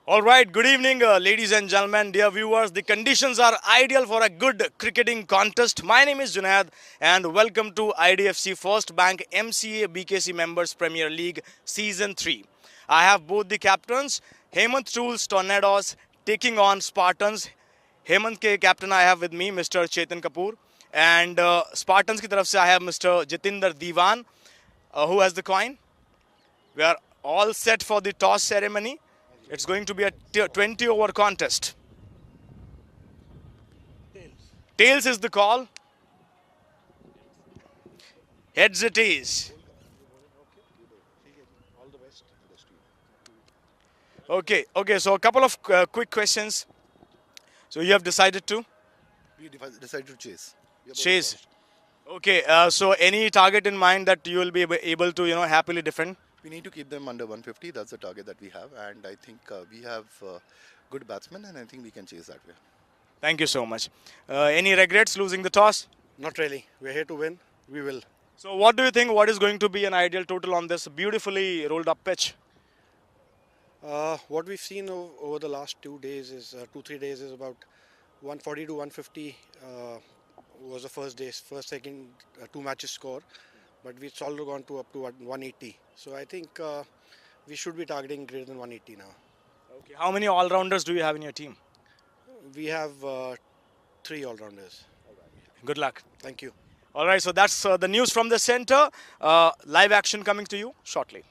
All right, good evening, ladies and gentlemen, dear viewers. The conditions are ideal for a good cricketing contest. My name is Junaid, and welcome to Idfc First Bank Mca Bkc Members Premier League Season 3. I have both the captains, Hemant Tools Tornadoes taking on Spartans. Hemant के captain I have with me, Mr. Chetan Kapoor, and Spartans की तरफ से I have Mr. Jitinder Diwan, who has the coin. We are all set for the toss ceremony. It's going to be a 20 over contest. Tails is the call. Heads it is. Okay, so a couple of quick questions. So you have decided to We decided to chase. We are both chase. lost. Okay, so any target in mind that you will be able to, happily defend? We need to keep them under 150. That's the target that we have, and I think we have good batsmen, and I think we can chase that way. Thank you so much. Any regrets losing the toss? Not really. We're here to win. We will. So what do you think, what is going to be an ideal total on this beautifully rolled up pitch? What we've seen over the last 2 days is 2-3 days is about 140 to 150 was the first second 2 matches score, but it's all gone to up to 180. So I think we should be targeting greater than 180 now. Okay, how many all-rounders do you have in your team? We have 3 all-rounders. Good luck. Thank you. All right, so that's the news from the center. Live action coming to you shortly.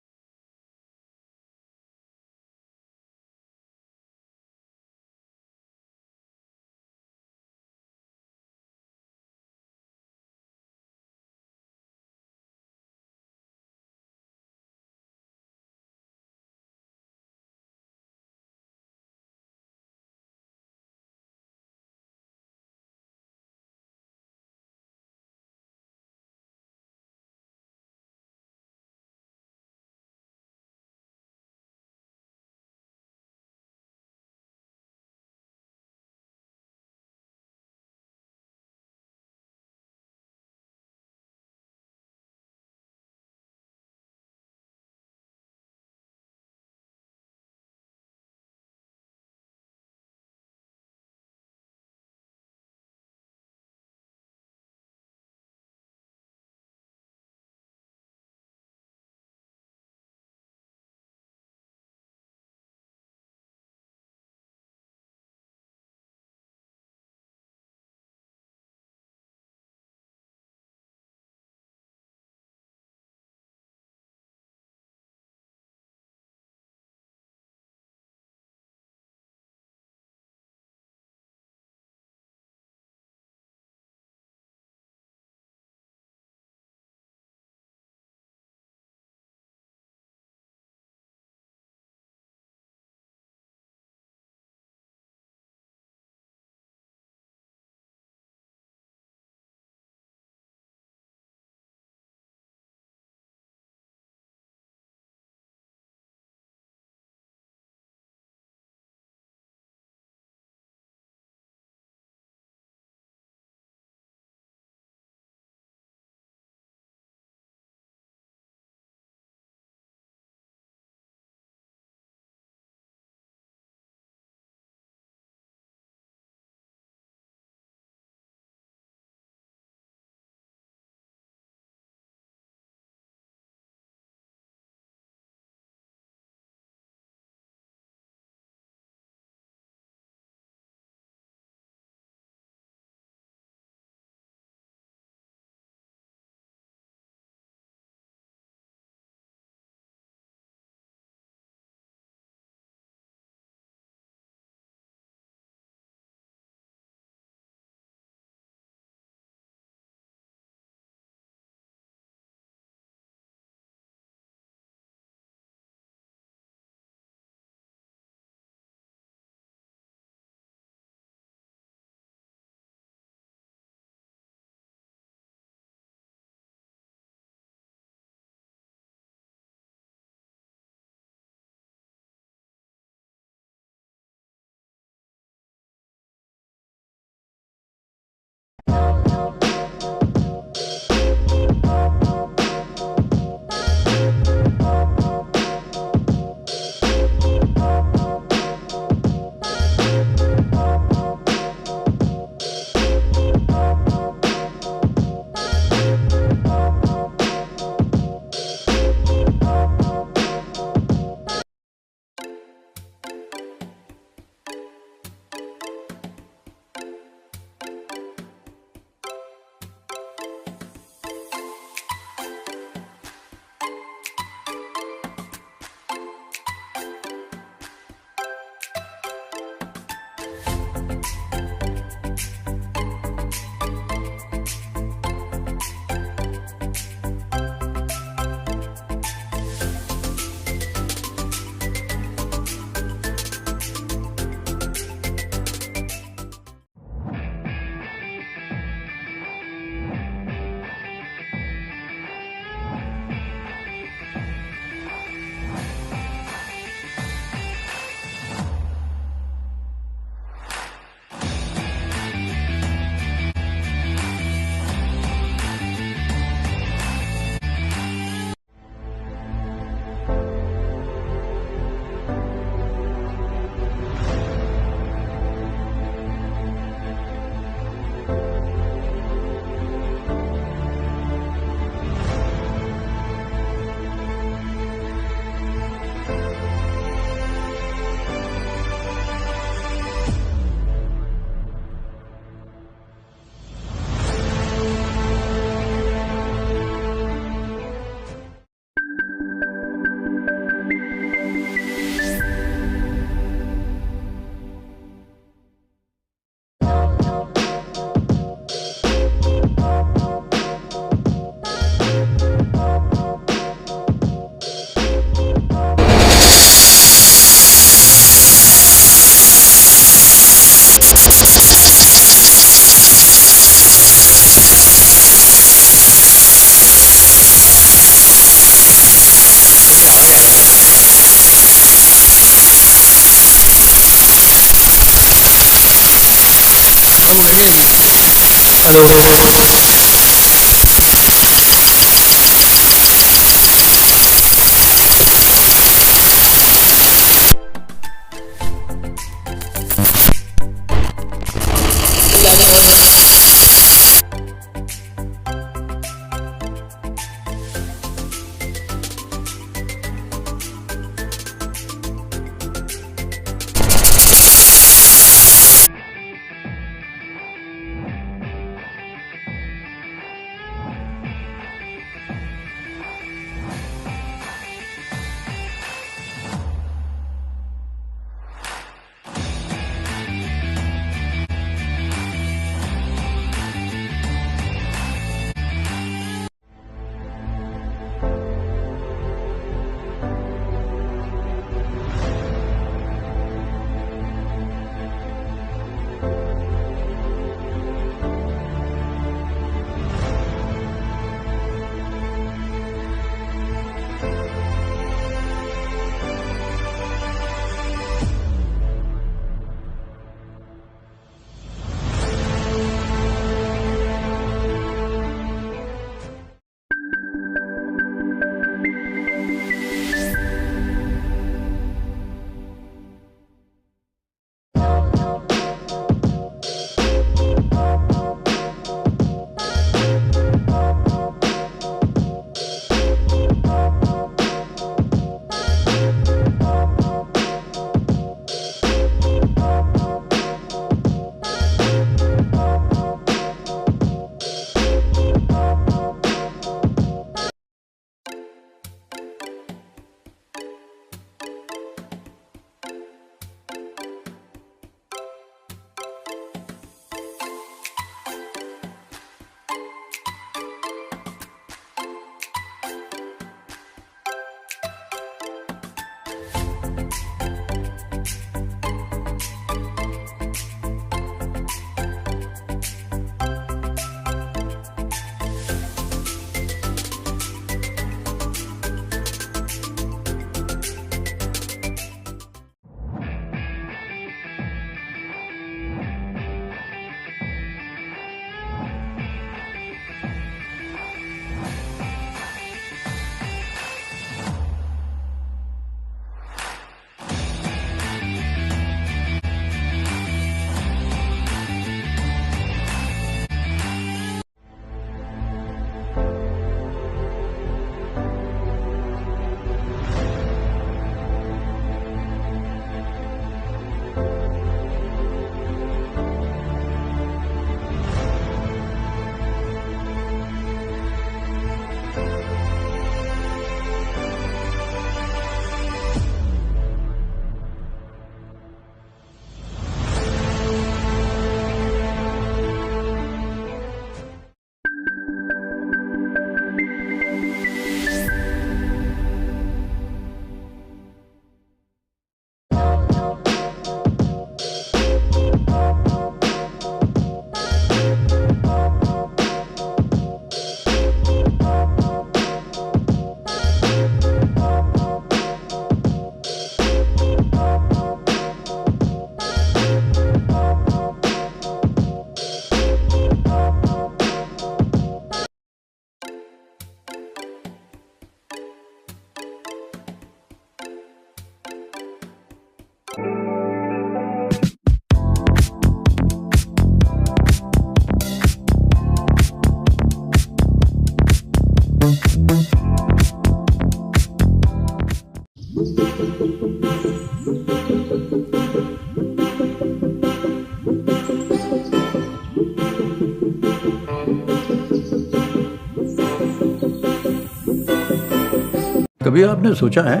कभी आपने सोचा है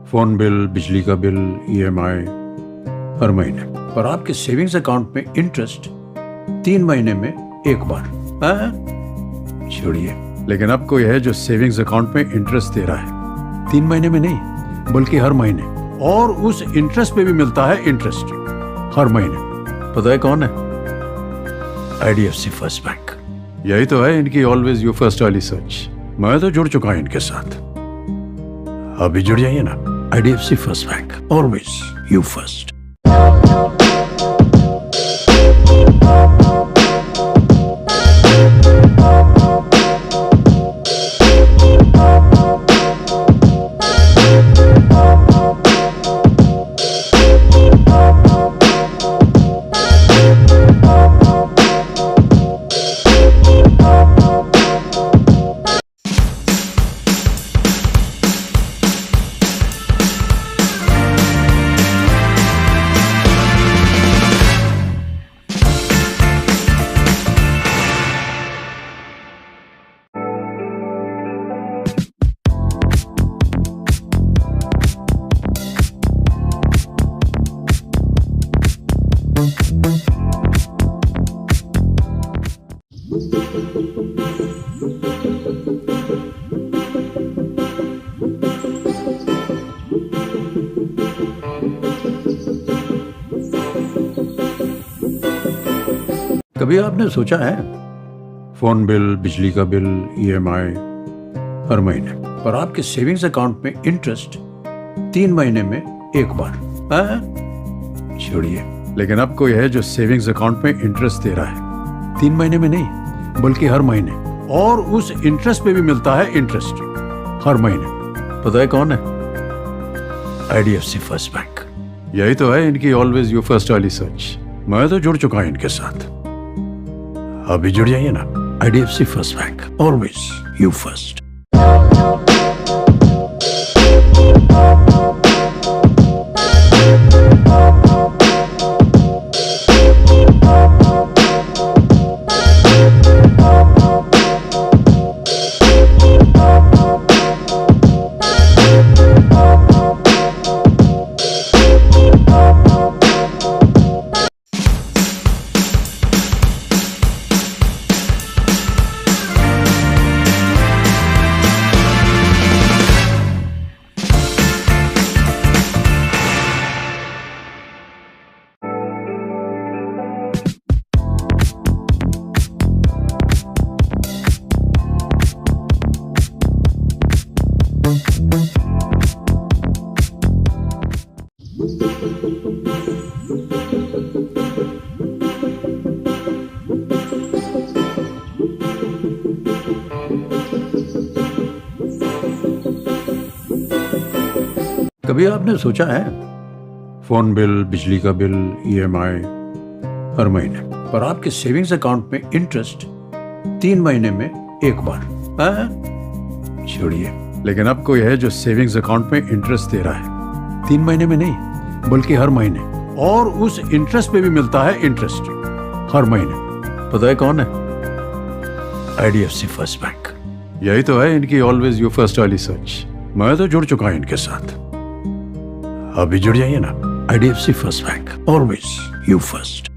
phone bill, बिजली का bill, EMI हर महीने, पर आपके savings account में इंटरेस्ट 3 महीने में एक बार? छोड़िए, लेकिन अब कोई है जो सेविंग्स अकाउंट में इंटरेस्ट दे रहा है 3 महीने में नहीं बल्कि हर महीने, और उस इंटरेस्ट पे भी मिलता है इंटरेस्ट हर महीने। पता है कौन है? IDFC first bank. यही तो है इनकी ऑलवेज यू फर्स्ट वाली सोच। मैं तो जुड़ चुका हूं इनके साथ, अभी जुड़ जाइए ना। IDFC first bank, always you first. कभी आपने सोचा है फोन बिल, बिजली का बिल, ईएमआई हर महीने, पर आपके सेविंग्स अकाउंट में इंटरेस्ट 3 महीने में एक बार? छोड़िए, लेकिन अब कोई है जो सेविंग्स अकाउंट में इंटरेस्ट दे रहा है 3 महीने में नहीं, बल्कि हर महीने, और उस इंटरेस्ट पे भी मिलता है इंटरेस्ट हर महीने। पता है कौन है? IDFC first bank. यही तो है इनकी ऑलवेज यू फर्स्ट वाली सोच। मैं तो जुड़ चुका हूं इनके साथ, अभी जुड़ जाइए ना। IDFC first bank, always you first. कभी आपने सोचा है फोन बिल, बिजली का बिल, ईएमआई हर महीने, पर आपके सेविंग्स अकाउंट में इंटरेस्ट 3 महीने में एक बार? छोड़िए, लेकिन अब कोई है जो सेविंग्स अकाउंट में इंटरेस्ट दे रहा है 3 महीने में नहीं, बल्कि हर महीने, और उस इंटरेस्ट पे भी मिलता है इंटरेस्ट हर महीने। पता है कौन है? IDFC first bank. यही तो है इनकी ऑलवेज यू फर्स्ट वाली सोच। मैं तो जुड़ चुका हूं इनके साथ, अभी जुड़ जाइए ना। IDFC first bank, always you first.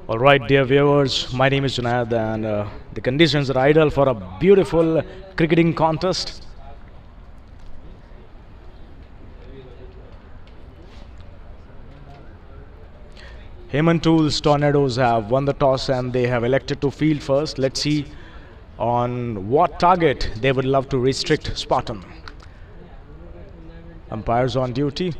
All right, dear viewers, my name is Junaid, and the conditions are ideal for a beautiful cricketing contest. Hemant Tornadoes have won the toss and they have elected to field first. Let's see on what target they would love to restrict Spartan. Umpires on duty.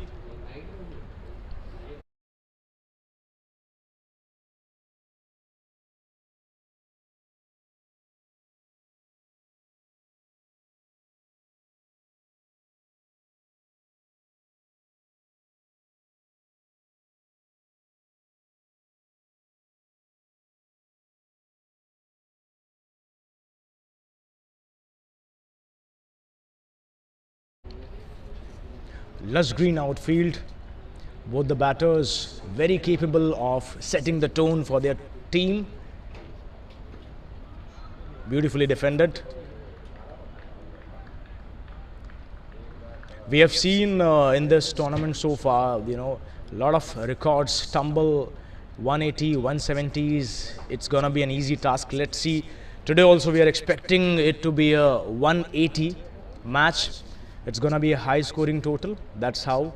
Lush green outfield. Both the batters very capable of setting the tone for their team. Beautifully defended. We have seen in this tournament so far, a lot of records tumble, 180, 170s. It's gonna be an easy task. Let's see. Today also we are expecting it to be a 180 match. It's gonna be a high scoring total. That's how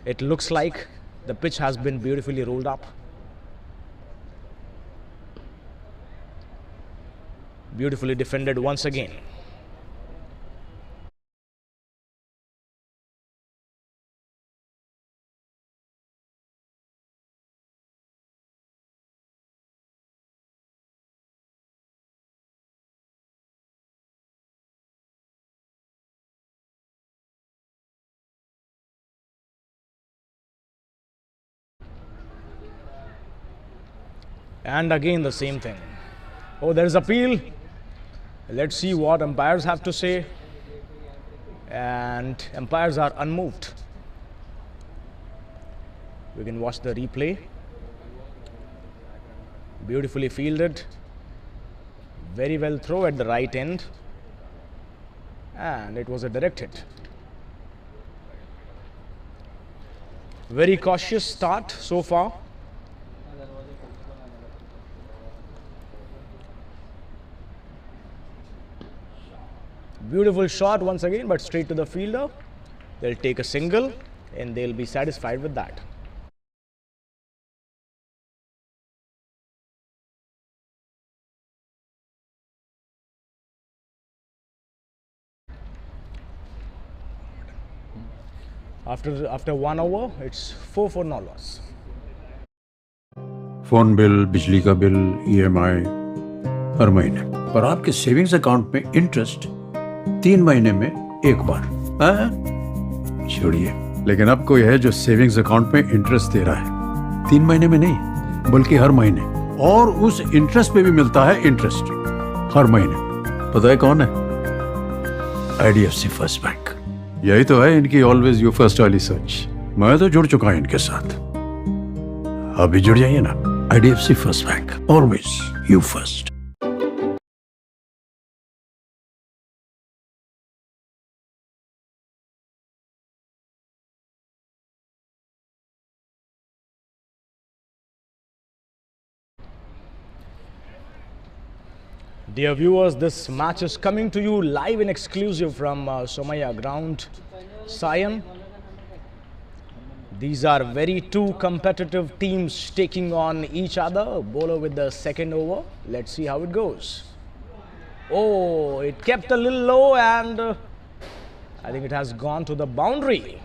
it looks like. The pitch has been beautifully rolled up. Beautifully defended once again. And again the same thing. Oh, there is appeal. Let's see what umpires have to say. And umpires are unmoved. We can watch the replay. Beautifully fielded. Very well throw at the right end. And it was a direct hit. Very cautious start so far. Beautiful shot once again, but straight to the fielder. They'll take a single and they'll be satisfied with that. After 1 over, it's 4 for no loss. Phone bill, बिजली का bill, EMI हर महीने। पर आपके savings account में interest 3 महीने में एक बार। छोड़िए, लेकिन अब कोई है जो सेविंग्स अकाउंट में इंटरेस्ट दे रहा है 3 महीने में नहीं, बल्कि हर महीने, और उस इंटरेस्ट पे भी मिलता है इंटरेस्ट हर महीने। पता है कौन है? IDFC first bank. यही तो है इनकी ऑलवेज यू फर्स्ट वाली सोच। मैं तो जुड़ चुका हूं इनके साथ, अभी जुड़ जाइए ना। IDFC first bank, always you first. Dear viewers, this match is coming to you live and exclusive from Somaya Ground, Sion. These are very two competitive teams taking on each other. Bowler with the second over. Let's see how it goes. Oh, it kept a little low and I think it has gone to the boundary.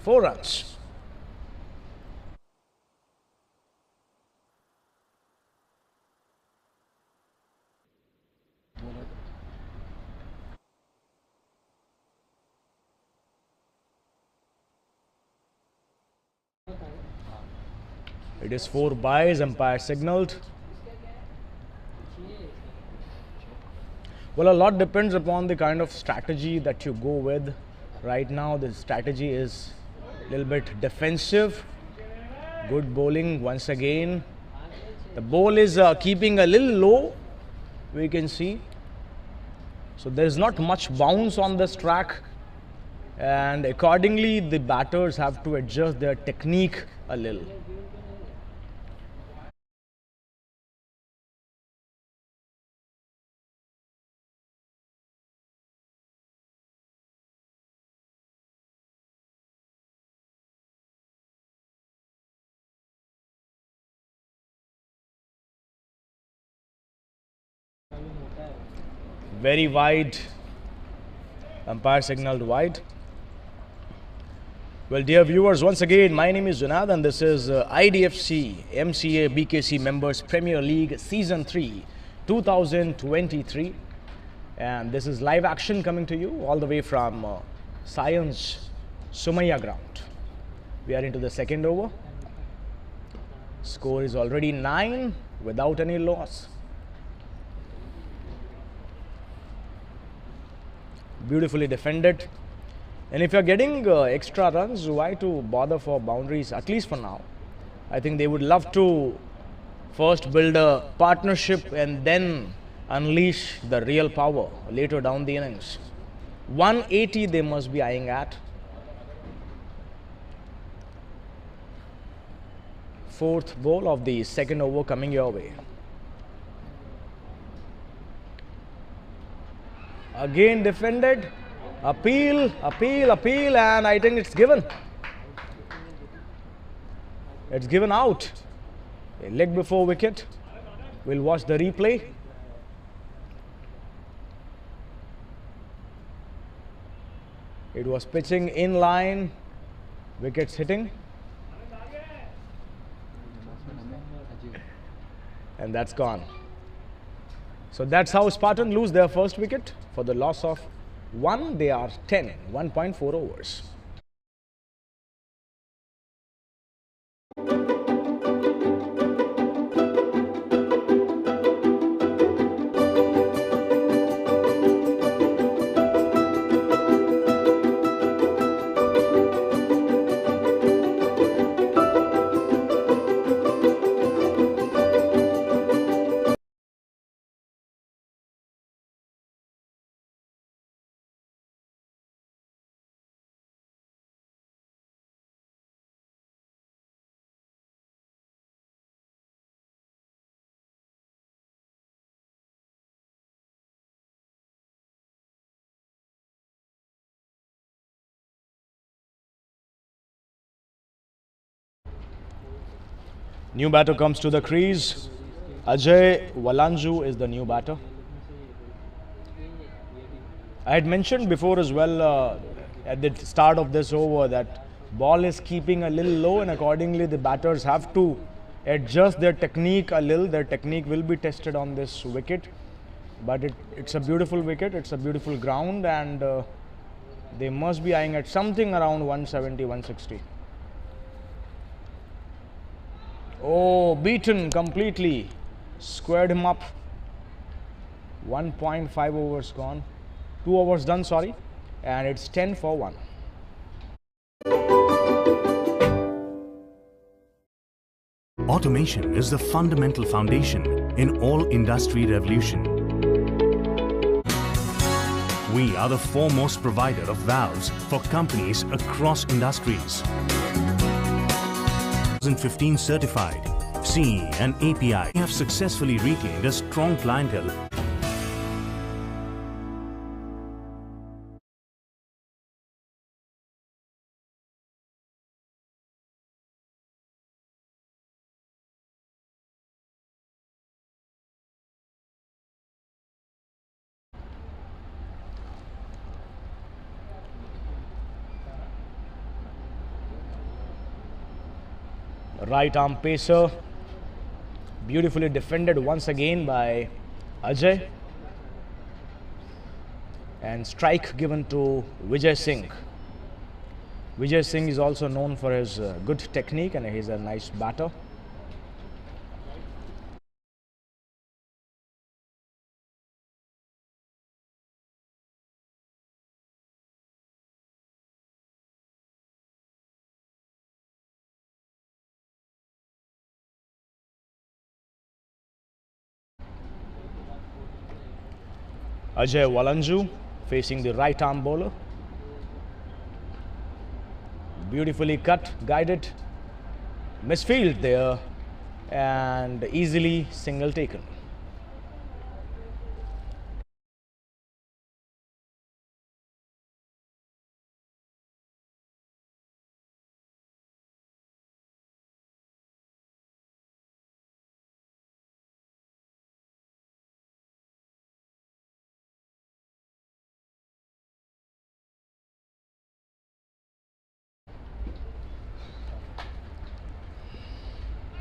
4 runs. It is 4 byes, umpire signaled. Well, a lot depends upon the kind of strategy that you go with. Right now, the strategy is a little bit defensive. Good bowling once again. The ball is keeping a little low, we can see. So there is not much bounce on this track. And accordingly, the batters have to adjust their technique a little. Very wide. Umpire signaled wide. Well, dear viewers, once again, my name is Junaid and this is IDFC Mca Bkc Members Premier League Season 3 2023. And this is live action coming to you all the way from Science Sumaya ground. We are into the second over. Score is already 9 without any loss. Beautifully defended. And if you're getting extra runs, why to bother for boundaries, at least for now? I think they would love to first build a partnership and then unleash the real power later down the innings. 180 they must be eyeing at. Fourth ball of the second over coming your way. Again defended. Appeal, and I think it's given. It's given out. A leg before wicket. We'll watch the replay. It was pitching in line. Wickets hitting. And that's gone. So that's how Spartans lose their first wicket for the loss of 1. They are 10, 1.4 overs. New batter comes to the crease. Ajay Walanju is the new batter. I had mentioned before as well at the start of this over that ball is keeping a little low and accordingly the batters have to adjust their technique a little. Their technique will be tested on this wicket. But it's a beautiful wicket, it's a beautiful ground and they must be eyeing at something around 170, 160. Oh, beaten completely. Squared him up. 1.5 overs gone. 2 overs done, sorry. And it's 10 for 1. Automation is the fundamental foundation in all industry revolution. We are the foremost provider of valves for companies across industries. 2015 certified, CE and API. We have successfully retained a strong clientele. Right arm pacer. Beautifully defended once again by Ajay. And strike given to Vijay Singh. Vijay Singh is also known for his good technique and he's a nice batter. Ajay Walanju facing the right arm bowler. Beautifully cut, guided. Misfield there and easily single taken.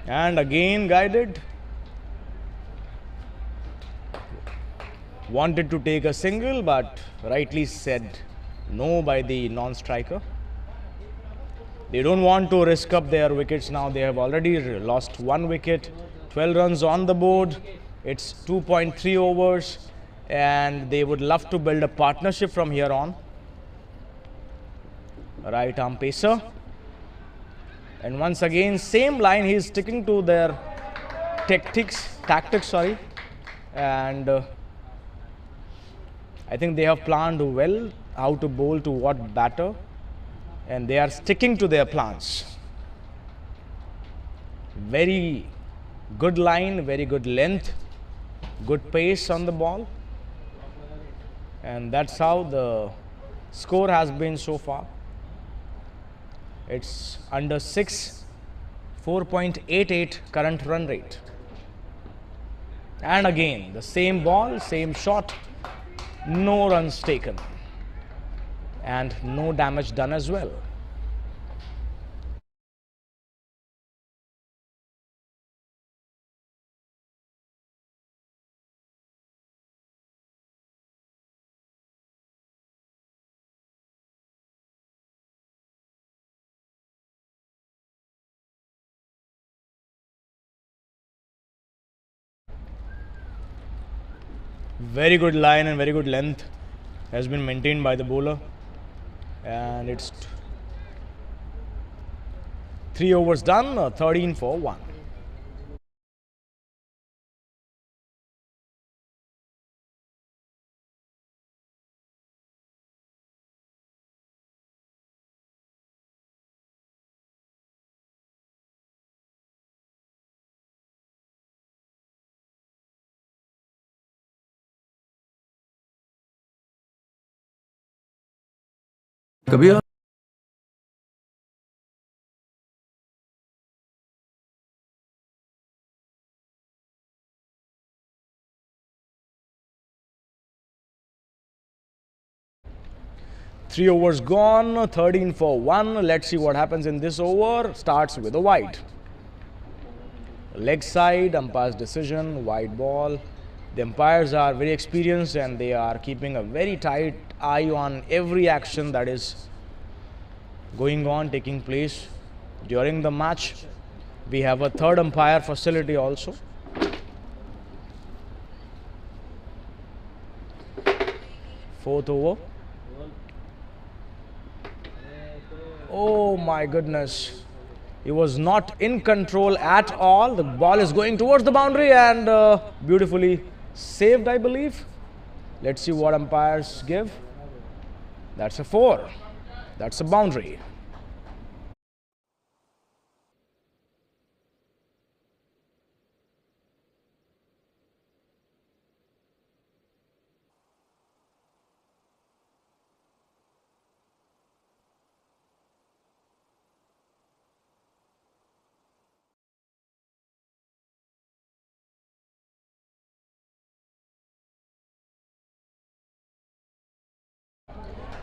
And again guided. Wanted to take a single, but rightly said no by the non-striker. They don't want to risk up their wickets now. They have already lost 1 wicket. 12 runs on the board. It's 2.3 overs, and they would love to build a partnership from here on. Right arm pacer. And once again, same line. He's sticking to their tactics. And I think they have planned well how to bowl to what batter, and they are sticking to their plans. Very good line, very good length, good pace on the ball, and that's how the score has been so far. It's under 6, 4.88 current run rate. And again, the same ball, same shot, no runs taken, and no damage done as well. Very good line and very good length has been maintained by the bowler, and it's 3 overs done, 13 for 1. कभी 3 overs gone, 13 for 1. Let's see what happens in this over. Starts with a wide. Leg side, umpire's decision, wide ball. The umpires are very experienced, and they are keeping a very tight eye on every action that is going on, taking place during the match. We have a third umpire facility also. Fourth over. Oh my goodness. He was not in control at all. The ball is going towards the boundary, and beautifully saved, I believe. Let's see what umpires give. That's a 4. That's a boundary.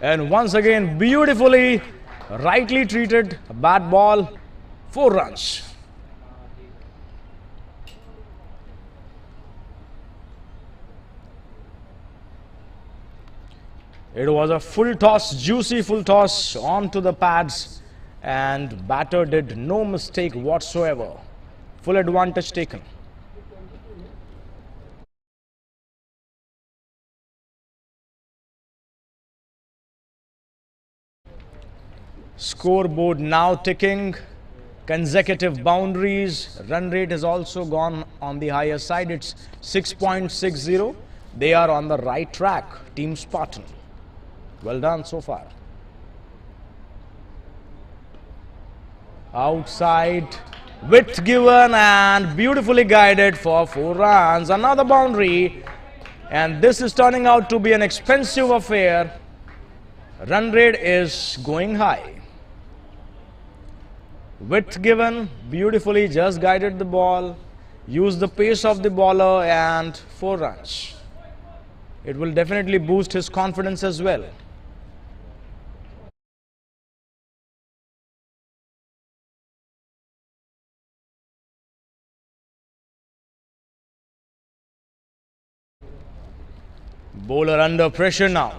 And once again, beautifully, rightly treated, a bat ball, 4 runs. It was a full toss, juicy full toss onto the pads, and batter did no mistake whatsoever. Full advantage taken. Scoreboard now ticking, consecutive boundaries. Run rate has also gone on the higher side. It's 6.60. They are on the right track, Team Spartan. Well done so far. Outside, width given and beautifully guided for 4 runs. Another boundary, and this is turning out to be an expensive affair. Run rate is going high. Width given, beautifully just guided the ball, used the pace of the bowler, and 4 runs. It will definitely boost his confidence as well. Bowler under pressure now.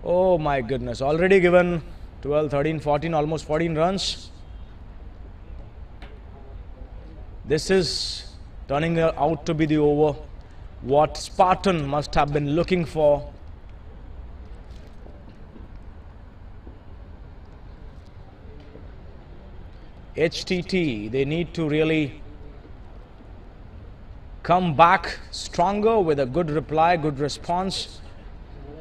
Oh my goodness, already given 12, 13, 14, almost 14 runs. This is turning out to be the over what Spartan must have been looking for. HTT, they need to really come back stronger with a good reply, good response,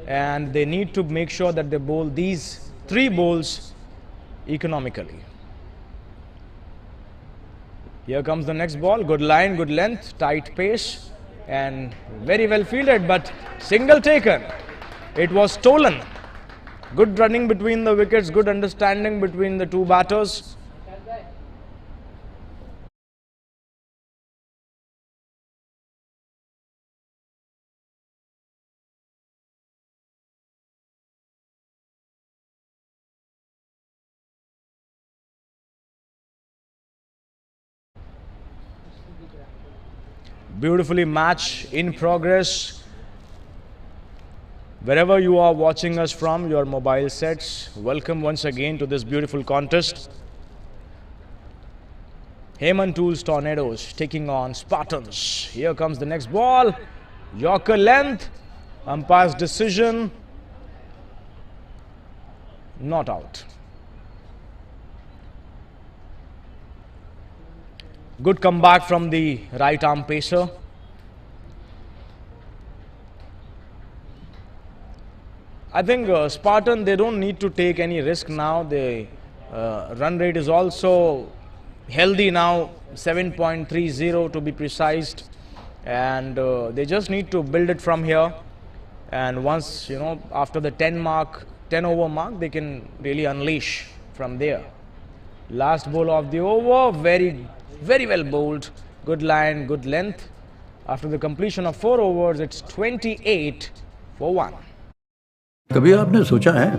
and they need to make sure that they bowl these 3 bowls economically. Here comes the next ball, good line, good length, tight pace, and very well fielded, but single taken. It was stolen. Good running between the wickets, good understanding between the 2 batters. Beautifully match in progress. Wherever you are watching us from your mobile sets, welcome once again to this beautiful contest. Hemant Tornadoes taking on Spartans. Here comes the next ball. Yorker length. Umpire's decision. Not out. Good comeback from the right arm pacer. I think Spartan, they don't need to take any risk now. The run rate is also healthy now, 7.30 to be precise, and they just need to build it from here. And once, after the 10 over mark, they can really unleash from there. Last ball of the over, very well bowled, good line, good length. After the completion of 4 overs, it's 28 for 1. कभी आपने सोचा है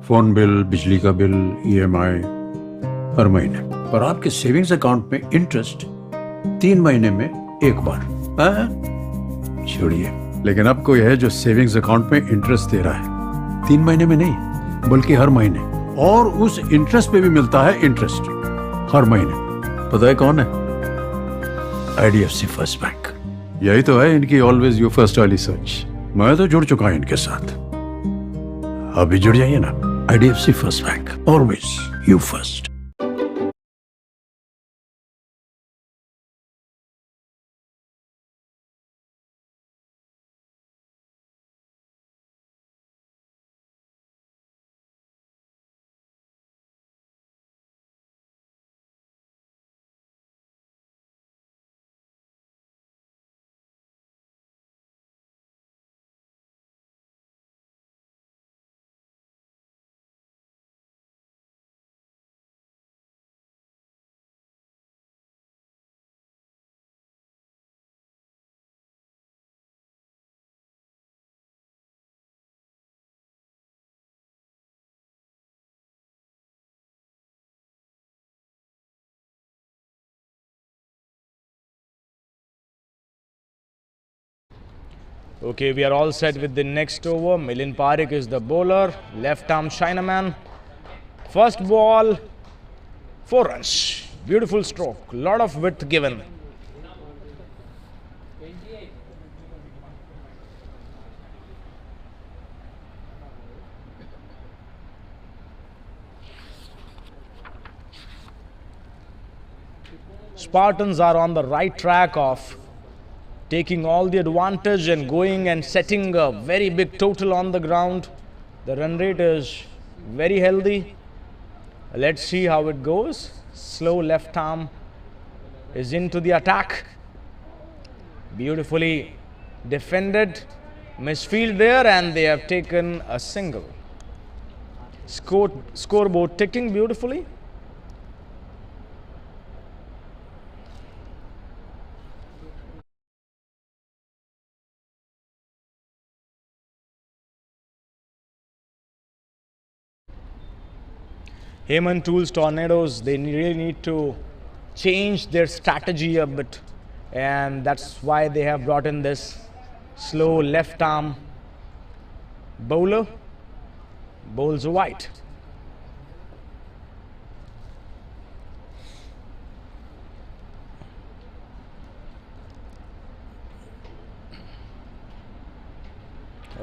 phone bill, बिजली का bill, EMI हर महीने, पर आपके savings account में इंटरेस्ट 3 महीने में एक बार? छोड़िए, लेकिन अब कोई है जो सेविंग्स अकाउंट में इंटरेस्ट दे रहा है 3 महीने में नहीं, बल्कि हर महीने, और उस इंटरेस्ट पे भी मिलता है इंटरेस्ट हर महीने। पता है कौन है? IDFC first bank. यही तो है इनकी ऑलवेज यू फर्स्ट वाली सोच। मैं तो जुड़ चुका हूं इनके साथ, अभी जुड़ जाइए ना। IDFC first bank, always you first. Okay, we are all set with the next over. Milind Parekh is the bowler, left arm Chinaman. First ball, 4 runs. Beautiful stroke, lot of width given. Spartans are on the right track of taking all the advantage and going and setting a very big total on the ground. The run rate is very healthy. Let's see how it goes. Slow left arm is into the attack. Beautifully defended. Misfield there, and they have taken a single. Scoreboard ticking beautifully. Hemant Tornadoes, they really need to change their strategy a bit. and that's why they have brought in this slow left arm bowler. Bowls wide.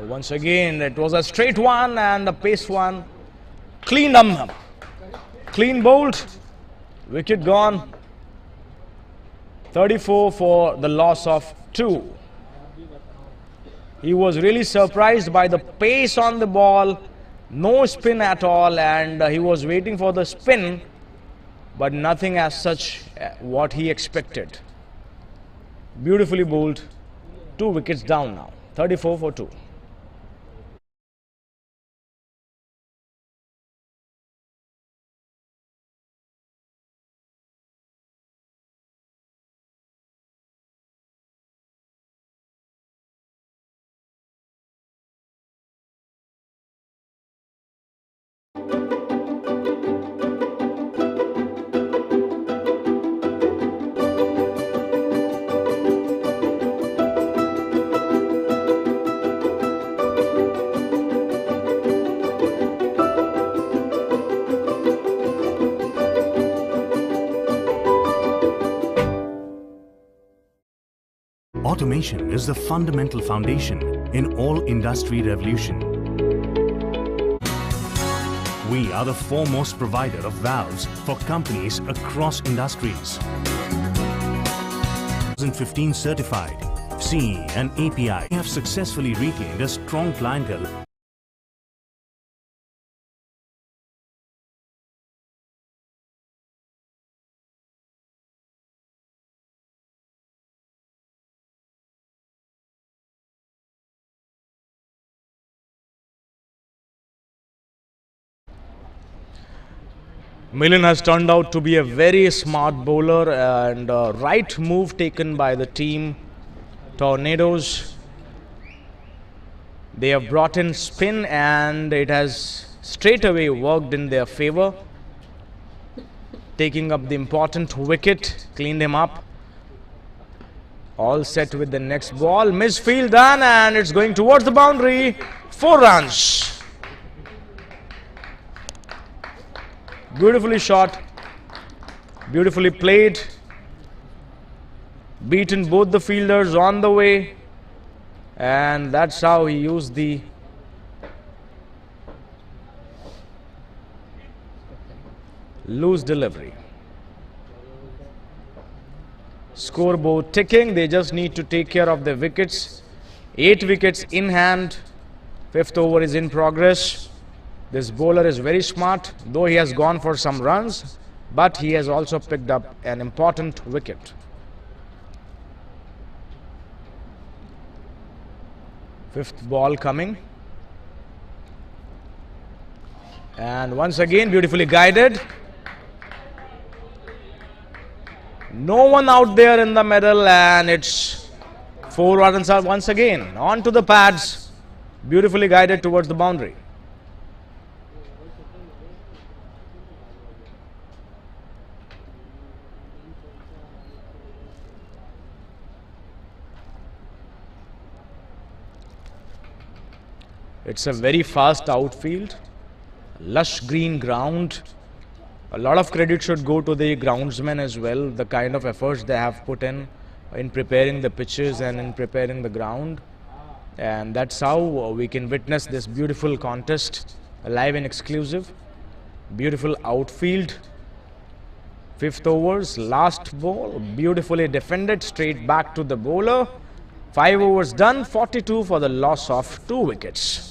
Once again, it was a straight one and a pace one. Clean up. Clean bowled. Wicket gone. 34 for the loss of 2. He was really surprised by the pace on the ball. No spin at all, and he was waiting for the spin, but nothing as such what he expected. Beautifully bowled. 2 wickets down now. 34 for 2. Automation is the fundamental foundation in all industry revolution. We are the foremost provider of valves for companies across industries. 2015 certified CE and API. We have successfully retained a strong clientele. Millen has turned out to be a very smart bowler, and right move taken by the team. Tornadoes. They have brought in spin and it has straight away worked in their favor. Taking up the important wicket, cleaned him up. All set with the next ball. Misfield done and it's going towards the boundary. 4 runs. Beautifully shot, beautifully played, beaten both the fielders on the way, and that's how he used the loose delivery. Scoreboard ticking, they just need to take care of the wickets. 8 wickets in hand, 5th over is in progress. This bowler is very smart, though he has gone for some runs, but he has also picked up an important wicket. 5th ball coming. And once again, beautifully guided. No one out there in the middle, and it's 4 runs are once again. On to the pads, beautifully guided towards the boundary. It's a very fast outfield, lush green ground. A lot of credit should go to the groundsmen as well, the kind of efforts they have put in preparing the pitches and in preparing the ground. And that's how we can witness this beautiful contest, live and exclusive. Beautiful outfield. 5th overs, last ball, beautifully defended, straight back to the bowler. 5 overs done, 42 for the loss of 2 wickets.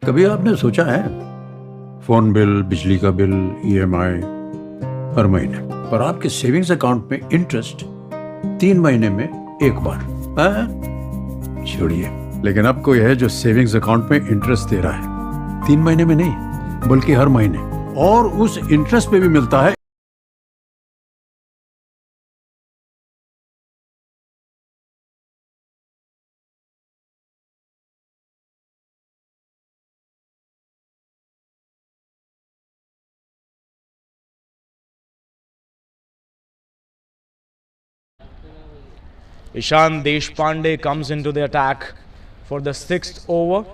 कभी आपने सोचा है phone bill, बिजली का bill, EMI हर महीने, पर आपके savings account में इंटरेस्ट 3 महीने में एक बार? छोड़िए, लेकिन अब कोई है जो सेविंग्स अकाउंट में इंटरेस्ट दे रहा है, 3 महीने में नहीं बल्कि हर महीने, और उस इंटरेस्ट पे भी मिलता है। Ishan Deshpande comes into the attack for the 6th over.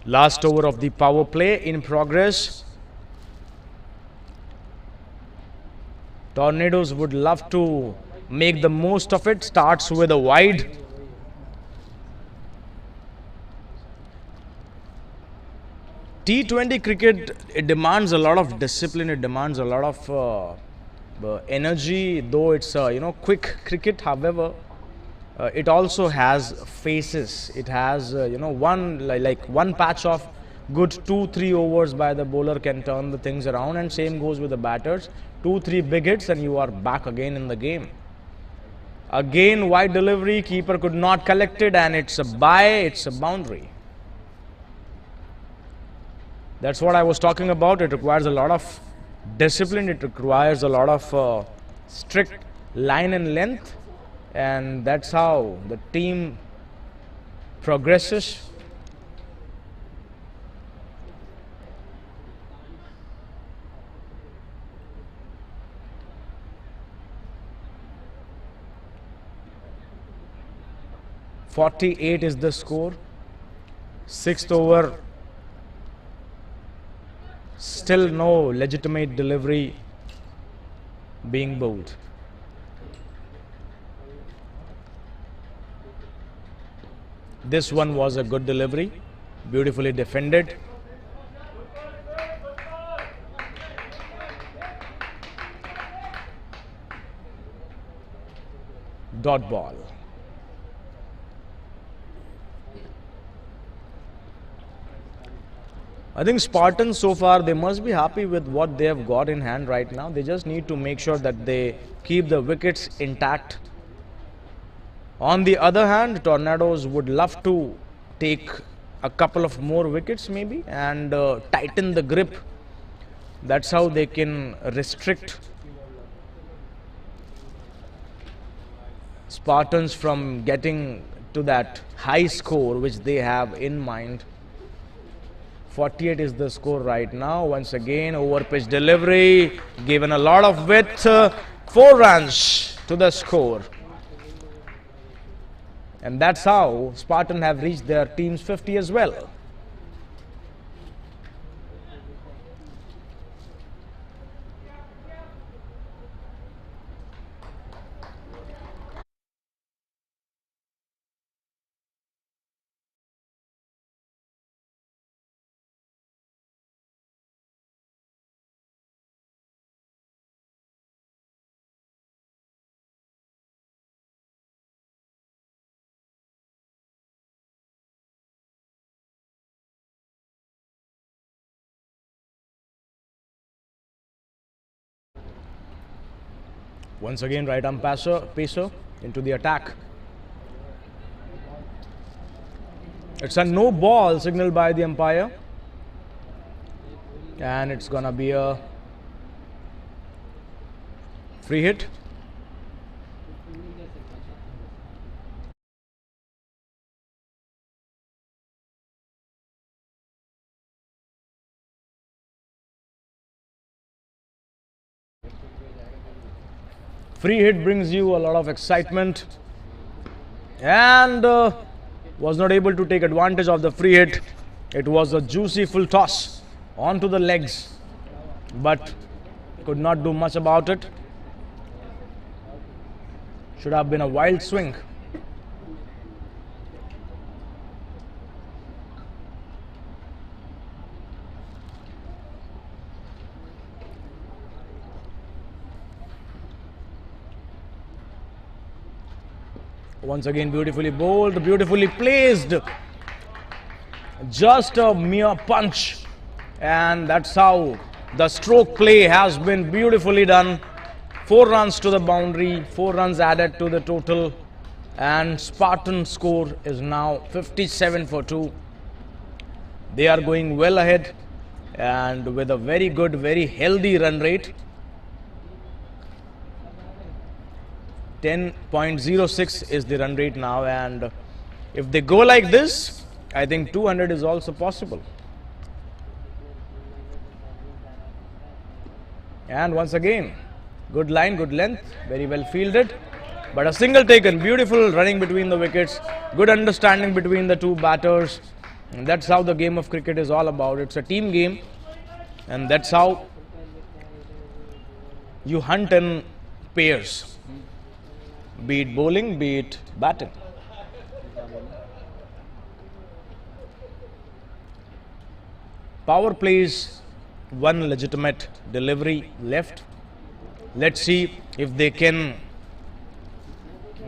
Last over of the power play in progress. Tornadoes would love to make the most of it. Starts with a wide. T20 cricket, it demands a lot of discipline, it demands a lot of energy, though it's quick cricket. However, it also has phases. It has one like one patch of good 2-3 overs by the bowler can turn the things around, and same goes with the batters. 2-3 big hits and you are back again in the game. Again wide delivery, keeper could not collect it, and it's a bye, it's a boundary. That's what I was talking about. It requires a lot of discipline, it requires a lot of strict line and length, and that's how the team progresses. .48 is the score. 6th over. Still no legitimate delivery being bowled. This one was a good delivery, beautifully defended. Dot ball. I think Spartans so far, they must be happy with what they have got in hand right now. They just need to make sure that they keep the wickets intact. On the other hand, Tornadoes would love to take a couple of more wickets maybe and tighten the grip. That's how they can restrict Spartans from getting to that high score which they have in mind. 48 is the score right now. Once again, over pitch delivery, given a lot of width. 4 runs to the score. And that's how Spartans have reached their team's 50 as well. Once again, right arm pacer into the attack. It's a no ball signaled by the umpire. And it's gonna be a free hit. Free hit brings you a lot of excitement, and was not able to take advantage of the free hit. It was a juicy full toss onto the legs, but could not do much about it. Should have been a wild swing. Once again, beautifully bowled, beautifully placed. Just a mere punch. And that's how the stroke play has been beautifully done 4 runs to the boundary, 4 runs added to the total, and Spartan score is now 57 for 2. They are going well ahead and with a very good, very healthy run rate. 10.06 is the run rate now, and if they go like this, I think 200 is also possible. And once again, good line, good length, very well fielded, but a single taken. Beautiful running between the wickets, good understanding between the two batters, and that's how the game of cricket is all about. It's a team game, and that's how you hunt in pairs, be it bowling, be it batting. Power plays one legitimate delivery left. Let's see if they can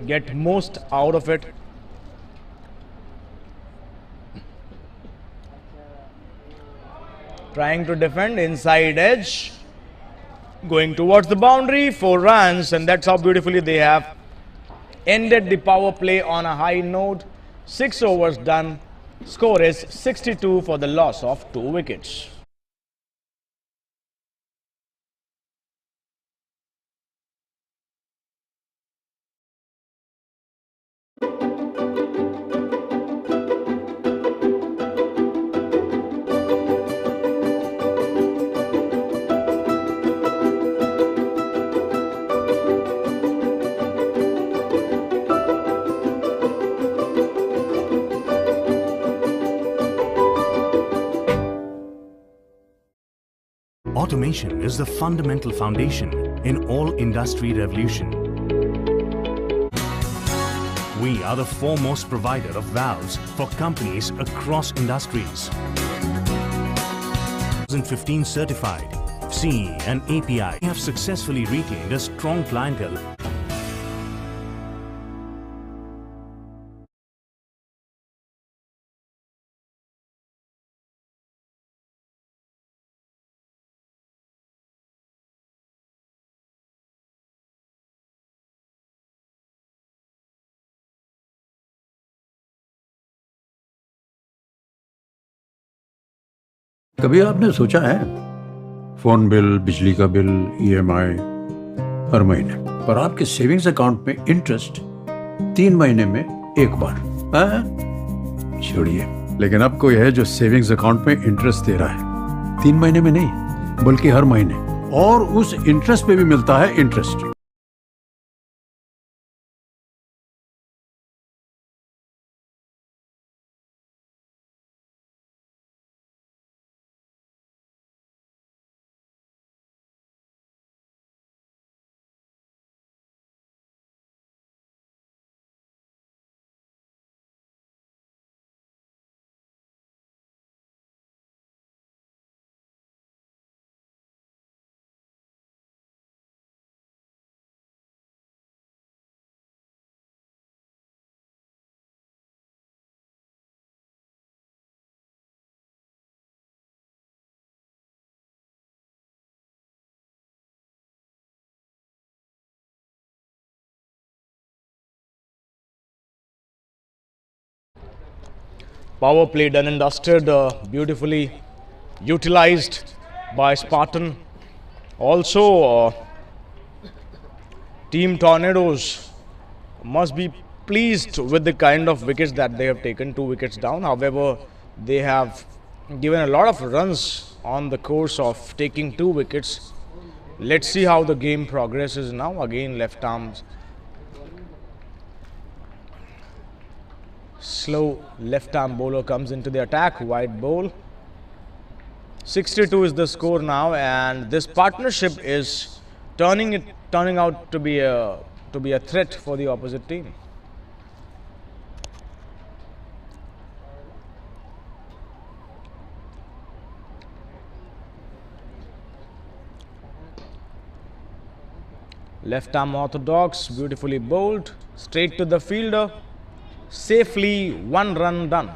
get most out of it. Trying to defend inside edge, going towards the boundary, 4 runs, and that's how beautifully they have ended the power play on a high note. 6 overs done. Score is 62 for the loss of 2 wickets. Automation is the fundamental foundation in all industry revolution. We are the foremost provider of valves for companies across industries. 2015 certified CE and API. We have successfully retained a strong clientele. कभी आपने सोचा है phone bill, बिजली का bill, EMI हर महीने, पर आपके savings account में इंटरेस्ट 3 महीने में एक बार? छोड़िए, लेकिन अब कोई है जो सेविंग्स अकाउंट में इंटरेस्ट दे रहा है 3 महीने में नहीं, बल्कि हर महीने, और उस इंटरेस्ट पे भी मिलता है interest. Power play done and dusted, beautifully utilized by Spartan. Also, Team Tornadoes must be pleased with the kind of wickets that they have taken, 2 wickets down. However, they have given a lot of runs on the course of taking 2 wickets. Let's see how the game progresses now. Again, left arms. Slow left arm bowler comes into the attack, wide bowl. 62 is the score now, and this partnership is turning out to be a threat for the opposite team. Left arm orthodox, beautifully bowled, straight to the fielder. Safely 1 run done.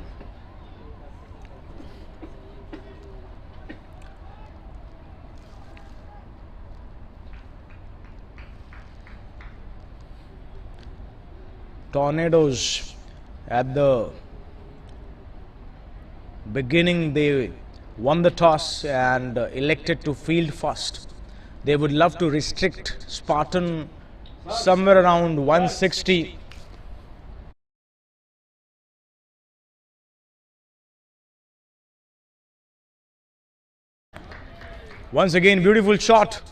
Tornadoes at the beginning, they won the toss and elected to field first. They would love to restrict Spartan somewhere around 160. Once again, beautiful shot.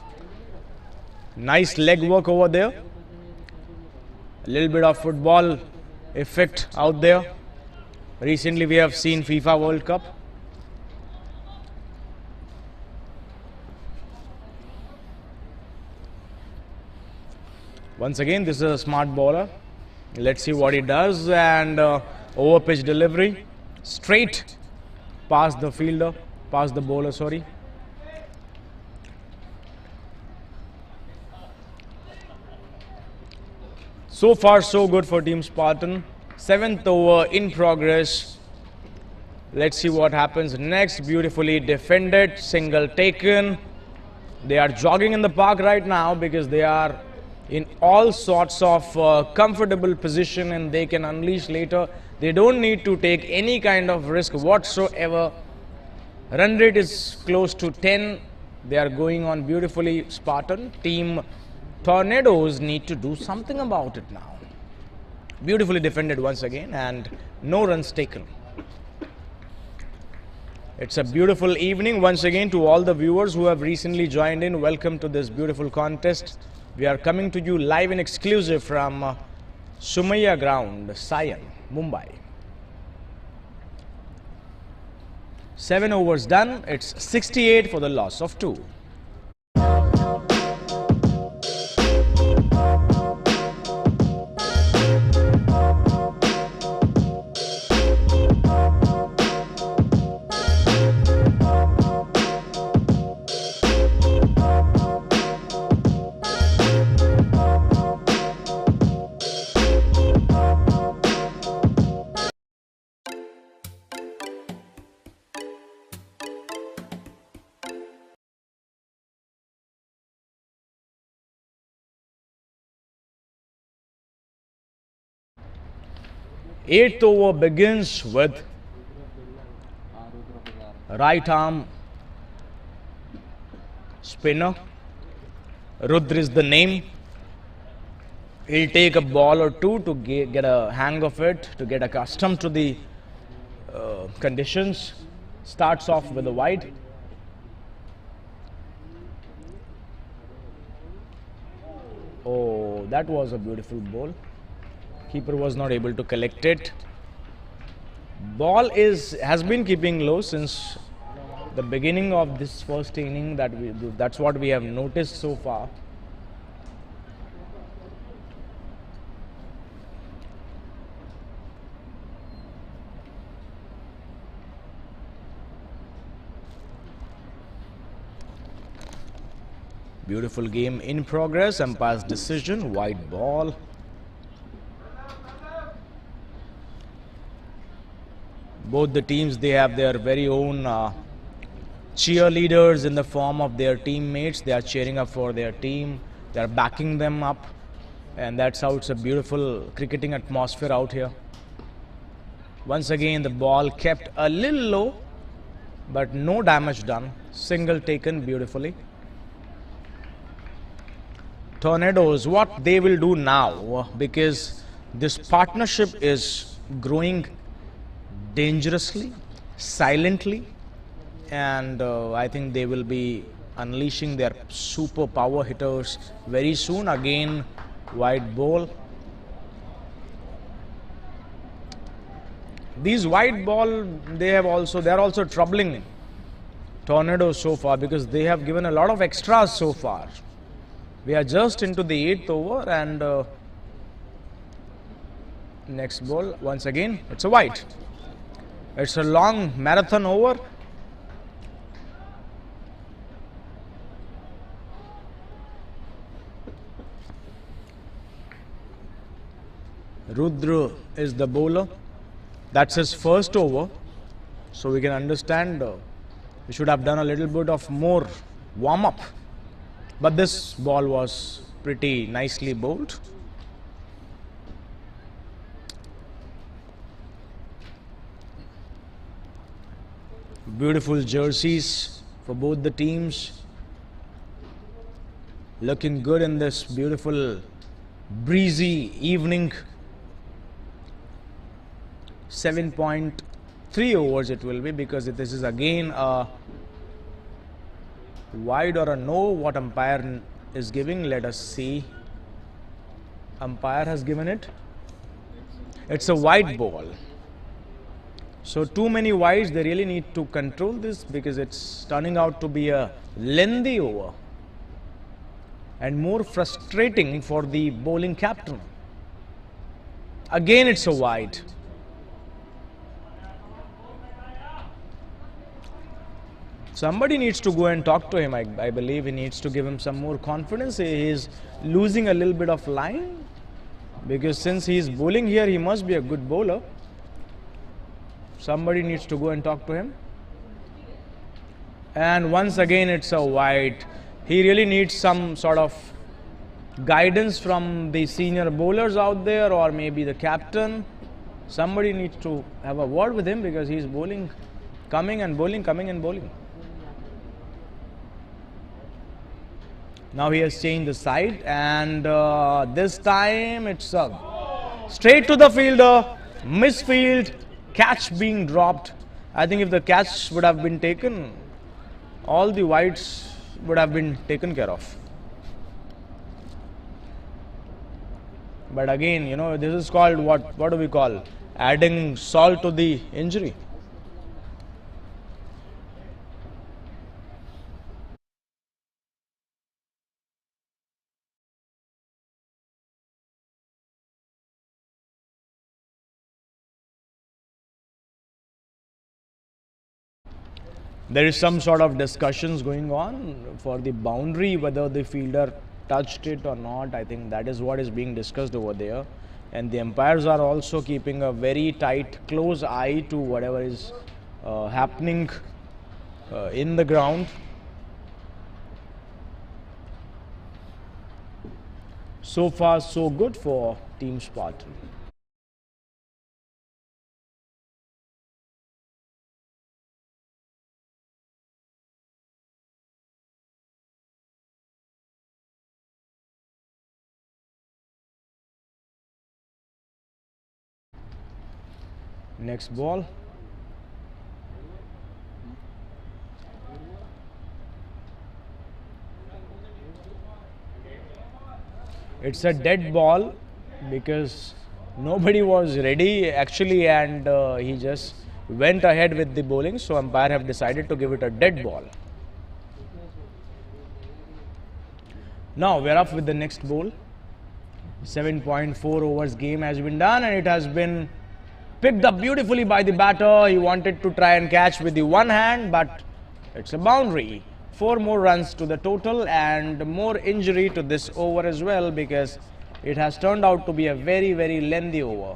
Nice leg work over there. A little bit of football effect out there. Recently we have seen FIFA World Cup. Once again, this is a smart bowler. Let's see what he does. And over pitch delivery. Straight past the fielder, past the bowler, sorry. So far, so good for Team Spartan. 7th over in progress. Let's see what happens next. Beautifully defended, single taken. They are jogging in the park right now because they are in all sorts of comfortable position and they can unleash later. They don't need to take any kind of risk whatsoever. Run rate is close to 10. They are going on beautifully. Spartan. Team Tornadoes need to do something about it now. Beautifully defended once again and no runs taken. It's a beautiful evening once again to all the viewers who have recently joined in. Welcome to this beautiful contest. We are coming to you live and exclusive from Sumaya Ground, Sion, Mumbai. 7 overs done. It's 68 for the loss of 2. Eighth over begins with right arm spinner. Rudra is the name. He'll take a ball or two to get a hang of it, to get accustomed to the conditions. Starts off with a wide. Oh, that was a beautiful ball. Keeper was not able to collect it. Ball has been keeping low since the beginning of this first inning. That's what we have noticed so far. Beautiful game in progress. Umpire's decision, white ball. Both the teams, they have their very own cheerleaders in the form of their teammates. They are cheering up for their team. They are backing them up. And that's how it's a beautiful cricketing atmosphere out here. Once again, the ball kept a little low, but no damage done. Single taken beautifully. Tornadoes, what they will do now, because this partnership is growing dangerously, silently, and I think they will be unleashing their super power hitters very soon. Again, wide ball. These wide ball, they are also troubling Tornadoes so far because they have given a lot of extras so far. We are just into the 8th over and next ball, once again, it's a wide. It's a long marathon over. Rudra is the bowler. That's his first over. So we can understand we should have done a little bit of more warm-up. But this ball was pretty nicely bowled. Beautiful jerseys for both the teams. Looking good in this beautiful breezy evening. 7.3 overs it will be, because this is again a wide or a no what umpire is giving. Let us see. Umpire has given it. It's a wide ball. So too many wides, they really need to control this, because it's turning out to be a lengthy over and more frustrating for the bowling captain. Again it's a wide. Somebody needs to go and talk to him. I believe he needs to give him some more confidence. He is losing a little bit of line, because since he is bowling here, he must be a good bowler. Somebody needs to go and talk to him. And once again it's a wide. He really needs some sort of guidance from the senior bowlers out there, or maybe the captain. Somebody needs to have a word with him, because he is bowling, coming and bowling, coming and bowling. Now he has changed the side, and this time it's straight to the fielder, misfield, catch being dropped. I think if the catch would have been taken, all the wides would have been taken care of. But again, you know, this is called what do we call? Adding salt to the injury. There is some sort of discussions going on for the boundary, whether the fielder touched it or not. I think that is what is being discussed over there. And the umpires are also keeping a very tight, close eye to whatever is happening in the ground. So far, so good for Team Spartan. Next ball. It's a dead ball, because nobody was ready actually, and he just went ahead with the bowling. So umpire have decided to give it a dead ball. Now we're up with the next ball. 7.4 overs game has been done, and it has been picked up beautifully by the batter. He wanted to try and catch with the one hand, but it's a boundary. 4 more runs to the total, and more injury to this over as well, because it has turned out to be a very, very lengthy over.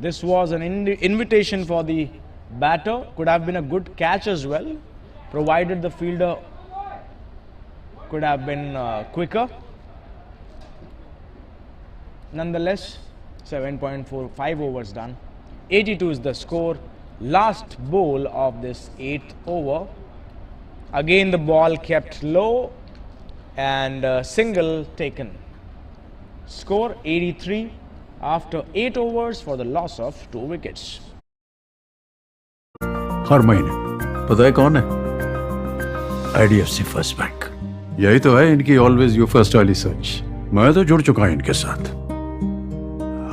This was an invitation for the batter. Could have been a good catch as well, provided the fielder could have been quicker. Nonetheless, 7.45 overs done. 82 is the score. Last bowl of this 8th over. Again the ball kept low, and single taken. Score 83 after 8 overs for the loss of 2 wickets. हर महीने पता है कौन है? IDFC first bank. यही तो है इनकी always you first वाली सोच. मैं तो जुड़ चुका हूं इनके साथ.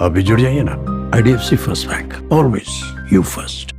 अभी जुड़ जाइए ना. IDFC first bank, always you first.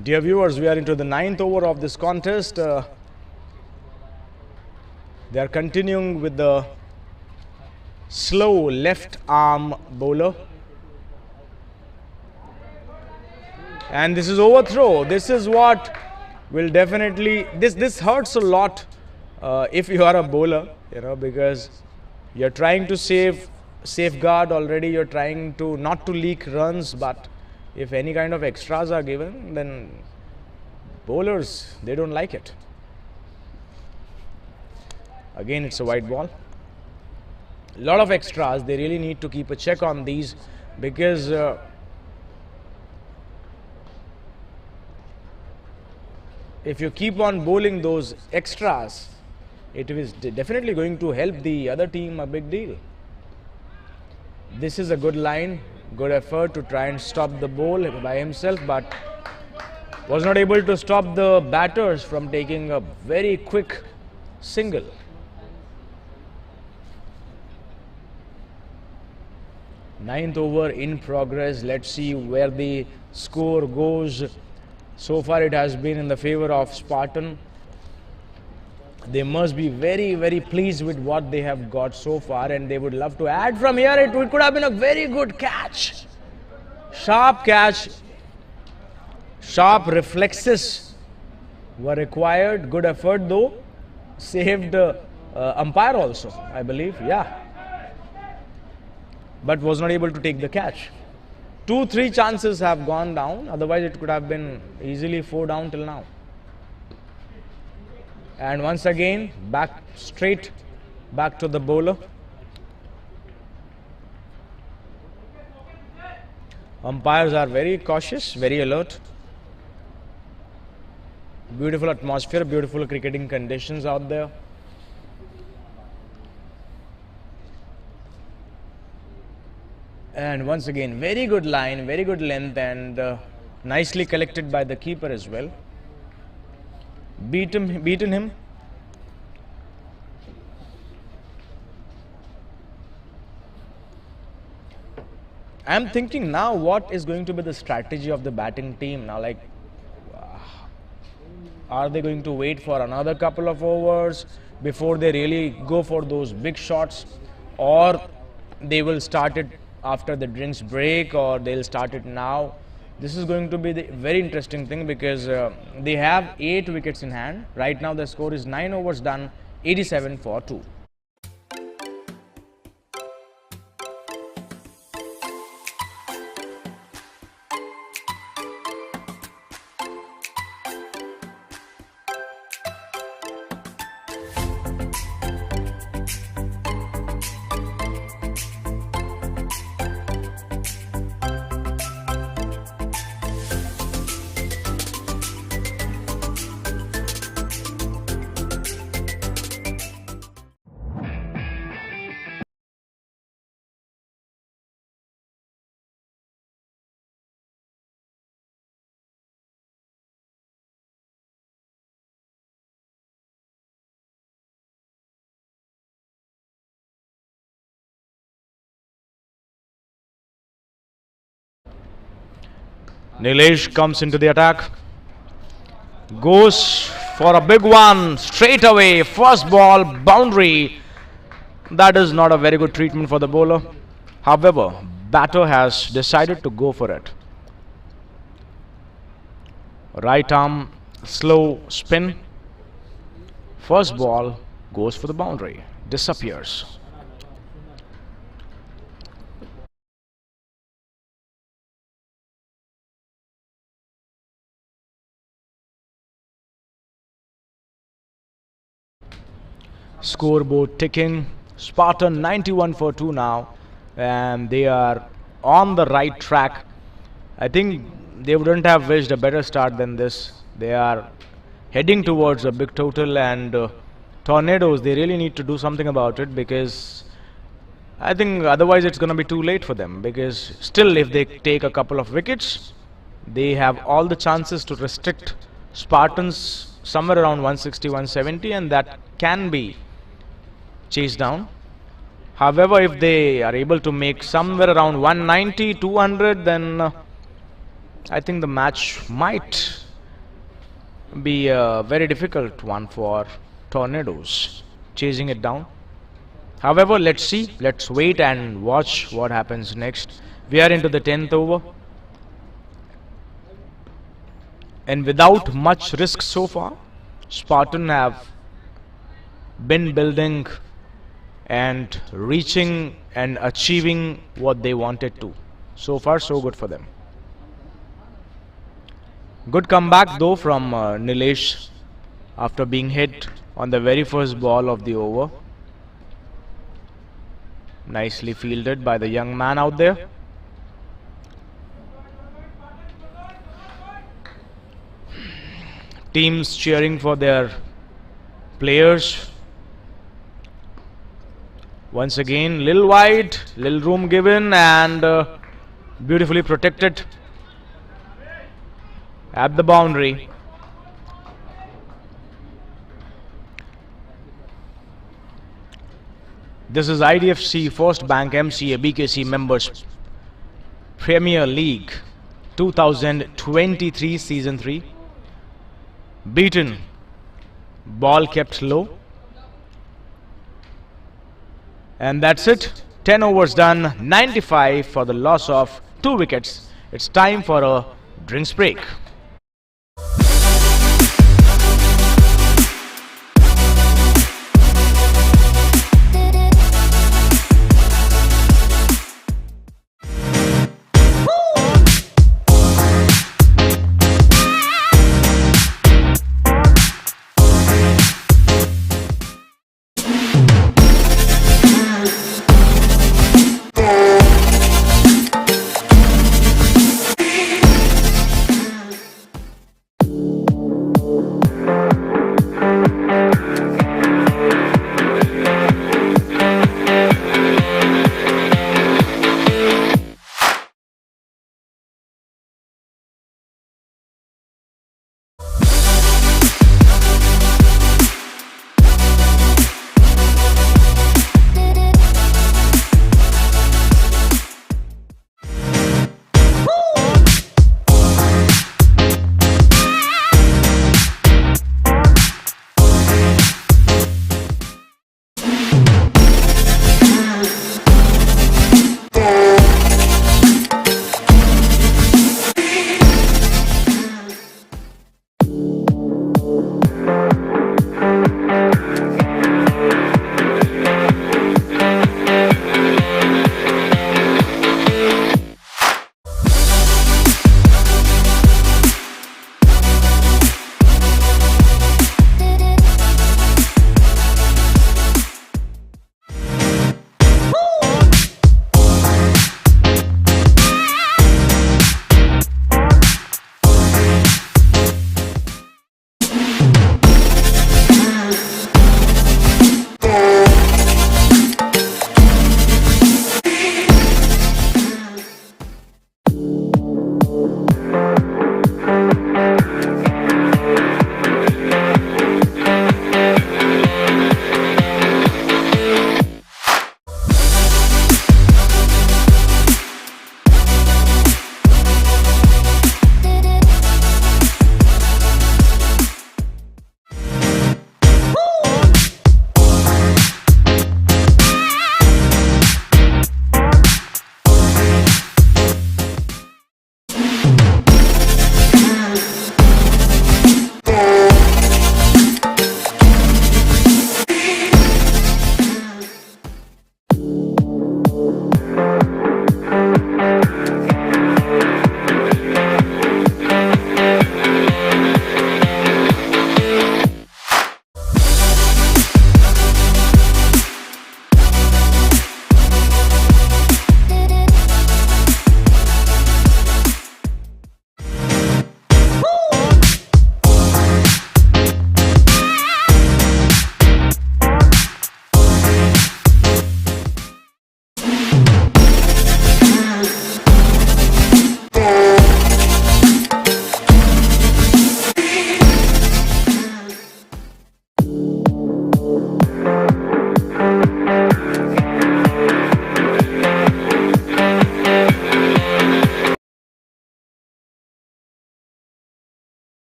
Dear viewers, we are into the 9th over of this contest. They are continuing with the slow left arm bowler. And this is overthrow. This is what will definitely, this hurts a lot if you are a bowler, because you're trying to safeguard already, you're trying to not to leak runs, but if any kind of extras are given, then bowlers, they don't like it. Again, it's a white ball. A lot of extras, they really need to keep a check on these, because if you keep on bowling those extras, it is definitely going to help the other team a big deal. This is a good line, good effort to try and stop the ball by himself, but was not able to stop the batters from taking a very quick single. Ninth over in progress. Let's see where the score goes. So far it has been in the favor of Spartan. They must be very, very pleased with what they have got so far, and they would love to add from here. It could have been a very good catch. Sharp catch. Sharp reflexes were required. Good effort though. Saved umpire also, I believe. Yeah. But was not able to take the catch. 2-3 chances have gone down. Otherwise it could have been easily 4 down till now. And once again, straight back to the bowler. Umpires are very cautious, very alert. Beautiful atmosphere, beautiful cricketing conditions out there. And once again, very good line, very good length, and nicely collected by the keeper as well. Beaten him. I'm thinking now, what is going to be the strategy of the batting team now? Like, are they going to wait for another couple of overs before they really go for those big shots, or they will start it after the drinks break, or they'll start it now? This is going to be the very interesting thing, because they have 8 wickets in hand. Right now the score is 9 overs done, 87 for 2. Nilesh comes into the attack, goes for a big one straight away. First ball, boundary. That is not a very good treatment for the bowler. However, batter has decided to go for it. Right arm, slow spin. First ball goes for the boundary, disappears. Scoreboard ticking. Spartan 91 for 2 now, and they are on the right track. I think they wouldn't have wished a better start than this. They are heading towards a big total, and Tornadoes, they really need to do something about it, because I think otherwise it's going to be too late for them, because still if they take a couple of wickets, they have all the chances to restrict Spartans somewhere around 160, 170, and that can be chased down. However, if they are able to make somewhere around 190, 200, then I think the match might be a very difficult one for Tornadoes chasing it down. However, let's see, let's wait and watch what happens next. We are into the 10th over, and without much risk so far, Spartan have been building and reaching and achieving what they wanted to. So far, so good for them. Good comeback though from Nilesh after being hit on the very first ball of the over. Nicely fielded by the young man out there. Teams cheering for their players. Once again, little wide, little room given, and beautifully protected at the boundary. This is IDFC First Bank Mca Bkc Members Premier League 2023 Season 3. Beaten, ball kept low, and that's it. 10 overs done, 95 for the loss of 2 wickets. It's time for a drinks break.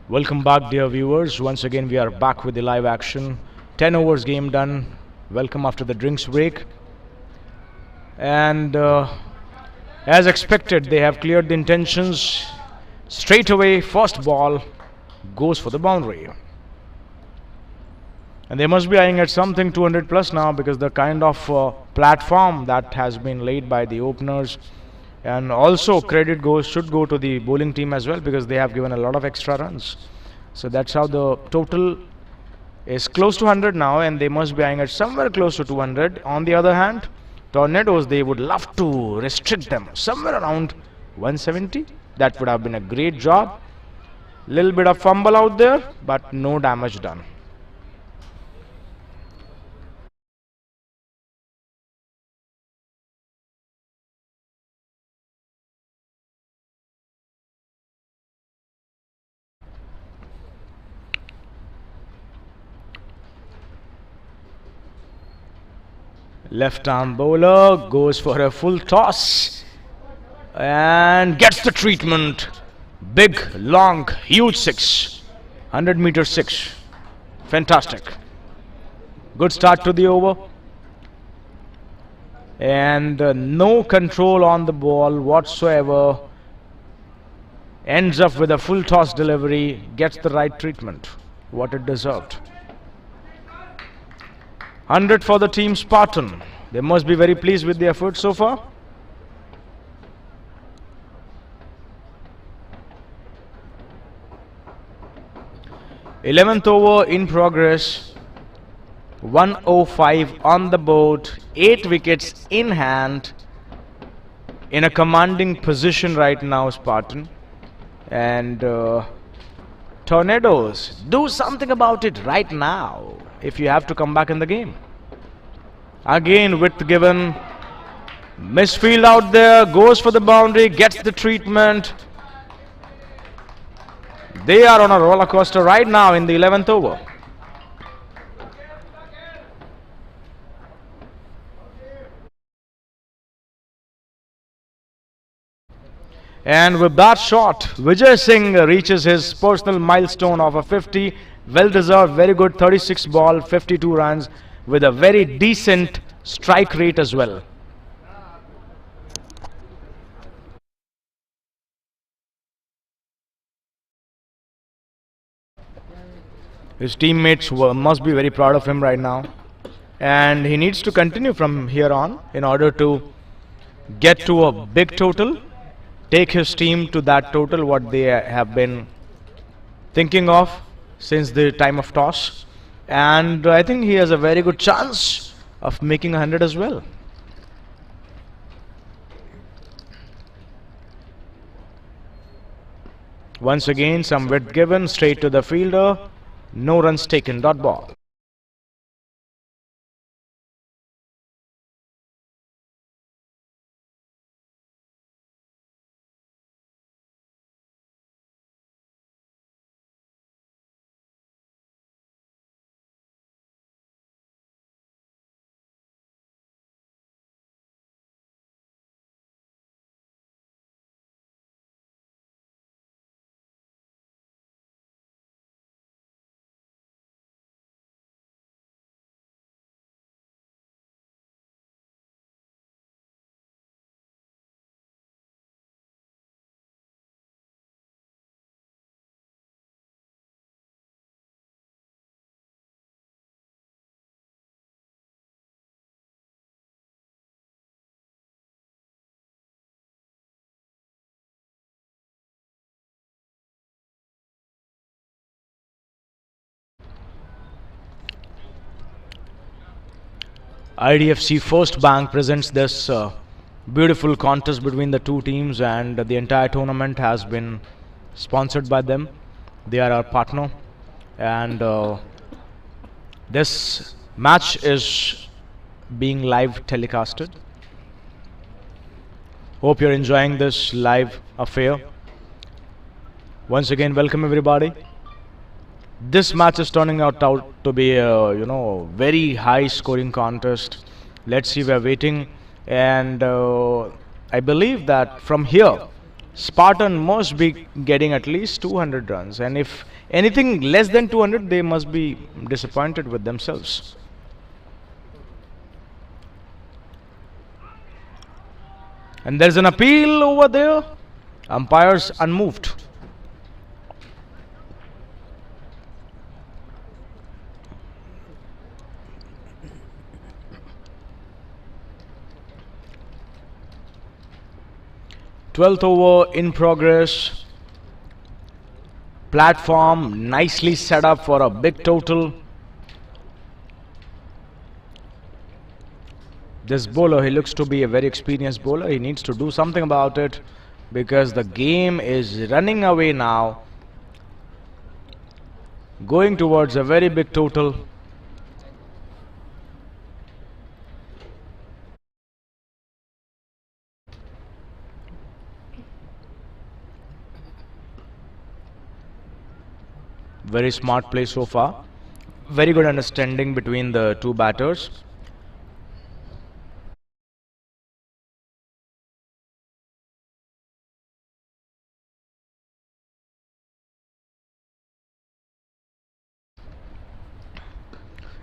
Welcome back, dear viewers. Once again, we are back with the live action. 10 overs game done. Welcome after the drinks break. And as expected, they have cleared the intentions. Straight away, first ball goes for the boundary. And they must be eyeing at something 200 plus now, because the kind of platform that has been laid by the openers. And also credit should go to the bowling team as well, because they have given a lot of extra runs. So that's how the total is close to 100 now, and they must be eyeing at somewhere close to 200. On the other hand, Tornadoes, they would love to restrict them somewhere around 170. That would have been a great job. Little bit of fumble out there, but no damage done. Left arm bowler goes for a full toss and gets the treatment. Big, long, huge six. 100-meter six. Fantastic. Good start to the over. And no control on the ball whatsoever. Ends up with a full toss delivery. Gets the right treatment. What it deserved. 100 for the team Spartan. They must be very pleased with the effort so far. Eleventh over in progress. 105 on the board. 8 wickets in hand. In a commanding position right now, Spartan. And Tornadoes, do something about it right now if you have to come back in the game. Again, width given. Misfield out there, goes for the boundary, gets the treatment. They are on a roller coaster right now in the 11th over. And with that shot, Vijay Singh reaches his personal milestone of a 50. Well deserved, very good 36 ball, 52 runs with a very decent strike rate as well. His teammates must be very proud of him right now. And he needs to continue from here on in order to get to a big total. Take his team to that total what they have been thinking of since the time of toss, and I think he has a very good chance of making 100 as well. Once again, some width given straight to the fielder. No runs taken. Dot ball. IDFC First Bank presents this beautiful contest between the two teams, and the entire tournament has been sponsored by them. They are our partner, and this match is being live telecasted. Hope you're enjoying this live affair. Once again, welcome everybody. This match is turning out to be a very high scoring contest. Let's see, we're waiting, and I believe that from here Spartan must be getting at least 200 runs, and if anything less than 200, they must be disappointed with themselves. And there's an appeal over there. Umpires unmoved. Twelfth over in progress. Platform nicely set up for a big total. This bowler, he looks to be a very experienced bowler. He needs to do something about it because the game is running away now, going towards a very big total. Very smart play so far. Very good understanding between the two batters.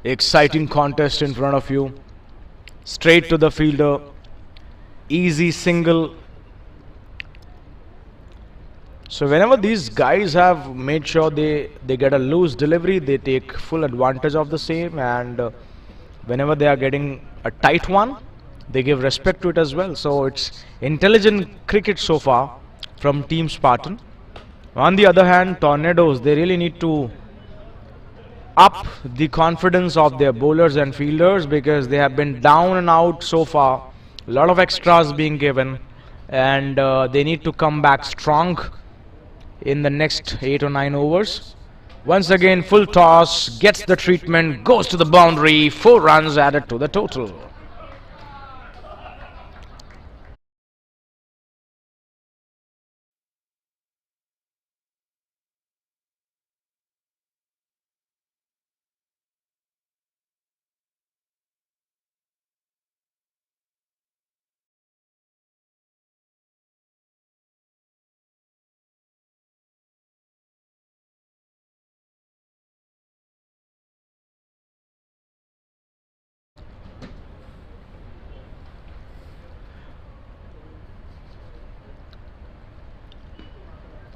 Exciting contest in front of you. Straight to the fielder. Easy single. So whenever these guys have made sure they get a loose delivery, they take full advantage of the same, and whenever they are getting a tight one, they give respect to it as well. So it's intelligent cricket so far from Team Spartan. On the other hand, Tornadoes, they really need to up the confidence of their bowlers and fielders because they have been down and out so far. A lot of extras being given, and they need to come back strong in the next 8 or 9 overs. Once again, full toss, gets the treatment, goes to the boundary, 4 runs added to the total.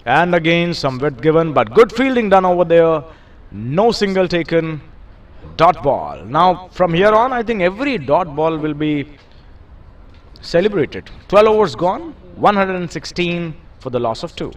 And again, some width given, but good fielding done over there. No single taken. Dot ball. Now, from here on, I think every dot ball will be celebrated. 12 overs gone, 116 for the loss of 2.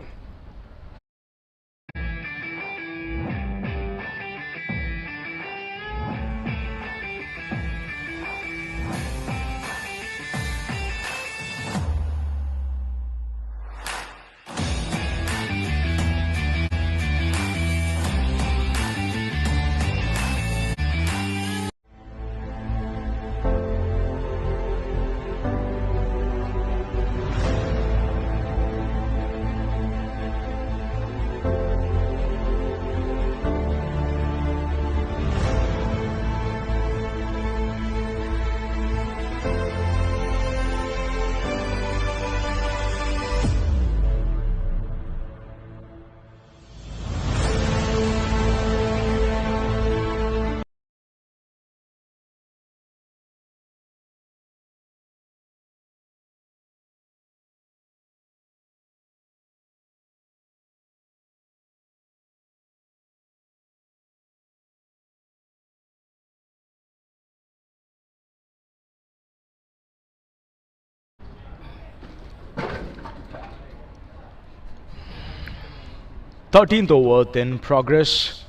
Thirteenth over in progress.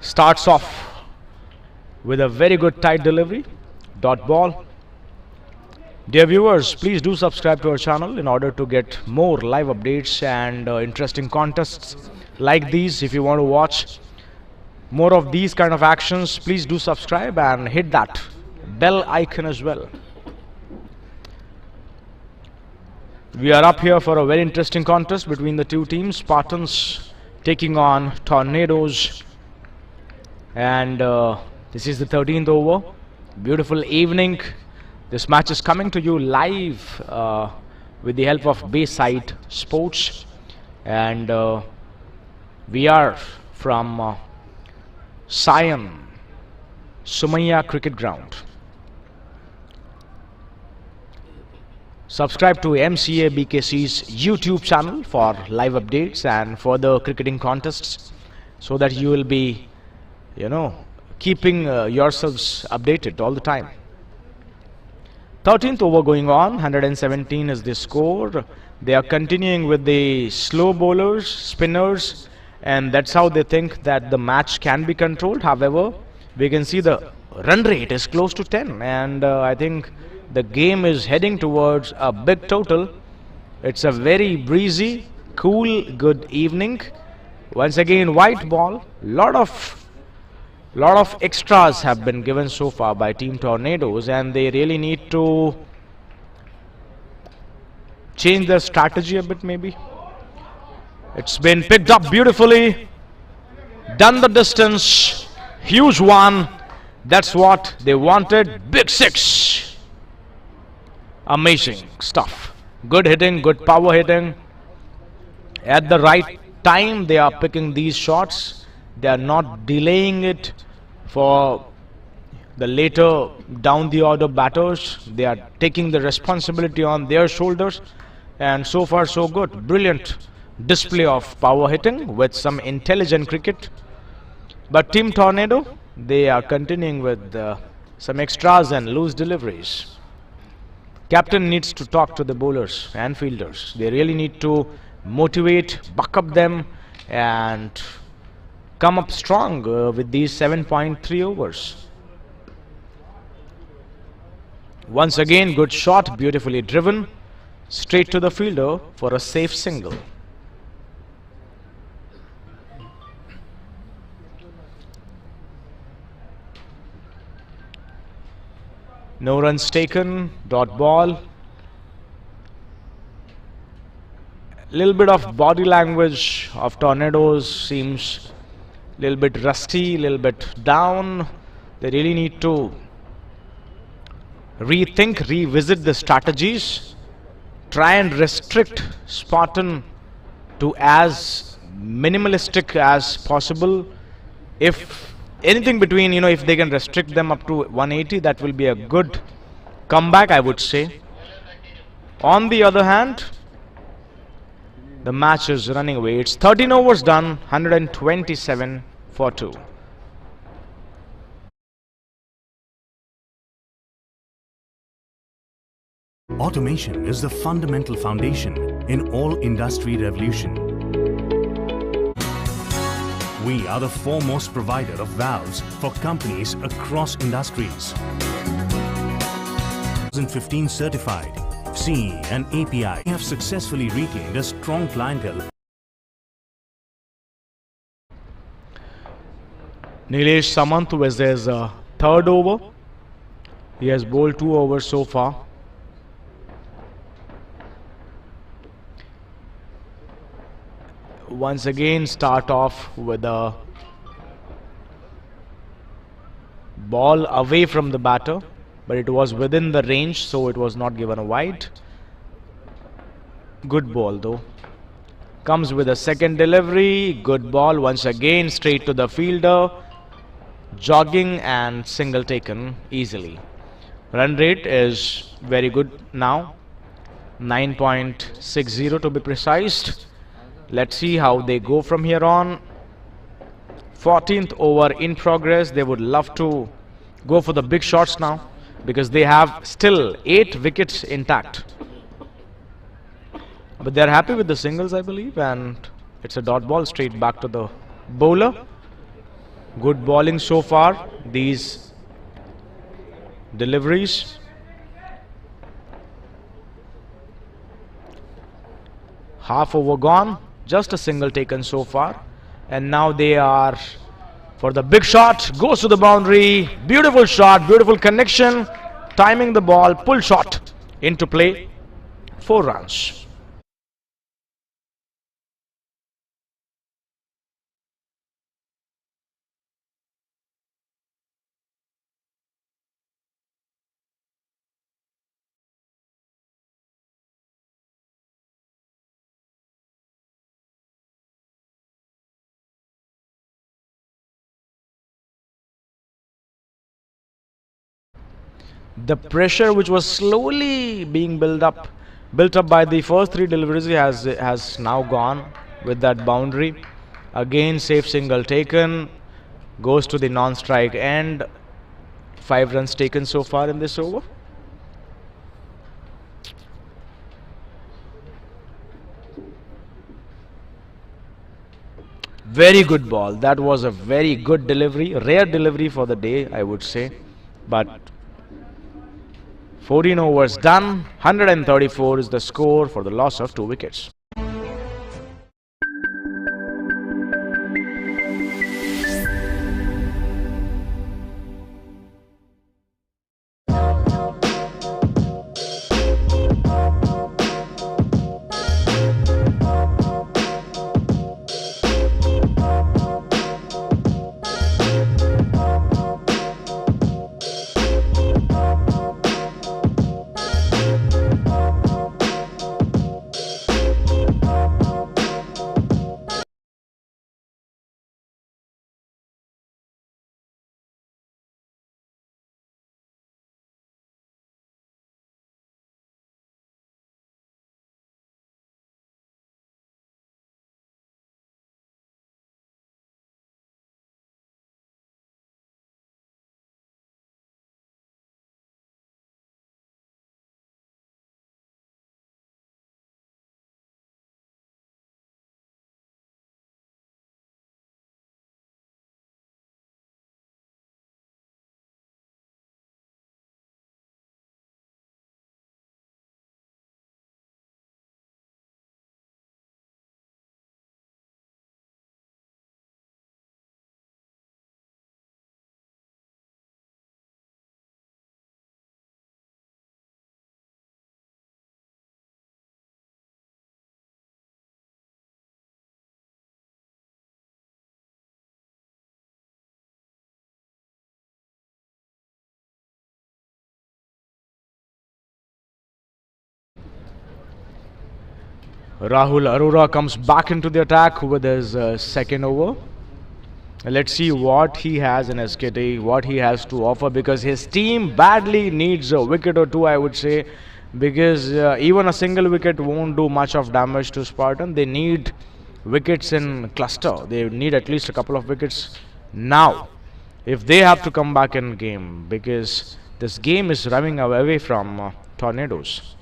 Starts off with a very good tight delivery. Dot ball. Dear viewers, please do subscribe to our channel in order to get more live updates and interesting contests like these. If you want to watch more of these kind of actions, please do subscribe and hit that bell icon as well. We are up here for a very interesting contest between the two teams. Spartans taking on Tornadoes, and this is the 13th over. Beautiful evening. This match is coming to you live with the help of Bayside Sports, and we are from Sion Sumaya Cricket Ground. Subscribe to MCA BKC's YouTube channel for live updates and further cricketing contests, so that you will be, keeping yourselves updated all the time. 13th over going on, 117 is the score. They are continuing with the slow bowlers, spinners, and that's how they think that the match can be controlled. However, we can see the run rate is close to 10, and I think the game is heading towards a big total. It's a very breezy, cool, good evening. Once again, white ball. Lot of extras have been given so far by Team Tornadoes, and they really need to change their strategy a bit maybe. It's been picked up beautifully, done the distance, huge one. That's what they wanted. Big six. Amazing stuff. Good hitting, good power hitting. At the right time they are picking these shots. They are not delaying it for the later down the order batters. They are taking the responsibility on their shoulders, and so far so good. Brilliant display of power hitting with some intelligent cricket. But Team Tornado, they are continuing with some extras and loose deliveries. Captain needs to talk to the bowlers and fielders. They really need to motivate, buck up them, and come up strong with these 7.3 overs. Once again, good shot, beautifully driven, straight to the fielder for a safe single. No runs taken, dot ball. Little bit of body language of Tornadoes seems a little bit rusty, a little bit down. They really need to rethink, revisit the strategies, try and restrict Spartan to as minimalistic as possible. If anything between, if they can restrict them up to 180, that will be a good comeback, I would say. On the other hand, the match is running away. It's 13 overs done, 127 for 2. Automation is the fundamental foundation in all industry revolution. We are the foremost provider of valves for companies across industries. 2015 certified CE and API. We have successfully retained a strong clientele. Nilesh Samant was his third over. He has bowled 2 overs so far. Once again, start off with a ball away from the batter, but it was within the range, so it was not given a wide. Good ball though. Comes with a second delivery. Good ball once again, straight to the fielder. Jogging and single taken easily. Run rate is very good now, 9.60 to be precise. Let's see how they go from here on. 14th over in progress. They would love to go for the big shots now, because they have still 8 wickets intact. But they're happy with the singles, I believe, and it's a dot ball straight back to the bowler. Good bowling so far, these deliveries. Half over gone, just a single taken so far, and now they are for the big shot. Goes to the boundary. Beautiful shot, beautiful connection, timing the ball, pull shot into play. 4 runs. The pressure which was slowly being built up by the first three deliveries has now gone with that boundary. Again, safe single taken, goes to the non-strike end. 5 runs taken so far in this over. Very good ball. That was a very good delivery, rare delivery for the day, I would say. But 14 overs done, 134 is the score for the loss of 2 wickets. Rahul Arora comes back into the attack with his second over. Let's see what he has in his kitty, what he has to offer, because his team badly needs a wicket or two, I would say, because even a single wicket won't do much of damage to Spartan. They need wickets in cluster. They need at least a couple of wickets now if they have to come back in game, because this game is running away from Tornadoes.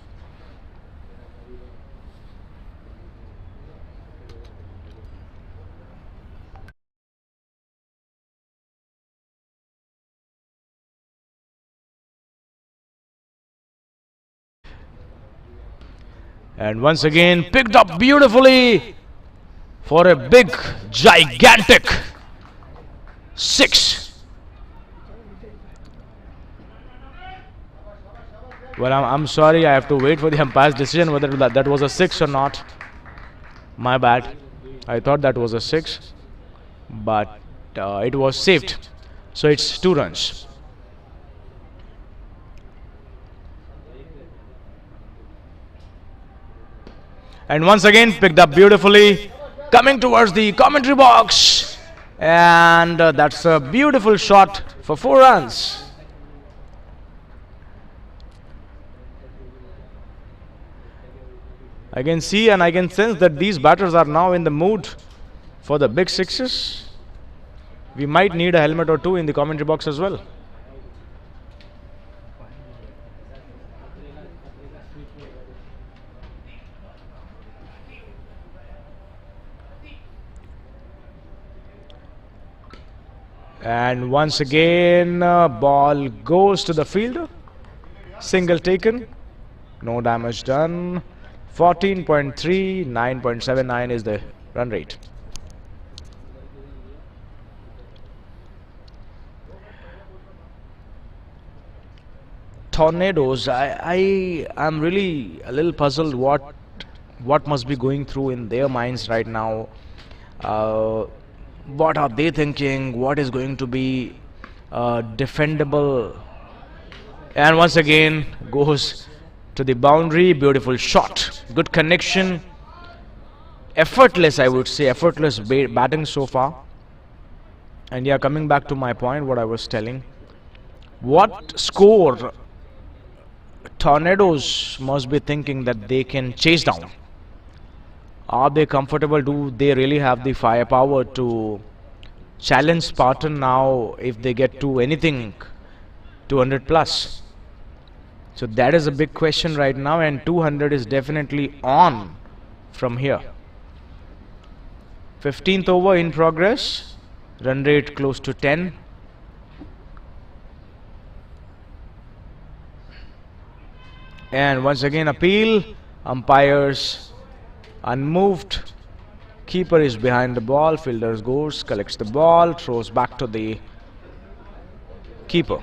And once again picked up beautifully for a big, gigantic 6. Well, I'm sorry, I have to wait for the umpire's decision whether that was a 6 or not. My bad. I thought that was a 6, but it was saved. So it's 2 runs. And once again picked up beautifully, coming towards the commentary box, and that's a beautiful shot for 4 runs. I can see and I can sense that these batters are now in the mood for the big 6s. We might need a helmet or two in the commentary box as well. And once again, ball goes to the fielder. Single taken. No damage done. 14.3, 9.79 is the run rate. Tornadoes, I am really a little puzzled what must be going through in their minds right now. What are they thinking? What is going to be defendable? And once again goes to the boundary. Beautiful shot, good connection, effortless, I would say, effortless batting so far. And yeah, coming back to my point, what I was telling, what score Tornadoes must be thinking that they can chase down. Are they comfortable? Do they really have the firepower to challenge Spartan now if they get to anything 200 plus? So that is a big question right now, and 200 is definitely on from here. 15th over in progress, run rate close to 10. And once again appeal, umpires unmoved. Keeper is behind the ball, fielder goes, collects the ball, throws back to the keeper.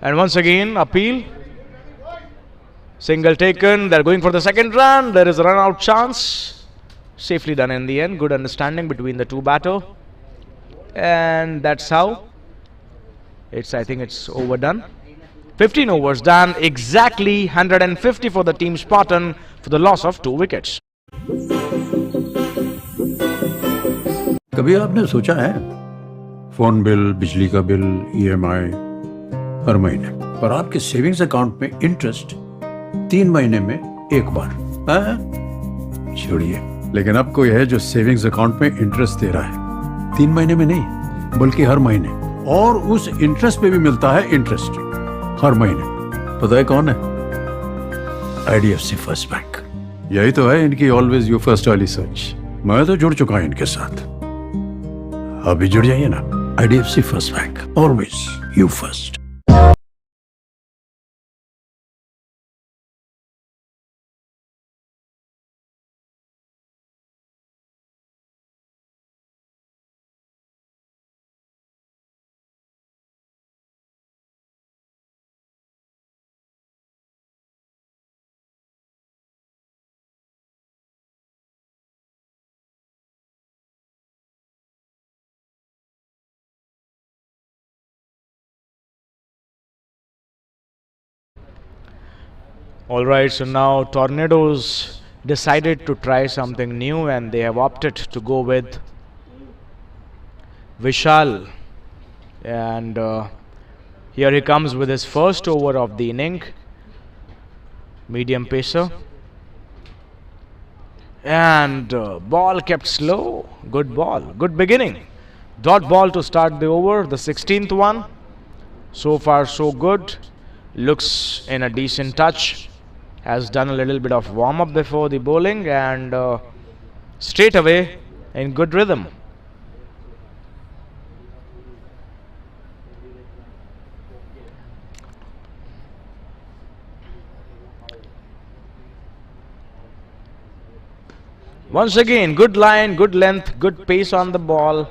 And once again appeal. Single taken. They're going for the second run. There is a run out chance. Safely done in the end. Good understanding between the two batter. And that's how I think it's overdone. 15 overs done. Exactly 150 for the team Spartan for the loss of 2 wickets. कभी आपने सोचा है phone bill, बिजली का bill, EMI हर महीने, पर आपके savings account में इंटरेस्ट 3 महीने में एक बार? छोड़िए, लेकिन अब कोई है जो सेविंग्स अकाउंट में इंटरेस्ट दे रहा है 3 महीने में नहीं, बल्कि हर महीने, और उस इंटरेस्ट पे भी मिलता है इंटरेस्ट हर महीने। पता है कौन है? IDFC first bank. यही तो है इनकी ऑलवेज यू फर्स्ट वाली सोच। मैं तो जुड़ चुका हूं इनके साथ, अभी जुड़ जाइए ना। IDFC first bank, always you first. Alright, so now Tornadoes decided to try something new and they have opted to go with Vishal. And here he comes with his first over of the inning. Medium pacer. And ball kept slow. Good ball. Good beginning. Dot ball to start the over. The 16th one. So far so good. Looks in a decent touch. Has done a little bit of warm up before the bowling and straight away in good rhythm. Once again, good line, good length, good pace on the ball.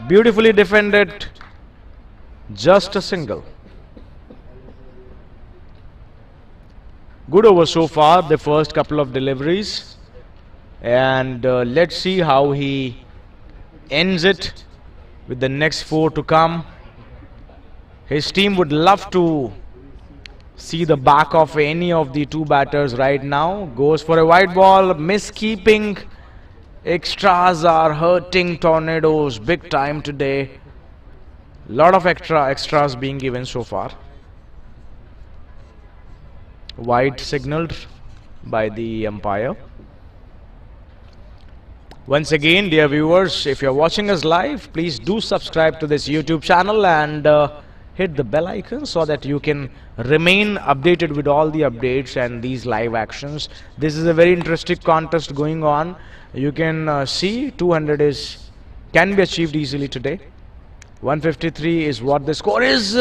Beautifully defended. Just a single. Good over so far, the first couple of deliveries. And let's see how he ends it with the next 4 to come. His team would love to see the back of any of the 2 batters right now. Goes for a wide ball, miskeeping. Extras are hurting Tornadoes big time today. Lot of extras being given so far. Wide signaled by the umpire. Once again, dear viewers, if you're watching us live, please do subscribe to this YouTube channel and hit the bell icon so that you can remain updated with all the updates and these live actions. This is a very interesting contest going on. You can see 200 can be achieved easily today. 153 is what the score is.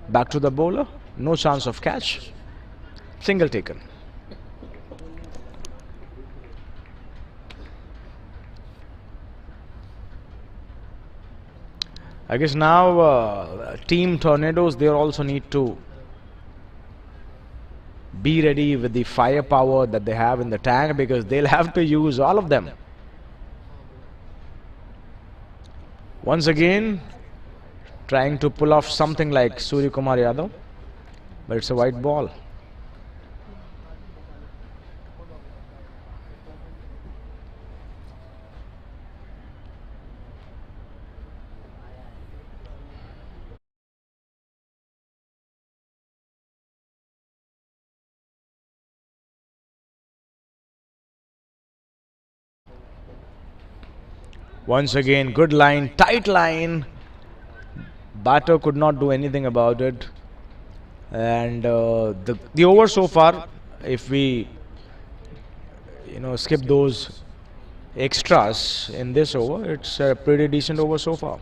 Back to the bowler. No chance of catch. Single taken. I guess now team Tornadoes, they also need to be ready with the firepower that they have in the tank because they'll have to use all of them. Once again, trying to pull off something like Surya Kumar Yadav. but it's a white ball. Once again, good line, tight line. Batter could not do anything about it. And the over so far, if we skip those extras in this over, it's a pretty decent over so far.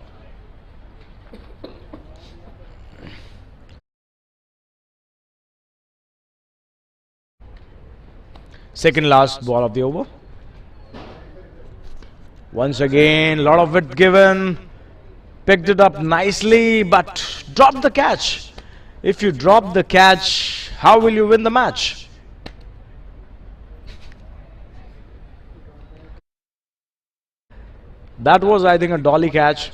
Second last ball of the over. Once again, lot of it given. Picked it up nicely, but dropped the catch. If you drop the catch, how will you win the match? That was, I think, a dolly catch.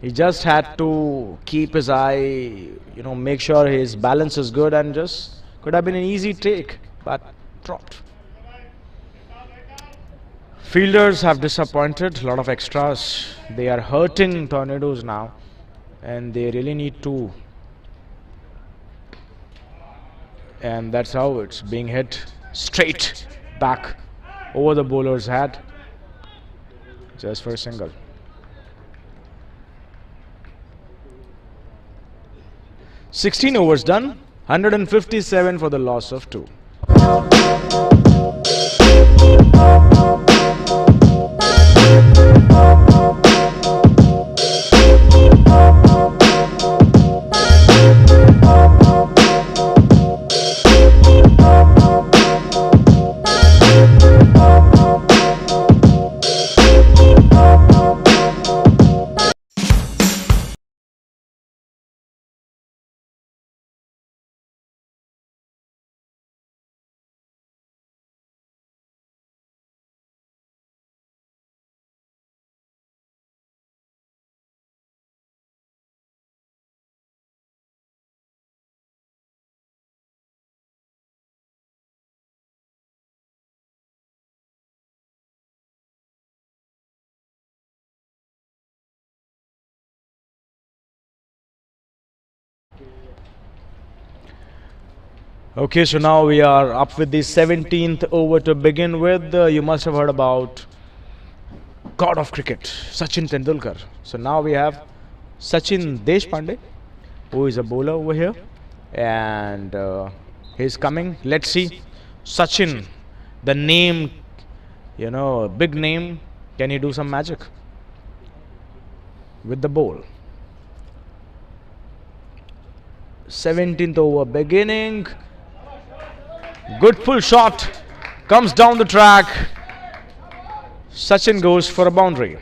He just had to keep his eye, make sure his balance is good, and just could have been an easy take, but dropped. Fielders have disappointed, a lot of extras. They are hurting Tornadoes now, and they really need to. And that's how it's being hit straight back over the bowler's head, just for a single. "16 overs done, 157 for the loss of 2. Okay, so now we are up with the 17th over to begin with. You must have heard about god of cricket, Sachin Tendulkar. So now we have Sachin Deshpande, who is a bowler over here, and he's coming. Let's see, Sachin, the name, big name. Can he do some magic with the bowl? 17th over beginning. Good pull shot, comes down the track. Sachin goes for a boundary.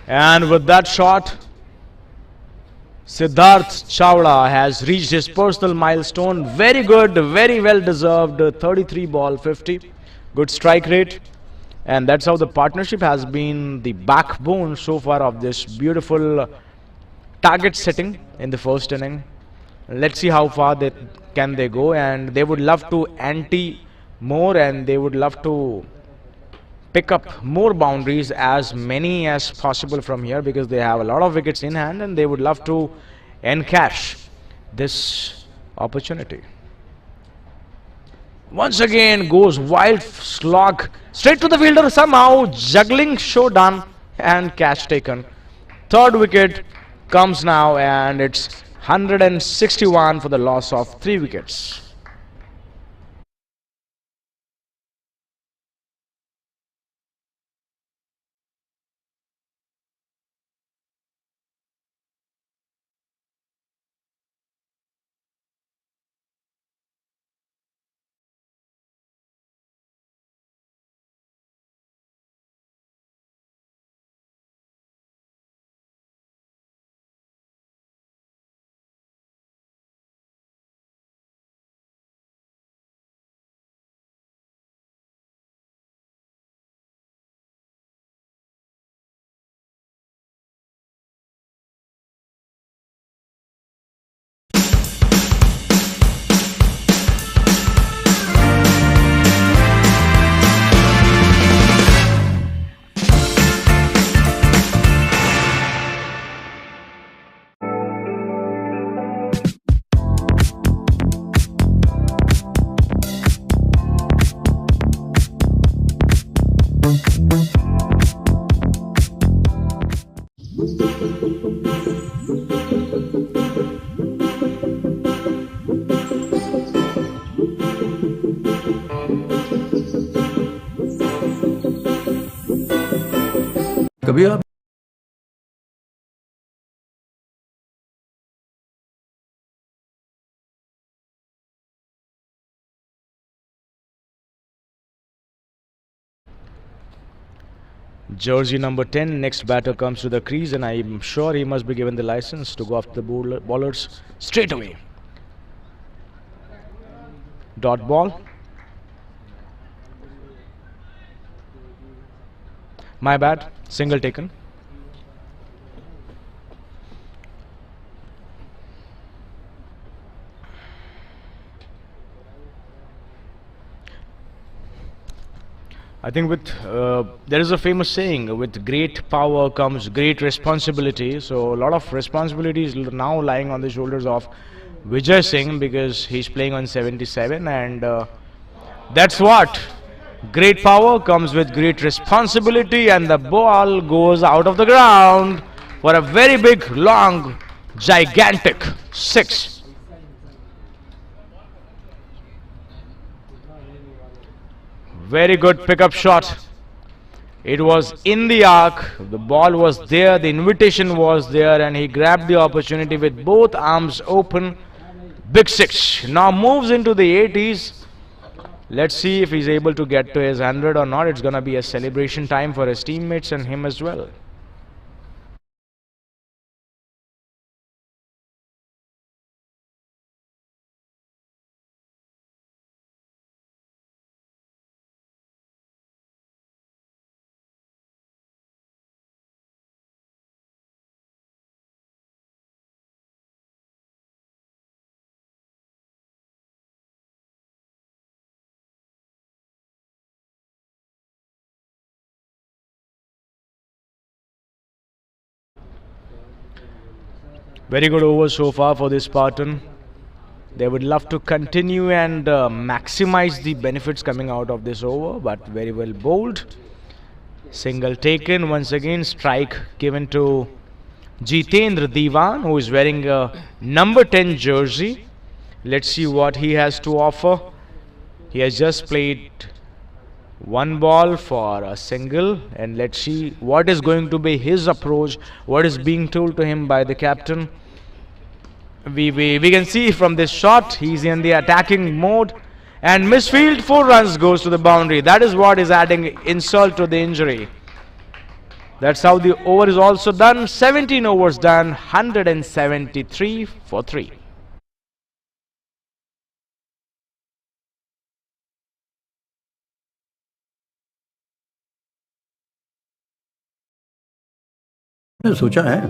And with that shot, Siddharth Chawla has reached his personal milestone. Very good, very well deserved 33 ball 50. Good strike rate. And that's how the partnership has been the backbone so far of this beautiful target setting in the first inning. Let's see how far they can they go, and they would love to ante more, and they would love to pick up more boundaries, as many as possible from here, because they have a lot of wickets in hand and they would love to encash this opportunity. Once again goes wild slog straight to the fielder, somehow juggling show done and catch taken. Third wicket comes now, and it's 161 for the loss of 3 wickets. कभी आप Jersey number 10, next batter comes to the crease, and I'm sure he must be given the license to go after the bowlers straight away. Dot ball. My bad, single taken. I think with there is a famous saying, with great power comes great responsibility. So a lot of responsibilities now lying on the shoulders of Vijay Singh, because he's playing on 77, and that's what, great power comes with great responsibility, and the ball goes out of the ground for a very big, long, gigantic 6. Very good pickup shot. It was in the arc, the ball was there, the invitation was there, and he grabbed the opportunity with both arms open. Big 6. Now moves into the 80s. Let's see if he's able to get to his 100 or not. It's gonna be a celebration time for his teammates and him as well. Very good over so far for this Spartan. They would love to continue and maximize the benefits coming out of this over, but very well bowled. Single taken. Once again, strike given to Jitendra Diwan, who is wearing a number 10 jersey. Let's see what he has to offer. He has just played one ball for a single, and let's see what is going to be his approach, what is being told to him by the captain. We can see from this shot he's in the attacking mode, and misfield, 4 runs goes to the boundary. That is what is adding insult to the injury. That's how the over is also done. 17 overs done, 173 for 3. मैंने सोचा है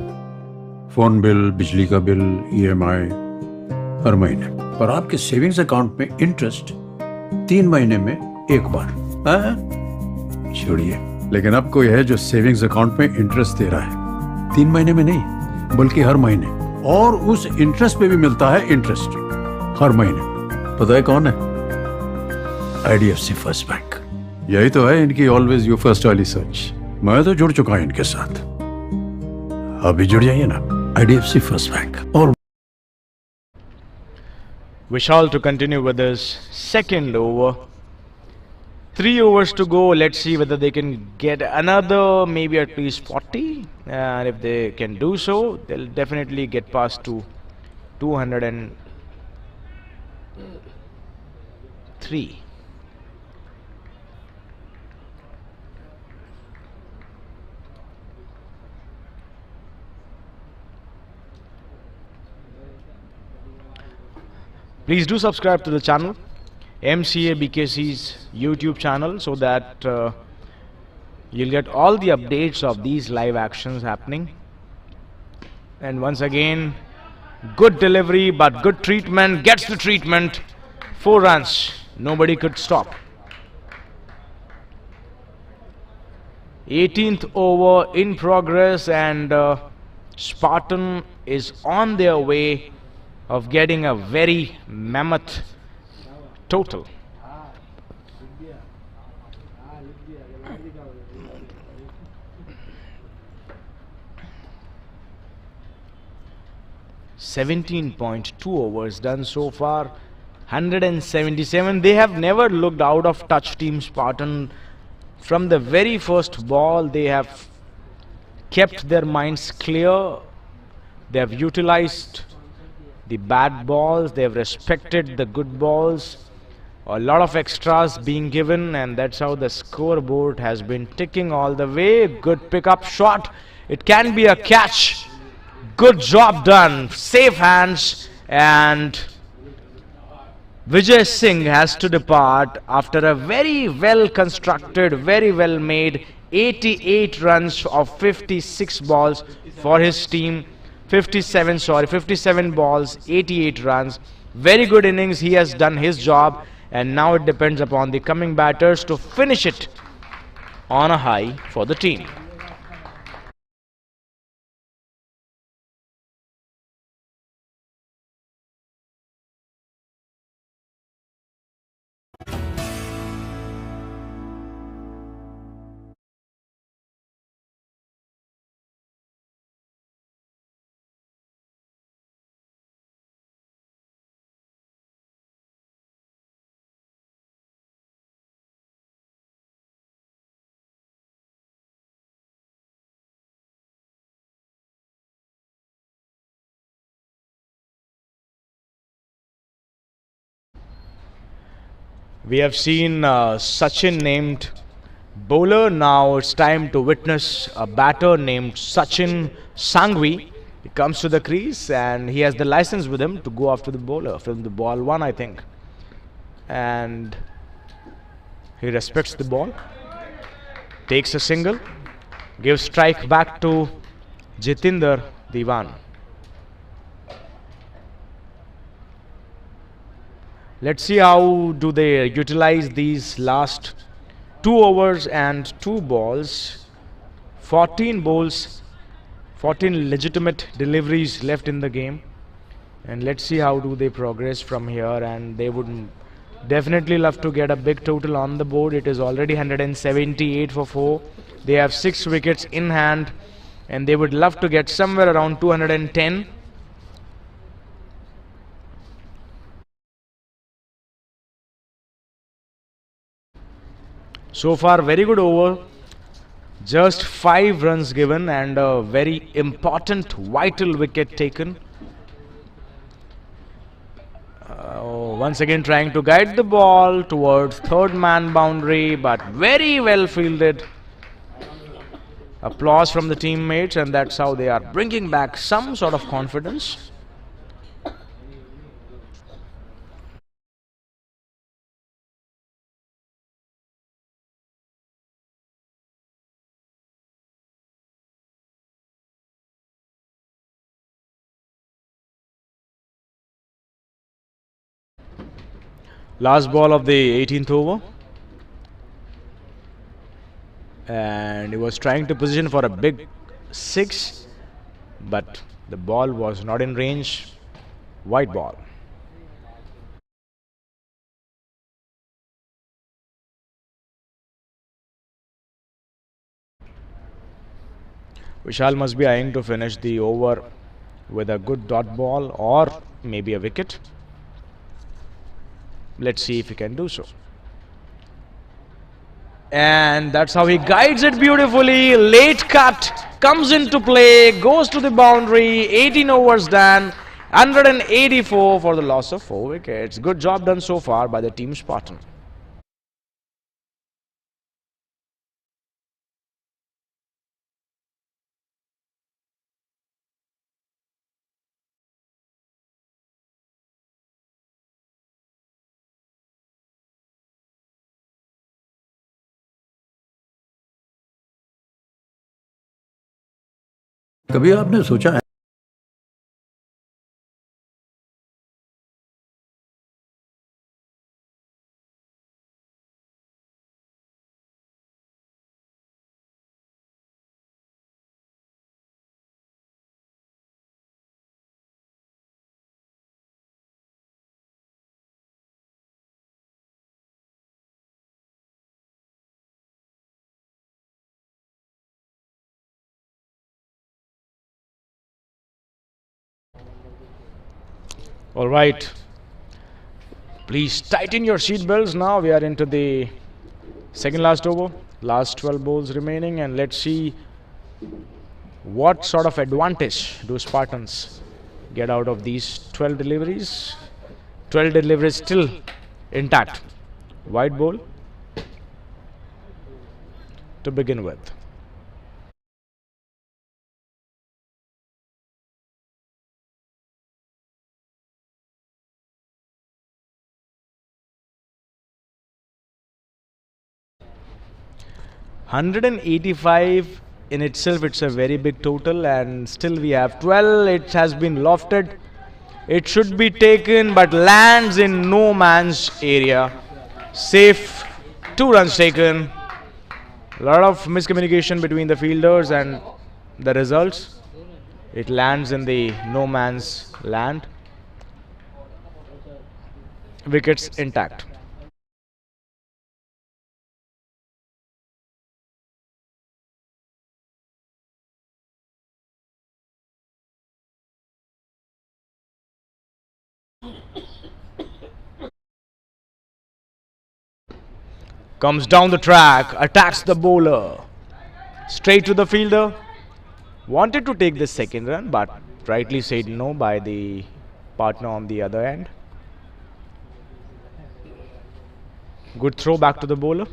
phone bill, बिजली का bill, EMI हर महीने, पर आपके savings account में interest 3 महीने में एक बार। छोड़िए, लेकिन अब कोई है जो सेविंग्स अकाउंट में इंटरेस्ट दे रहा है 3 महीने में नहीं, बल्कि हर महीने, और उस इंटरेस्ट पे भी मिलता है इंटरेस्ट हर महीने। पता है कौन है? IDFC first bank. यही तो है इनकी ऑलवेज यू फर्स्ट वाली सोच। मैं तो जुड़ चुका हूं इनके साथ, अभी जुड़ जाइए ना, IDFC फर्स्ट बैंक। और Vishal to continue with his second over. 3 overs to go. Let's see whether they can get another, maybe at least 40. And if they can do so, they'll definitely get past to 203. Please do subscribe to the channel, Mca Bkc's YouTube channel, so that you'll get all the updates of these live actions happening. And once again, good delivery but good treatment, gets the treatment. 4 runs, nobody could stop. 18th over in progress, and Spartan is on their way of getting a very mammoth total. 17.2 overs done so far. 177. They have never looked out of touch, Team Spartan. From the very first ball, they have kept their minds clear. They have utilized the bad balls. They have respected the good balls. A lot of extras being given, and that's how the scoreboard has been ticking all the way. Good pickup shot. It can be a catch. Good job done. Safe hands, and Vijay Singh has to depart after a very well constructed, very well made 88 runs of 56 balls for his team. 57 balls, 88 runs. Very good innings. He has done his job, and now it depends upon the coming batters to finish it on a high for the team. We have seen Sachin named bowler. Now it's time to witness a batter named Sachin Sangvi. He comes to the crease and he has the license with him to go after the bowler from the ball one, I think. And he respects the ball, takes a single, gives strike back to Jitinder Diwan. Let's see how do they utilize these last 2 overs and 2 balls. 14 balls, 14 legitimate deliveries left in the game, and let's see how do they progress from here. And they would definitely love to get a big total on the board. It is already 178 for 4. They have 6 wickets in hand, and they would love to get somewhere around 210. So far, very good over. Just 5 runs given and a very important, vital wicket taken. Once again trying to guide the ball towards third man boundary, but very well fielded. Applause from the teammates, and that's how they are bringing back some sort of confidence. Last ball of the 18th over, and he was trying to position for a big 6, but the ball was not in range. White ball. Vishal must be eyeing to finish the over with a good dot ball or maybe a wicket. Let's see if he can do so. And that's how he guides it beautifully. Late cut comes into play, goes to the boundary. 18 overs done, 184 for the loss of 4 wickets. Good job done so far by the team Spartan. कभी आपने सोचा है All right. Please tighten your seat belts now. We are into the second last over. Last 12 balls remaining, and let's see what sort of advantage do Spartans get out of these 12 deliveries. 12 deliveries still intact. White ball to begin with. $185 in itself, it's a very big total, and still we have 12. It has been lofted. It should be taken, but lands in no man's area. Safe, 2 runs taken. A lot of miscommunication between the fielders and the results. It lands in the no man's land. Wickets intact. Comes down the track, attacks the bowler. Straight to the fielder. Wanted to take the second run, but rightly said no by the partner on the other end. Good throw back to the bowler.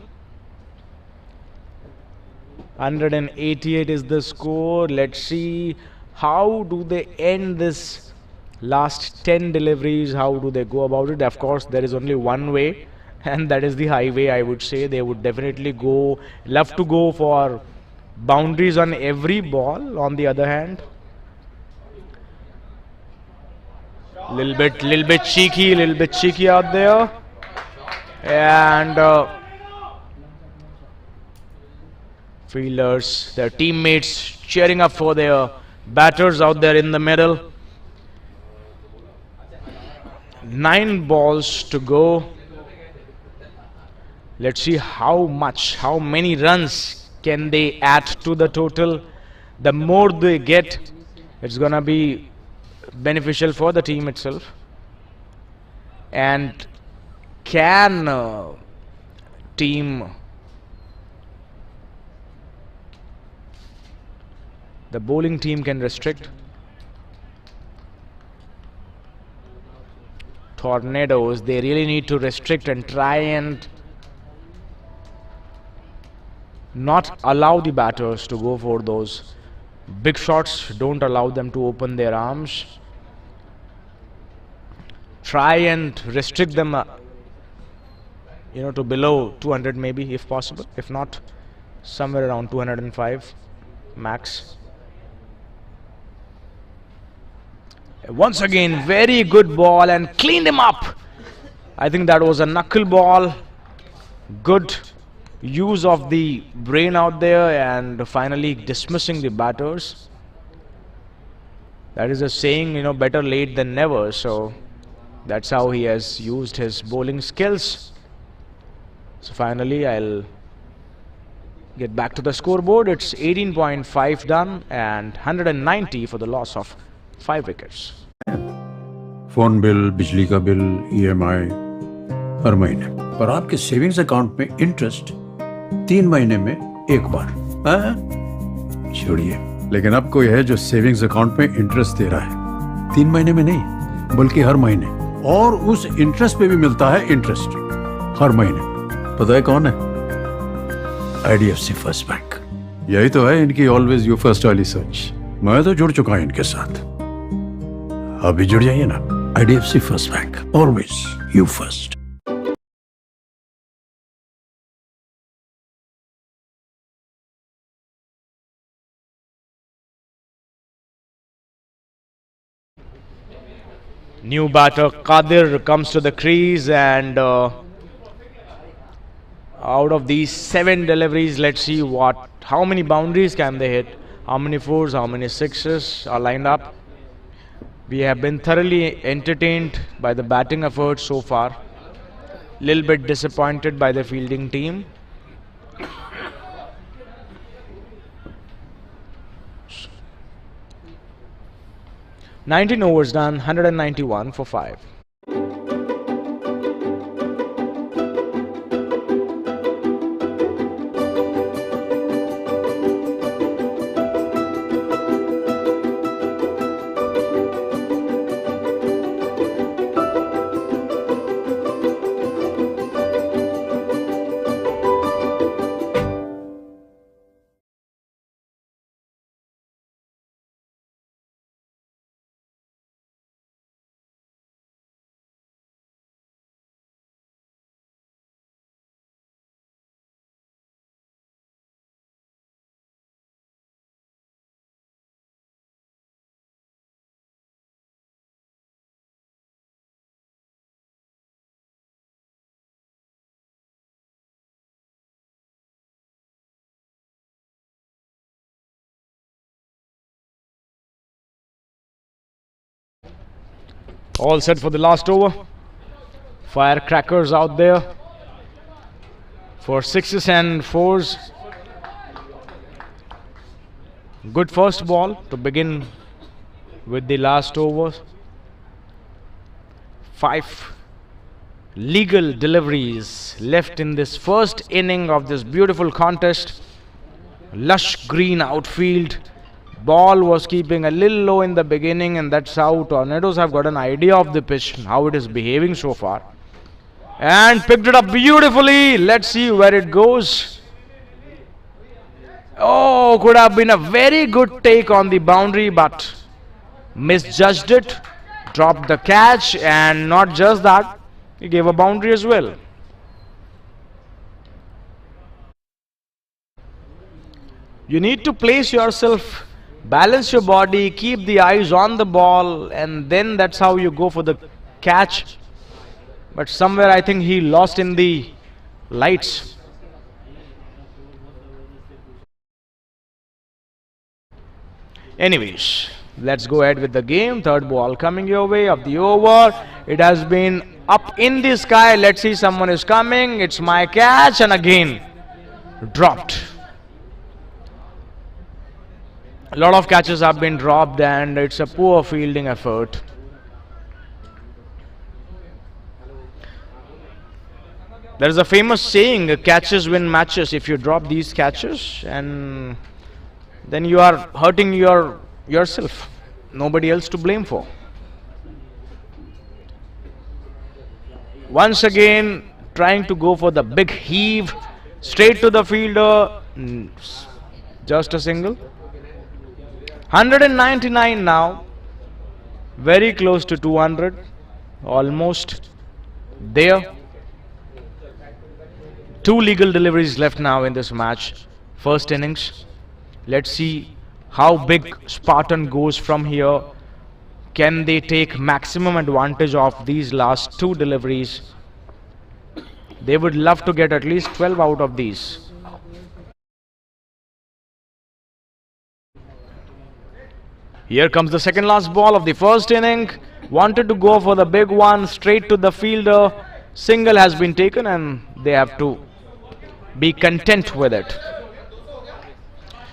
188 is the score. Let's see how do they end this last 10 deliveries. How do they go about it? Of course, there is only one way, and that is the highway. I would say they would definitely love to go for boundaries on every ball. On the other hand, little bit cheeky out there, and fielders, their teammates cheering up for their batters out there in the middle. 9 balls to go. Let's see how many runs can they add to the total. The more they get, it's gonna be beneficial for the team itself. And can the bowling team can restrict? Tornadoes, they really need to restrict and try and not allow the batters to go for those big shots. Don't allow them to open their arms. Try and restrict them to below 200 maybe if possible. If not, somewhere around 205 max. Once again, very good ball and cleaned him up. I think that was a knuckle ball. Good use of the brain out there, and finally dismissing the batters. That is a saying, better late than never. So that's how he has used his bowling skills. So finally I'll get back to the scoreboard. It's 18.5 done and 190 for the loss of 5 wickets. Phone bill, बिजली का bill, EMI हर महीने, पर आपके savings account में interest 3 महीने में एक बार। छोड़िए, लेकिन अब कोई है जो सेविंग्स अकाउंट में इंटरेस्ट दे रहा है 3 महीने में नहीं, बल्कि हर महीने, और उस इंटरेस्ट पे भी मिलता है इंटरेस्ट हर महीने। पता है कौन है? IDFC first bank. यही तो है इनकी ऑलवेज यू फर्स्ट वाली सोच। मैं तो जुड़ चुका हूं इनके साथ, अभी जुड़ जाइए ना। IDFC first bank, always you first. New batter Qadir comes to the crease, and out of these 7 deliveries, let's see how many boundaries can they hit, how many 4s, how many 6s are lined up. We have been thoroughly entertained by the batting efforts so far. Little bit disappointed by the fielding team. 19 overs done, 191 for 5. All set for the last over. Firecrackers out there for 6s and 4s. Good first ball to begin with the last over. 5 legal deliveries left in this first inning of this beautiful contest. Lush green outfield. Ball was keeping a little low in the beginning, and that's how Tornadoes have got an idea of the pitch, how it is behaving so far. And picked it up beautifully. Let's see where it goes. Oh, could have been a very good take on the boundary, but misjudged it. Dropped the catch, and not just that, he gave a boundary as well. You need to place yourself, balance your body, keep the eyes on the ball, and then that's how you go for the catch. But somewhere I think he lost in the lights. Anyways, let's go ahead with the game. Third ball coming your way of the over. It has been up in the sky. Let's see, someone is coming. It's my catch, and again dropped. A lot of catches have been dropped, and it's a poor fielding effort. There is a famous saying, catches win matches. If you drop these catches, and then you are hurting yourself. Nobody else to blame for. Once again, trying to go for the big heave. Straight to the fielder. Just a single. 199 now. Very close to 200. Almost there. 2 legal deliveries left now in this match. First innings. Let's see how big Spartan goes from here. Can they take maximum advantage of these last 2 deliveries? They would love to get at least 12 out of these. Here comes the second last ball of the first inning. Wanted to go for the big one, straight to the fielder. Single has been taken, and they have to be content with it.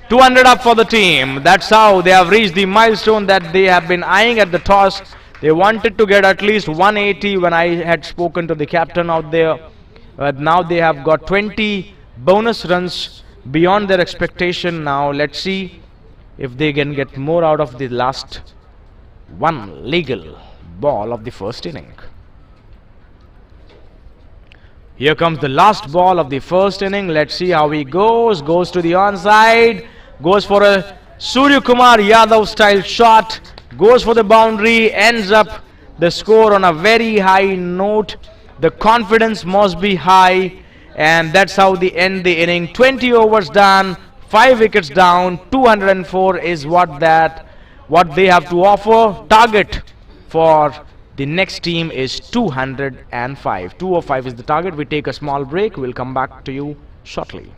200 up for the team. That's how they have reached the milestone that they have been eyeing at the toss. They wanted to get at least 180 when I had spoken to the captain out there. But now they have got 20 bonus runs beyond their expectation. Now let's see if they can get more out of the last 1 legal ball of the first inning. Here comes the last ball of the first inning. Let's see how he goes. Goes to the onside. Goes for a Surya Kumar Yadav style shot. Goes for the boundary. Ends up the score on a very high note. The confidence must be high. And that's how they end the inning. 20 overs done. 5 wickets down. 204 is what they have to offer. Target for the next team is 205. 205 is the target. We take a small break. We'll come back to you shortly.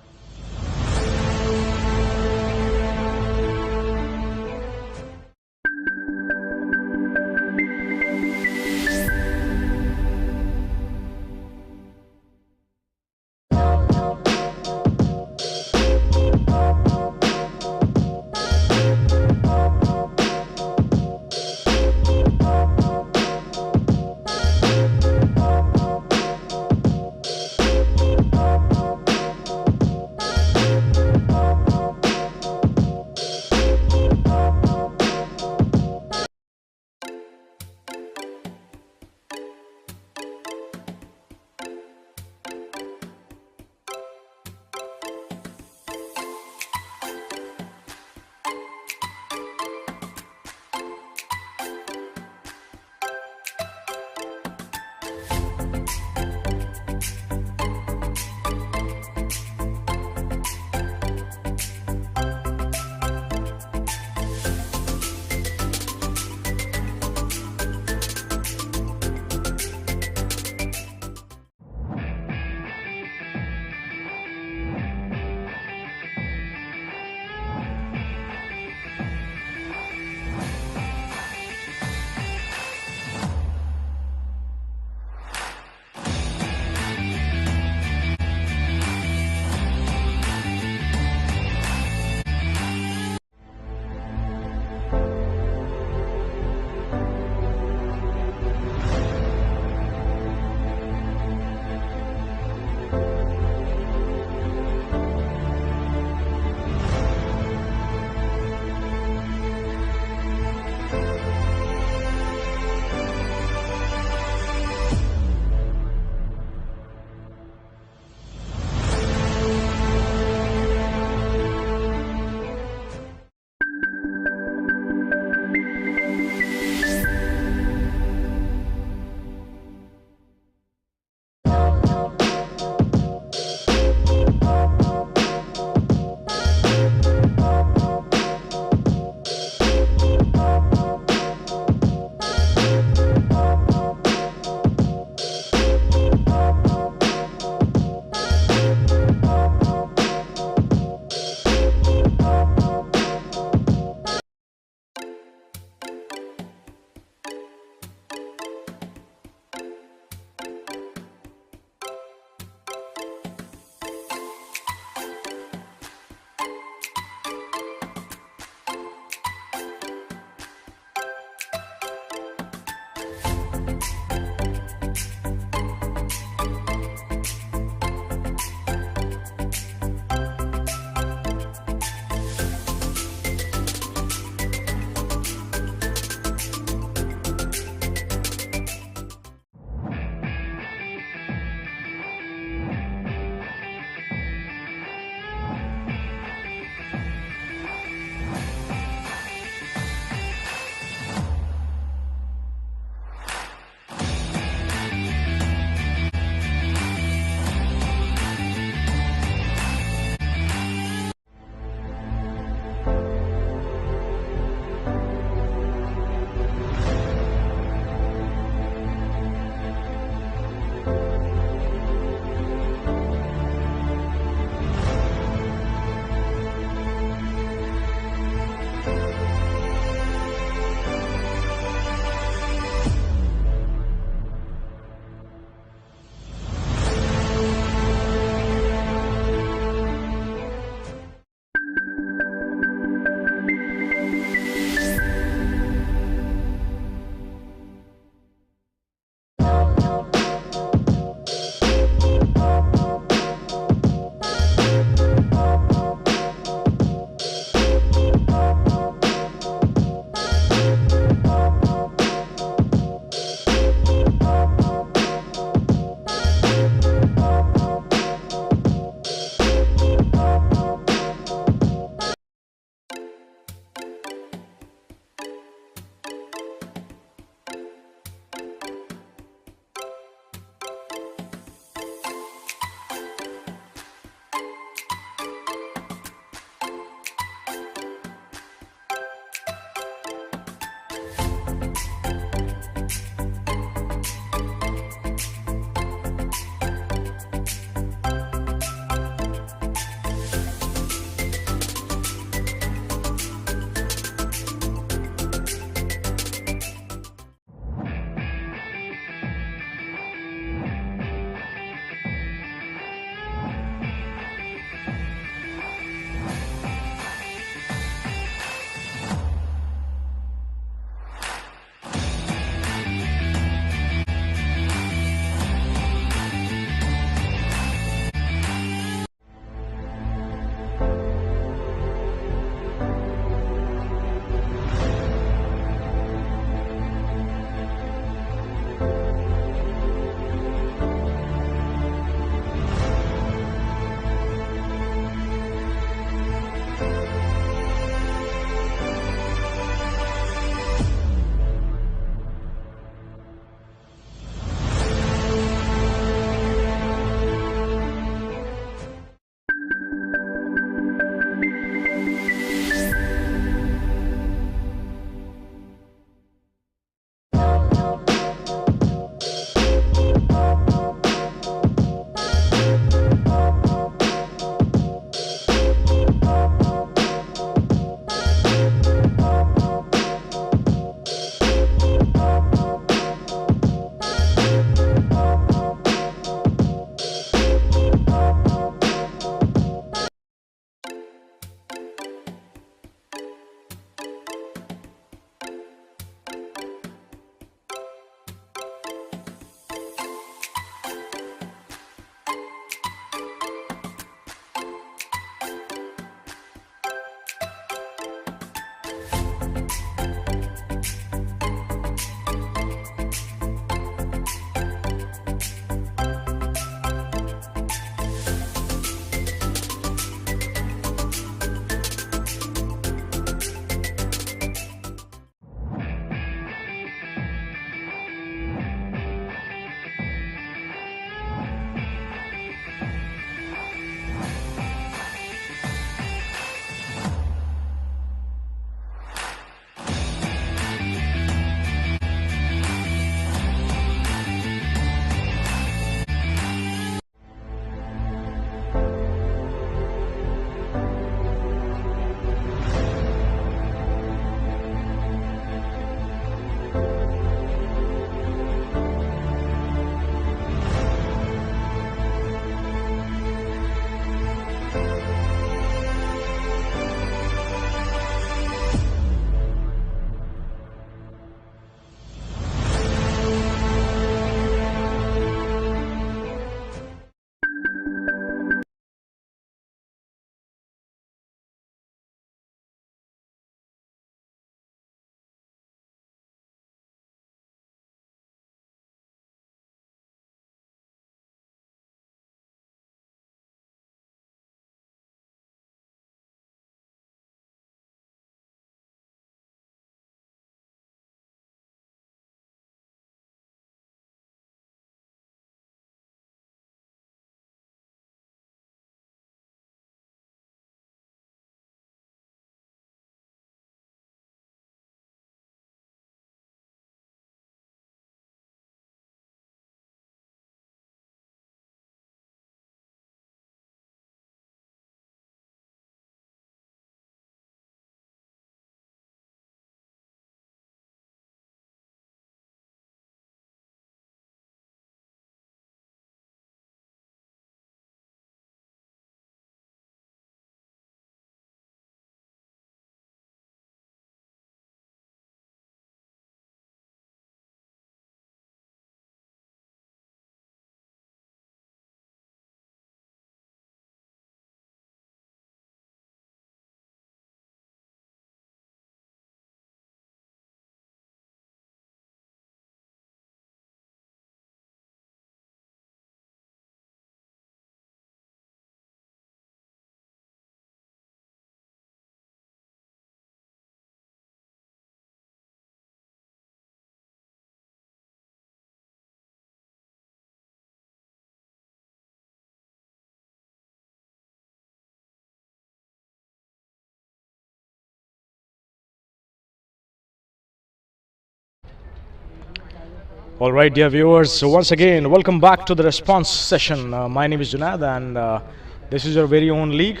All right, dear viewers. So once again, welcome back to the response session. My name is Junaid, and this is your very own league,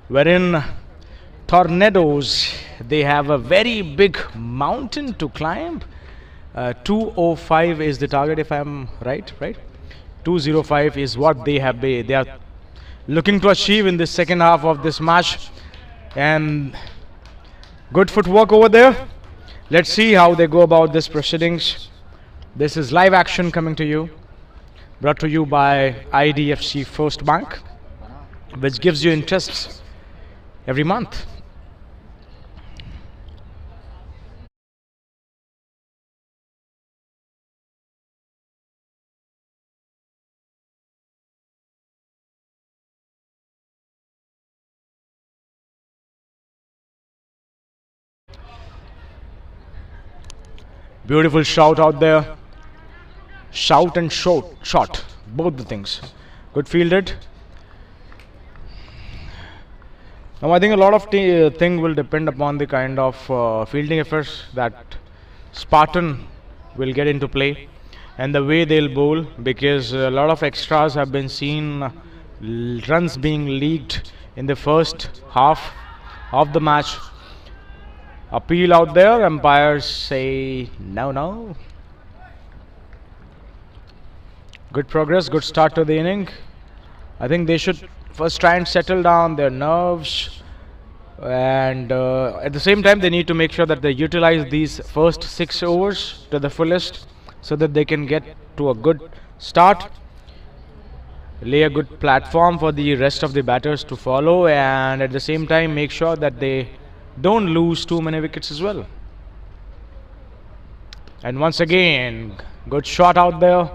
wherein Tornadoes, they have a very big mountain to climb. 205 is the target, if I'm right. 205 is what they are looking to achieve in the second half of this match, and good footwork over there. Let's see how they go about this proceedings. This is live action coming to you, brought to you by IDFC First Bank, which gives you interests every month. Beautiful shout out there. Shout and shot, both the things. Good fielded. Now I think a lot of thing will depend upon the kind of fielding efforts that Spartan will get into play, and the way they'll bowl, because a lot of extras have been seen, runs being leaked in the first half of the match. Appeal out there, umpires say no. Good progress, good start to the inning. I think they should first try and settle down their nerves, and at the same time they need to make sure that they utilize these first 6 overs to the fullest, so that they can get to a good start, lay a good platform for the rest of the batters to follow, and at the same time make sure that they don't lose too many wickets as well. And once again, good shot out there,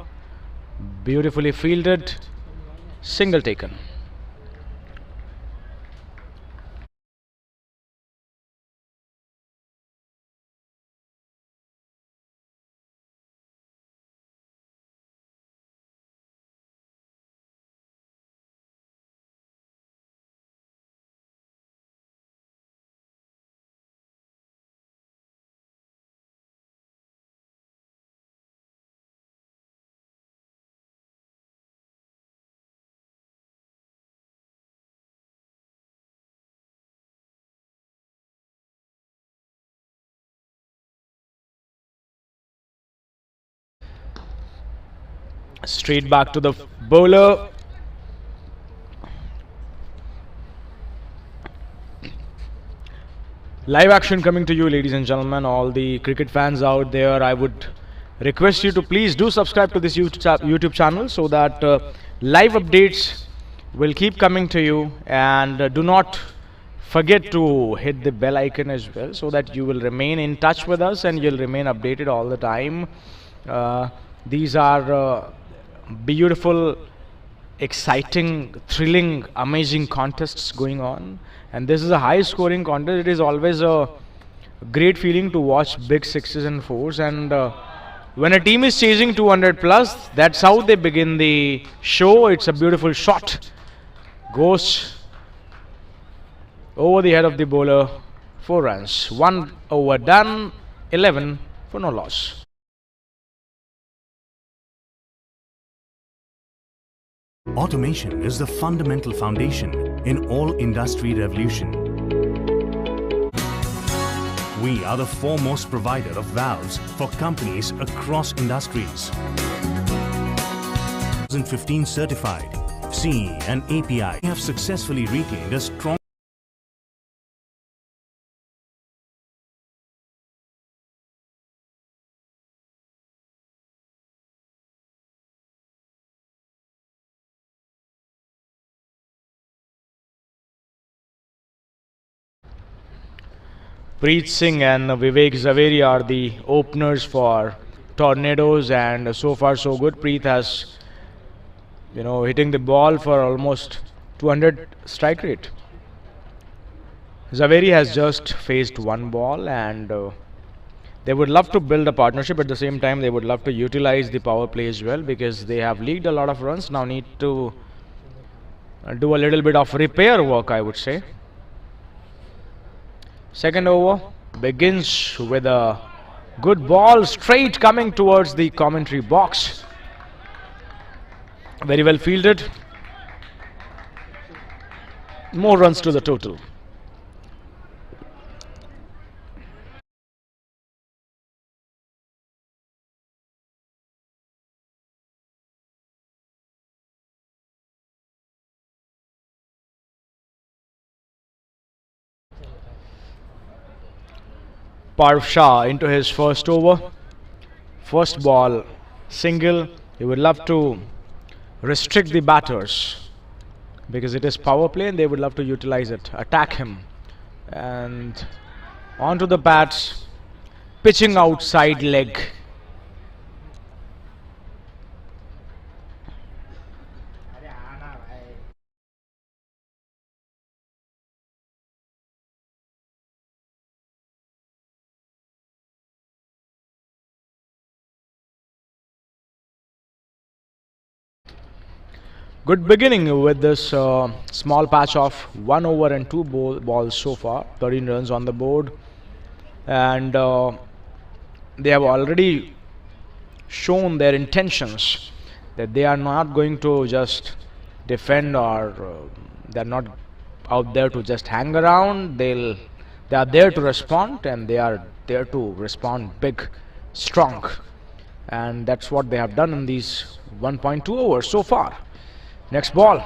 beautifully fielded, single taken. Straight back to the bowler. Live action coming to you, ladies and gentlemen, all the cricket fans out there. I would request you to please do subscribe to this YouTube channel, so that live updates will keep coming to you, and do not forget to hit the bell icon as well, so that you will remain in touch with us and you'll remain updated all the time. These are beautiful, exciting, thrilling, amazing contests going on, and this is a high scoring contest. It is always a great feeling to watch big 6s and 4s, and when a team is chasing 200 plus, that's how they begin the show. It's a beautiful shot, goes over the head of the bowler. 4 runs, 1 over done, 11 for no loss. Automation is the fundamental foundation in all industry revolution. We are the foremost provider of valves for companies across industries. 2015 certified CE and API. We have successfully retained a strong Preet Singh and Vivek Zaveri are the openers for Tornadoes, and so far so good. Preet has, hitting the ball for almost 200 strike rate. Zaveri has just faced 1 ball, and they would love to build a partnership. At the same time, they would love to utilize the power play as well, because they have leaked a lot of runs. Now need to do a little bit of repair work, I would say. Second over begins with a Good ball straight coming towards the commentary box. Very well fielded. More runs to the total. Parv Shah into his first over. First ball, single. He would love to restrict the batters because it is power play and they would love to utilize it, attack him. And onto the bats, pitching outside leg. Good beginning with this small patch of 1 over and 2 balls so far. 13 runs on the board, and they have already shown their intentions that they are not going to just defend, or they are not out there to just hang around. They are there to respond, and they are there to respond big, strong, and that's what they have done in these 1.2 overs so far. Next ball,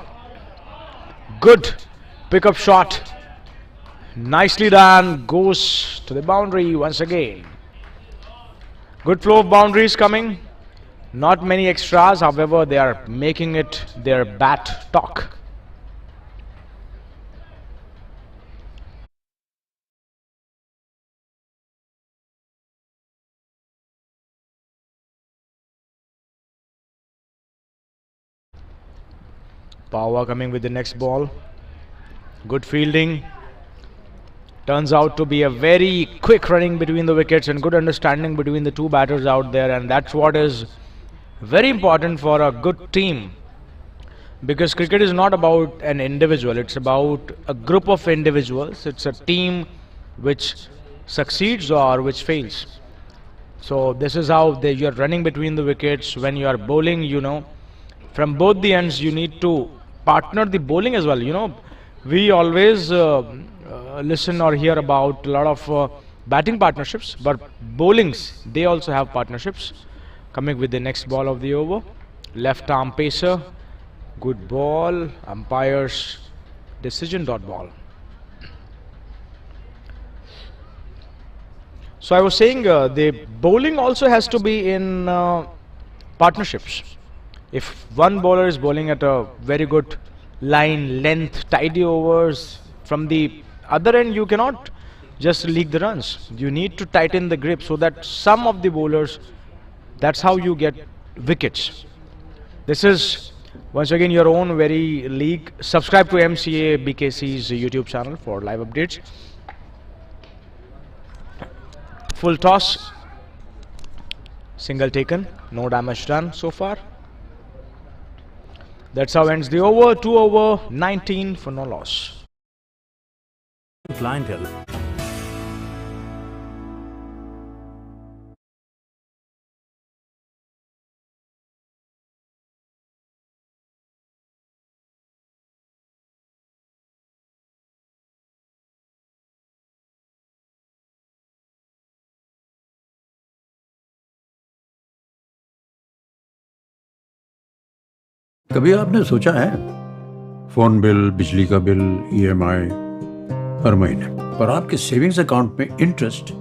good pickup shot, nicely done, goes to the boundary once again. Good flow of boundaries coming, not many extras, however they are making it their bat talk. Power coming with the next ball. Good fielding. Turns out to be a very quick running between the wickets and good understanding between the two batters out there, and that's what is very important for a good team, because cricket is not about an individual, it's about a group of individuals. It's a team which succeeds or which fails. So this is how you're running between the wickets. When you are bowling, you know, from both the ends you need to partner the bowling as well. You know, we always listen or hear about a lot of batting partnerships, but bowlings, they also have partnerships. Coming with the next ball of the over, left arm pacer, good ball, umpire's decision, dot ball. So I was saying the bowling also has to be in partnerships. If one bowler is bowling at a very good line, length, tidy overs, from the other end you cannot just leak the runs. You need to tighten the grip so that some of the bowlers, that's how you get wickets. This is once again your own very league. Subscribe to Mca Bkc's YouTube channel for live updates. Full toss, single taken, no damage done so far. That's how ends the over. 2 over 19 for no loss. Clientele. कभी आपने सोचा है phone bill, बिजली का bill, EMI हर महीने, पर आपके savings account में इंटरेस्ट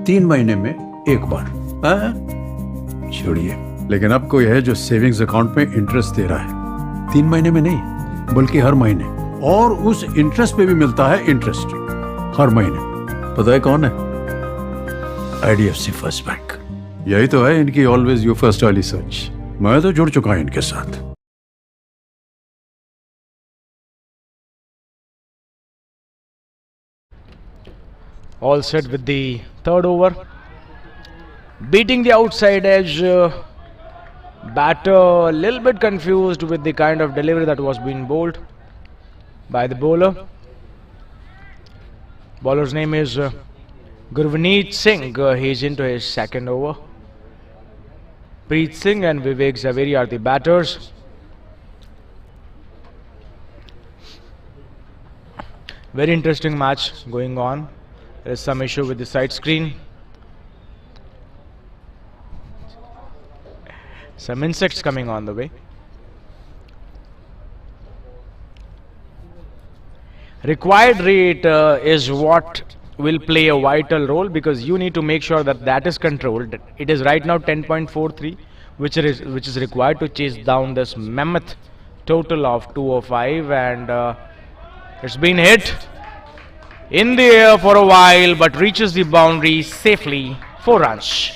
3 महीने में एक बार? छोड़िए, लेकिन अब कोई है जो सेविंग्स अकाउंट में इंटरेस्ट दे रहा है 3 महीने में नहीं, बल्कि हर महीने, और उस इंटरेस्ट पे भी मिलता है इंटरेस्ट हर महीने। पता है कौन है? IDFC first bank. यही तो है इनकी ऑलवेज यू फर्स्ट वाली सोच। मैं तो जुड़ चुका हूं इनके साथ। All set with the third over. Beating the outside edge. Batter a little bit confused with the kind of delivery that was being bowled by the bowler. Bowler's name is Gurvaneet Singh, he's into his second over. Preet Singh and Vivek Zaveri are the batters. Very interesting match going on. There is some issue with the side screen. Some insects coming on the way. Required rate is what will play a vital role, because you need to make sure that that is controlled. It is right now 10.43, which is required to chase down this mammoth total of 205, and it's been hit in the air for a while but reaches the boundary safely. 4 runs.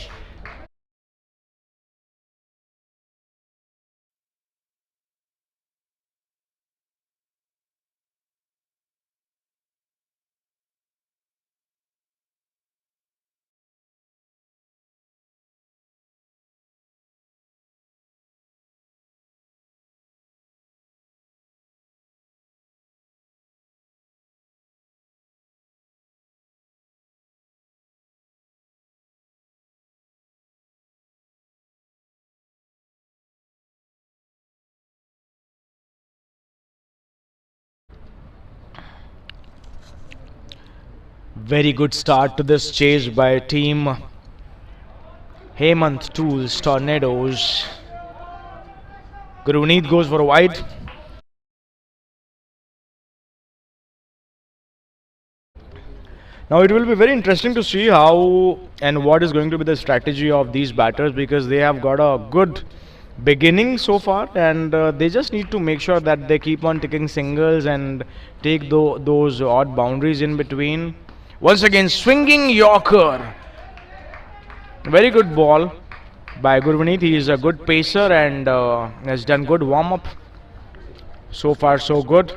Very good start to this chase by team Hemant Tools Tornadoes. Gurvaneet goes for a wide. Now it will be very interesting to see how and what is going to be the strategy of these batters, because they have got a good beginning so far, and they just need to make sure that they keep on taking singles and take those odd boundaries in between. Once again, swinging Yorker. Very good ball by Gurvaneet. He is a good pacer and has done good warm-up. So far so good.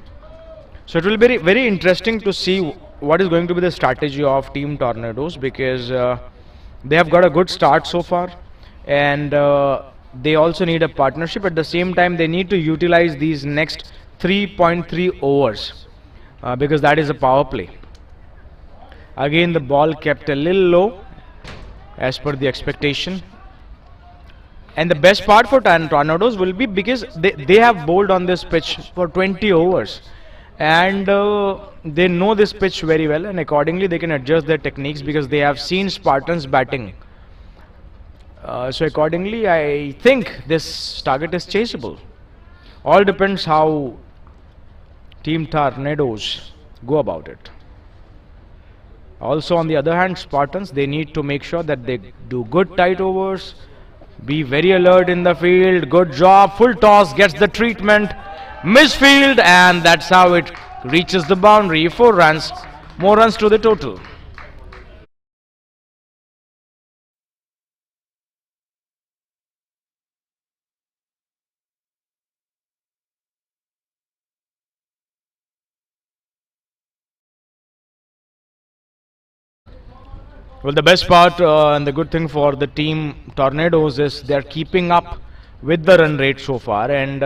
So it will be very interesting to see what is going to be the strategy of Team Tornadoes, because they have got a good start so far, and they also need a partnership. At the same time, they need to utilize these next 3.3 overs, because that is a power play. Again, the ball kept a little low as per the expectation. And the best part for Tornadoes will be because they have bowled on this pitch for 20 overs, and they know this pitch very well, and accordingly they can adjust their techniques, because they have seen Spartans batting. So accordingly, I think this target is chaseable. All depends how Team Tornadoes go about it. Also, on the other hand, Spartans, they need to make sure that they do good tight overs, be very alert in the field. Good job. Full toss gets the treatment. Misfield, and that's how it reaches the boundary. 4 runs, more runs to the total. Well, the best part and the good thing for the team Tornadoes is they're keeping up with the run rate so far, and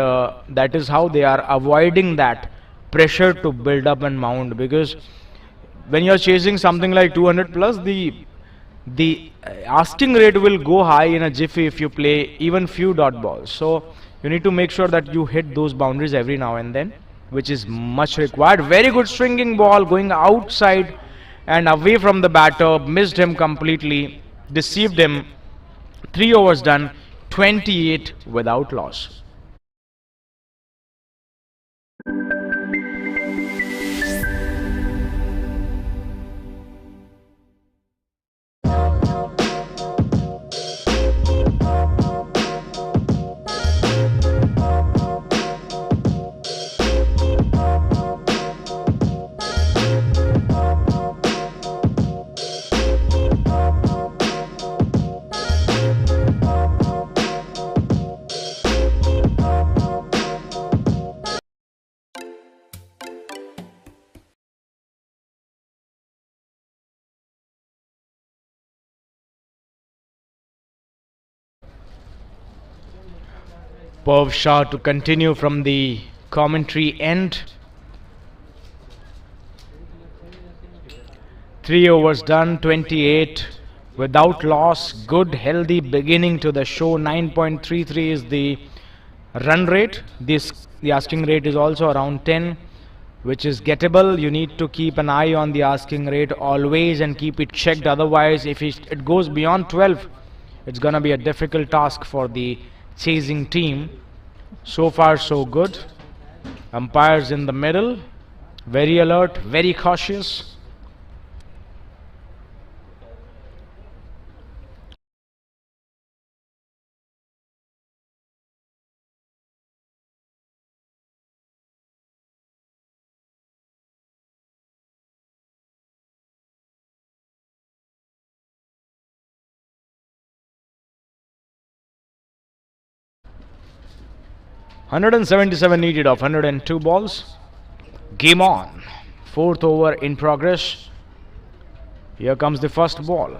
that is how they are avoiding that pressure to build up and mount, because when you're chasing something like 200 plus, the asking rate will go high in a jiffy if you play even few dot balls. So you need to make sure that you hit those boundaries every now and then, which is much required. Very good swinging ball going outside and away from the batter, missed him completely, deceived him. 3 overs done, 28 without loss. Perv Shah to continue from the commentary end. 3 overs done, 28 without loss. Good healthy beginning to the show. 9.33 is the run rate. The asking rate is also around 10, which is gettable. You need to keep an eye on the asking rate always and keep it checked. Otherwise, if it goes beyond 12, it's gonna be a difficult task for the chasing team. So far so good. Umpires in the middle, very alert, very cautious. .177 needed of 102 balls. Game on. 4th over in progress. Here comes the first ball.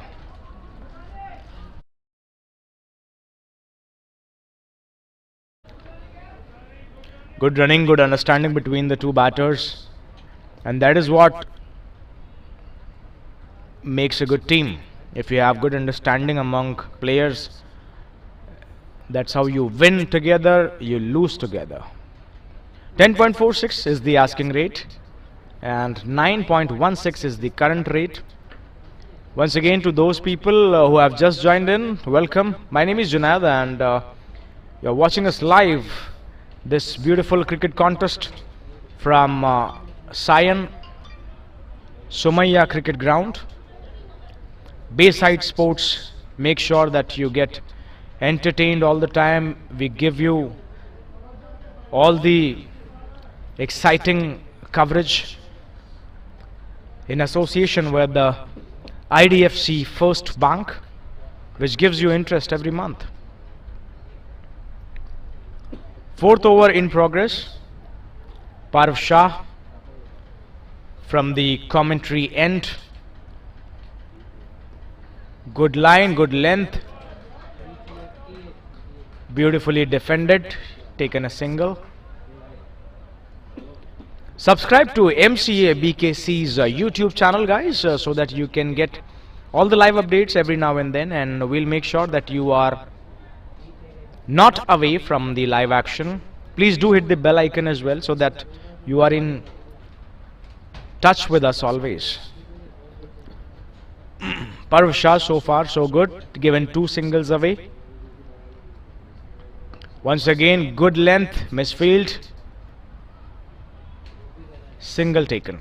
Good running, good understanding between the two batters, and that is what makes a good team. If you have good understanding among players, that's how you win together, you lose together. 10.46 is the asking rate and 9.16 is the current rate. Once again, to those people who have just joined in, welcome. My name is Junaid and you're watching us live, this beautiful cricket contest from Sion Somaiya Cricket Ground. Bayside Sports, make sure that you get entertained all the time. We give you all the exciting coverage in association with the Idfc First Bank, which gives you interest every month. 4th over in progress. Parv Shah from the commentary end. Good line, good length, beautifully defended, taken a single. Subscribe to Mca Bkc's YouTube channel, guys, so that you can get all the live updates every now and then, and we'll make sure that you are not away from the live action. Please do hit the bell icon as well so that you are in touch with us always. Parv Shah, so far so good, given 2 singles away. Once again, good length, misfield, single taken.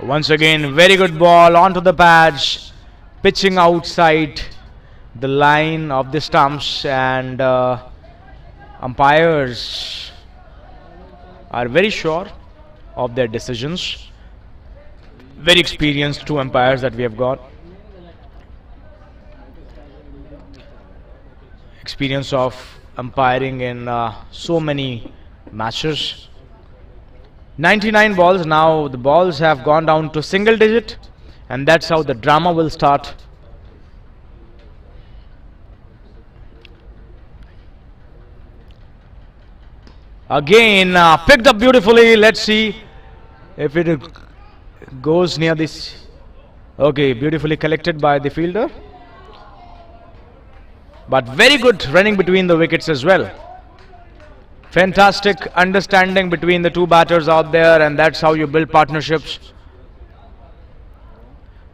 Once again, very good ball onto the pads, pitching outside the line of the stumps, and umpires are very sure of their decisions. Very experienced 2 umpires that we have got. Experience of umpiring in so many matches. 99 balls. Now the balls have gone down to single digit, and that's how the drama will start. Again, picked up beautifully. Let's see if it goes near this. Okay, beautifully collected by the fielder, but very good running between the wickets as well. Fantastic understanding between the 2 batters out there, and that's how you build partnerships.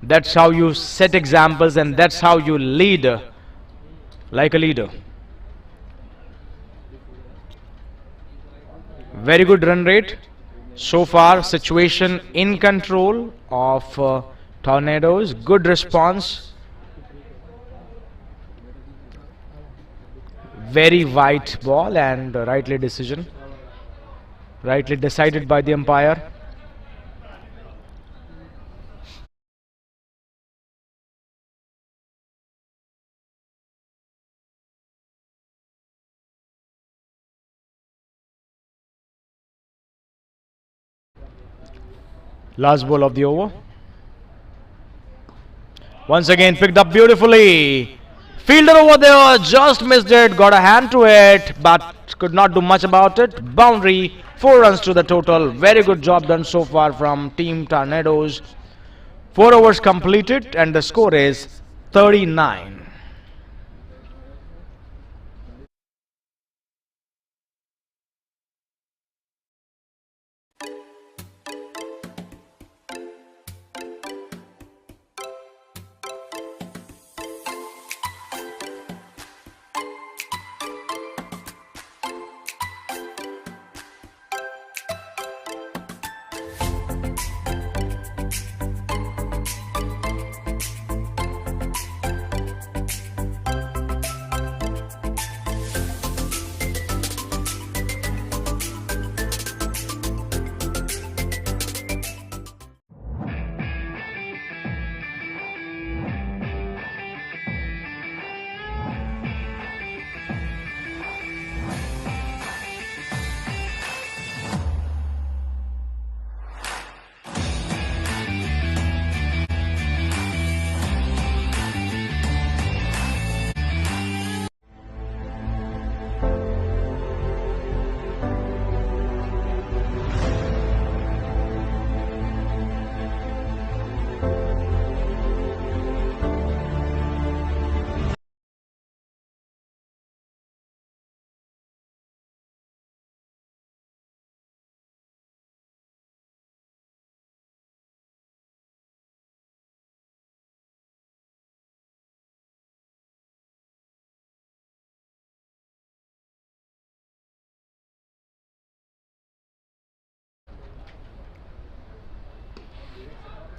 That's how you set examples, and that's how you lead like a leader. Very good run rate. So far, situation in control of Tornadoes. Good response. Very wide ball and rightly decided by the umpire. Last ball of the over. Once again picked up beautifully. Fielder over there just missed it, got a hand to it, but could not do much about it. Boundary, 4 runs to the total. Very good job done so far from Team Tornadoes. 4 overs completed and the score is 39.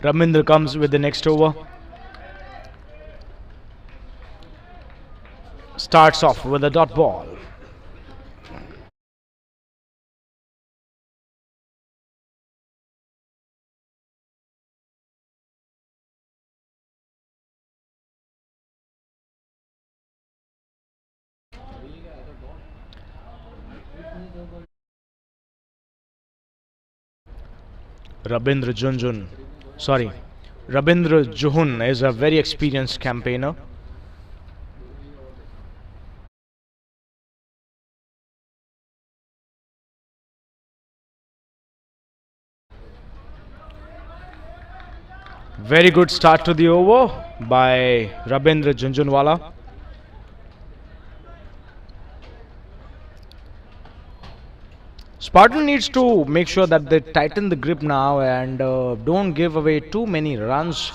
Ramindra comes with the next over. Starts off with a dot ball. Rabindra Junjun, sorry, Rabindra Juhun is a very experienced campaigner. Very good start to the over by Rabindra Junjunwala. Spartan needs to make sure that they tighten the grip now and don't give away too many runs.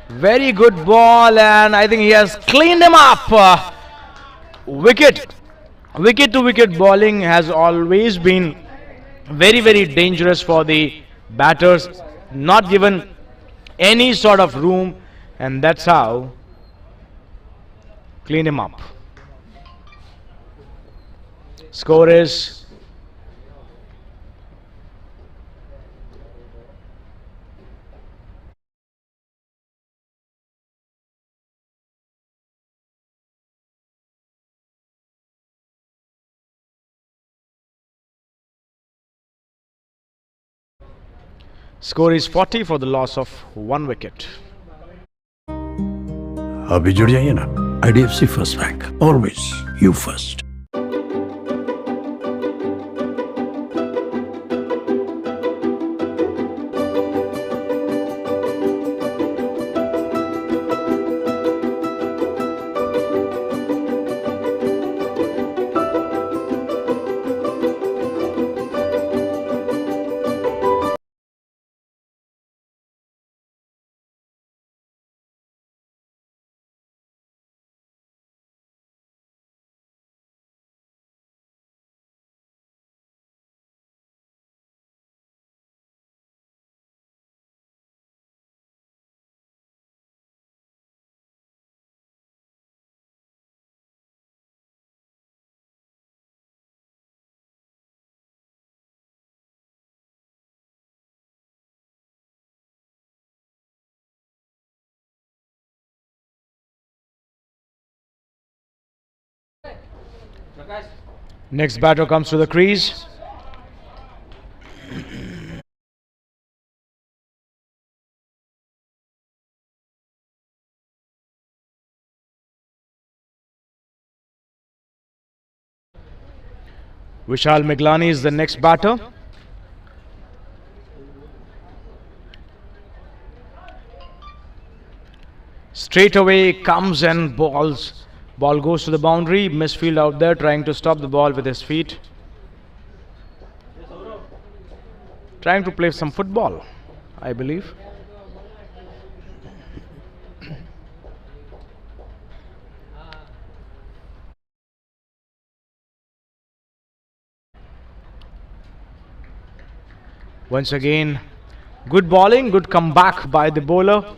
Very good ball, and I think he has cleaned him up. Wicket to wicket bowling has always been very dangerous for the batters, not given any sort of room, and that's how clean him up. Score is Score is 40 for the loss of 1 wicket. अभी जुड़ जाइए ना IDFC first bank, always you first. Next batter comes to the crease. Vishal Miglani is the next batter. Straight away comes and balls. Ball goes to the boundary. Misfield out there trying to stop the ball with his feet. Trying to play some football, I believe. Once again, good bowling, good comeback by the bowler.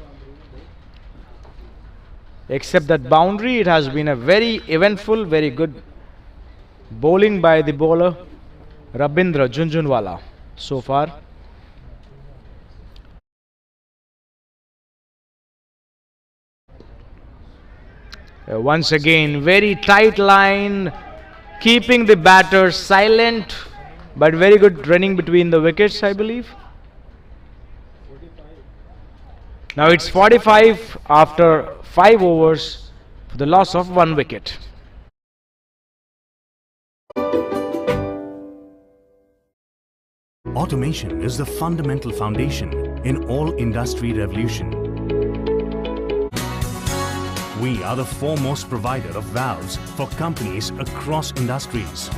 Except that boundary, it has been a very eventful, very good bowling by the bowler Rabindra Junjunwala so far. Once again, very tight line, keeping the batter silent, but very good running between the wickets, I believe. Now it's 45 after 5 overs for the loss of 1 wicket. Automation is the fundamental foundation in all industry revolution. We are the foremost provider of valves for companies across industries.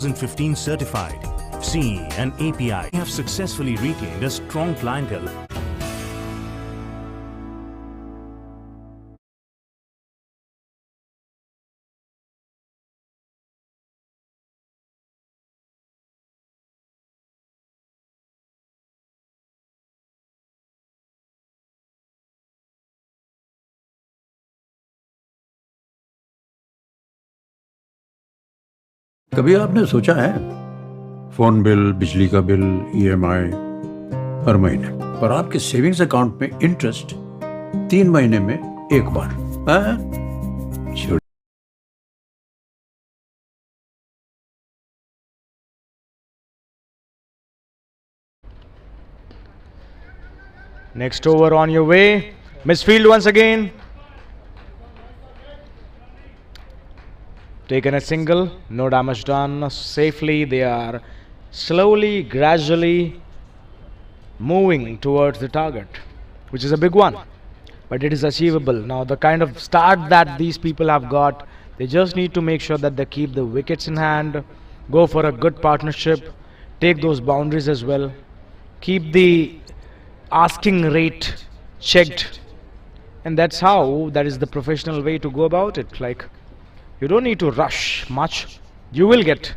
2015 certified CE and API. We have successfully retained a strong clientele. कभी आपने सोचा है phone bill, बिजली का bill, EMI हर महीने, पर आपके savings account में इंटरेस्ट 3 महीने में एक बार? छोड़। Next over on your way. Misfield once again. Taken a single, no damage done. Safely they are slowly, gradually moving towards the target, which is a big one, but it is achievable. Now the kind of start that these people have got, they just need to make sure that they keep the wickets in hand, go for a good partnership, take those boundaries as well, keep the asking rate checked, and that's how, that is the professional way to go about it. Like, you don't need to rush much. You will get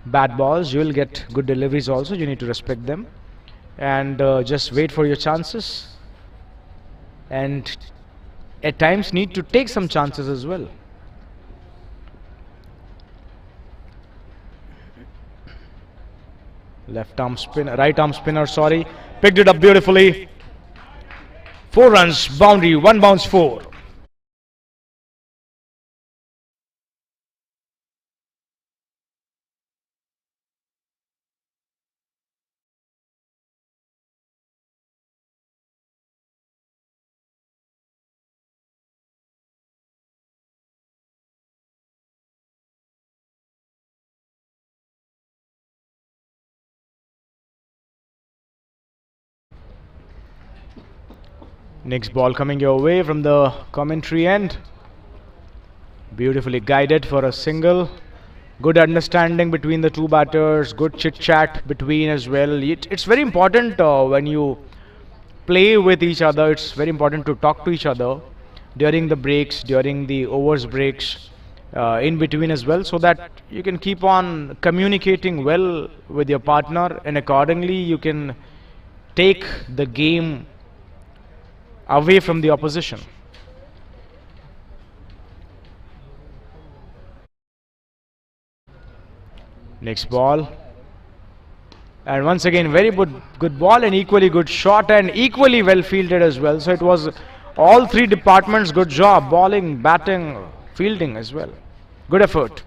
bad balls, you will get good deliveries also, you need to respect them, and just wait for your chances, and at times need to take some chances as well. Left arm spinner, right arm spinner, sorry, picked it up beautifully. 4 runs, boundary, 1 bounce, 4. Next ball coming your way from the commentary end. Beautifully guided for a single. Good understanding between the two batters. Good chit chat between as well. It's very important when you play with each other. It's very important to talk to each other during the breaks, during the overs breaks, in between as well, so that you can keep on communicating well with your partner, and accordingly you can take the game away from the opposition. Next ball, and once again very good ball, and equally good shot, and equally well fielded as well. So it was all 3 departments, good job, bowling, batting, fielding as well. Good effort.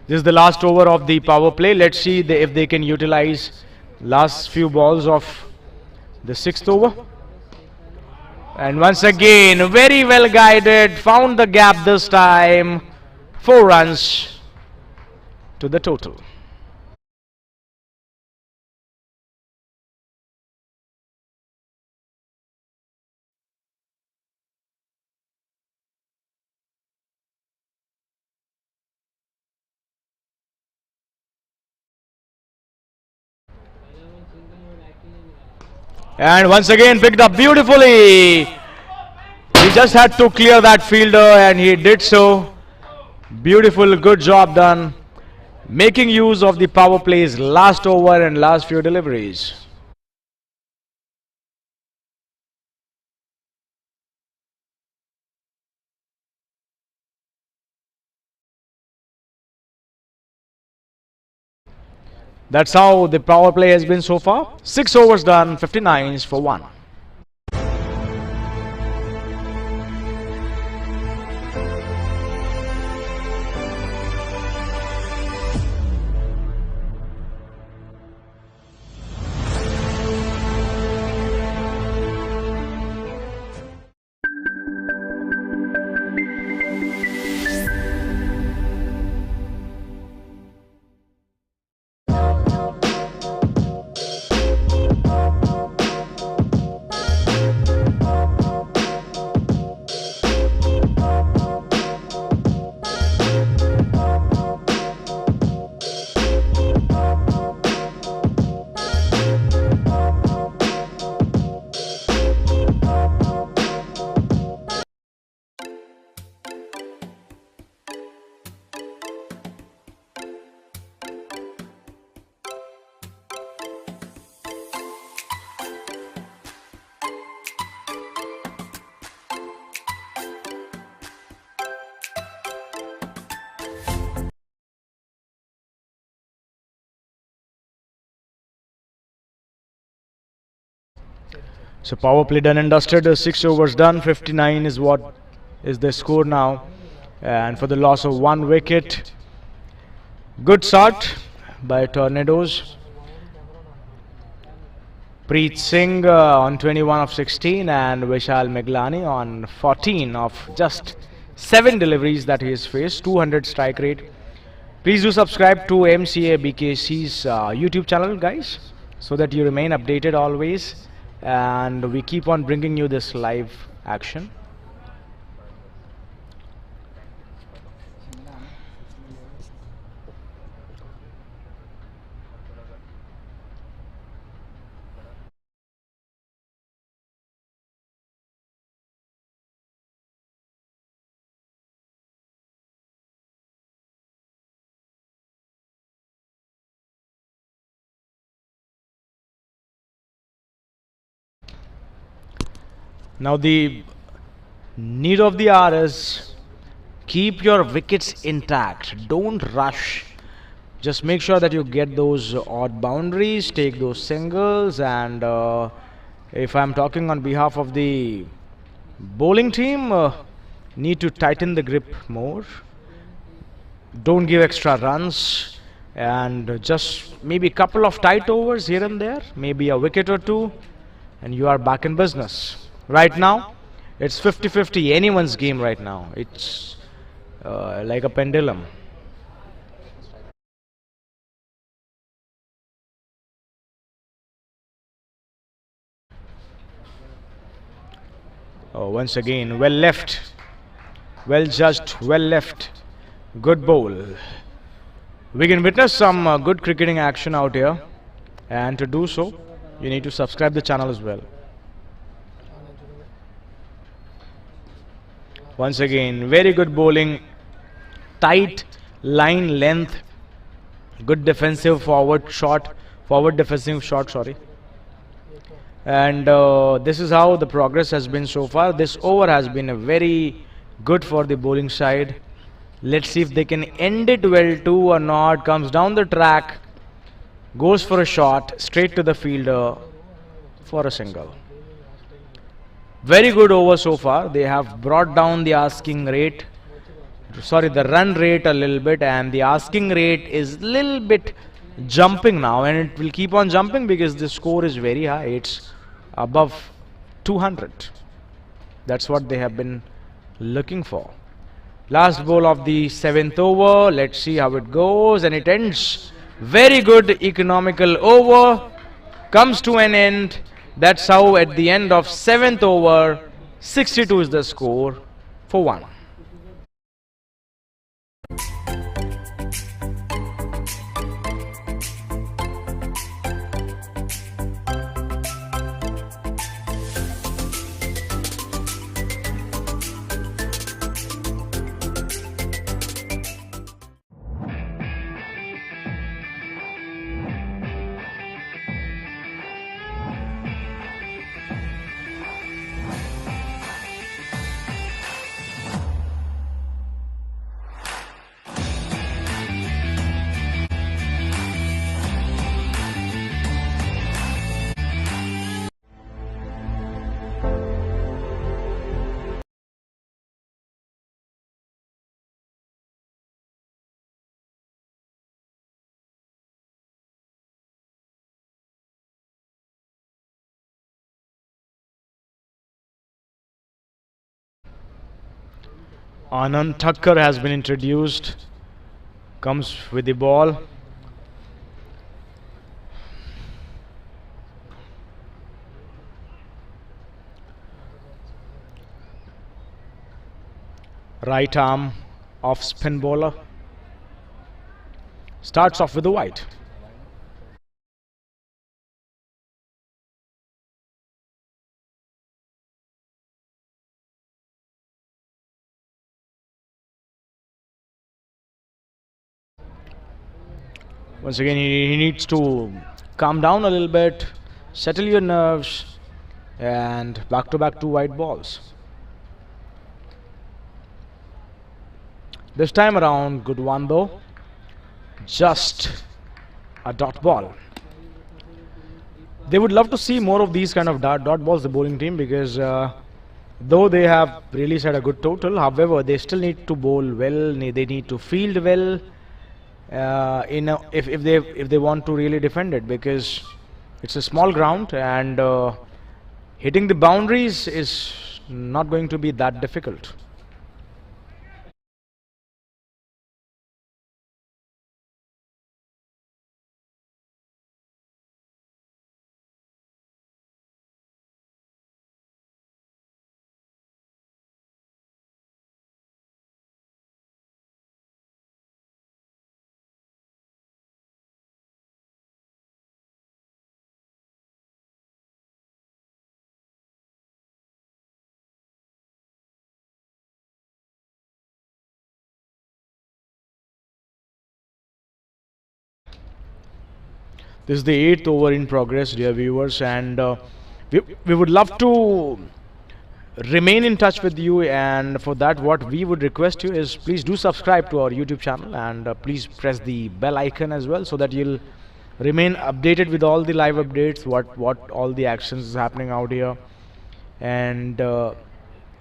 This is the last over of the power play. Let's see if they can utilize last few balls of the 6th over. And once again, very well guided, found the gap this time. 4 runs to the total. And once again picked up beautifully. He just had to clear that fielder and he did so. Beautiful, good job done. Making use of the power plays last over and last few deliveries. That's how the power play has been so far. 6 overs done, 59s for 1. So power play done and dusted. 6 overs done. 59 is what is the score now. And for the loss of 1 wicket. Good start by Tornadoes. Preet Singh on 21 of 16 and Vishal Meglani on 14 of just 7 deliveries that he has faced. 200 strike rate. Please do subscribe to Mca Bkc's YouTube channel, guys, so that you remain updated always. And we keep on bringing you this live action. Now the need of the hour is keep your wickets intact. Don't rush. Just make sure that you get those odd boundaries, take those singles, and if I'm talking on behalf of the bowling team, need to tighten the grip more. Don't give extra runs, and just maybe a couple of tight overs here and there, maybe a wicket or two, and you are back in business. Right now, it's 50-50, anyone's game right now. It's like a pendulum. Oh, once again, well left. Well judged, well left. Good bowl. We can witness some good cricketing action out here. And to do so, you need to subscribe the channel as well. Once again, very good bowling, tight line length, good defensive forward defensive shot, sorry. And this is how the progress has been so far. This over has been a very good for the bowling side. Let's see if they can end it well too or not. Comes down the track, goes for a shot, straight to the fielder for a single. Very good over so far. They have brought down the asking rate, the run rate a little bit, and the asking rate is little bit jumping now, and it will keep on jumping because the score is very high. It's above 200. That's what they have been looking for. Last ball of the 7th over. Let's see how it goes. And it ends. Very good economical over. Comes to an end. That's how at the end of 7th over, 62 is the score for 1. Anand Thakkar has been introduced. Comes with the ball. Right arm off spin bowler. Starts off with the wide. Once again, he needs to calm down a little bit, settle your nerves, and back to back 2 wide balls. This time around, good one though. Just a dot ball. They would love to see more of these kind of dot balls, the bowling team, because though they have really set a good total, however, they still need to bowl well. They need to field well. If they want to really defend it, because it's a small ground and hitting the boundaries is not going to be that difficult. This is the 8th over in progress, dear viewers, and we would love to remain in touch with you, and for that what we would request you is please do subscribe to our YouTube channel, and please press the bell icon as well, so that you'll remain updated with all the live updates, what all the actions is happening out here, and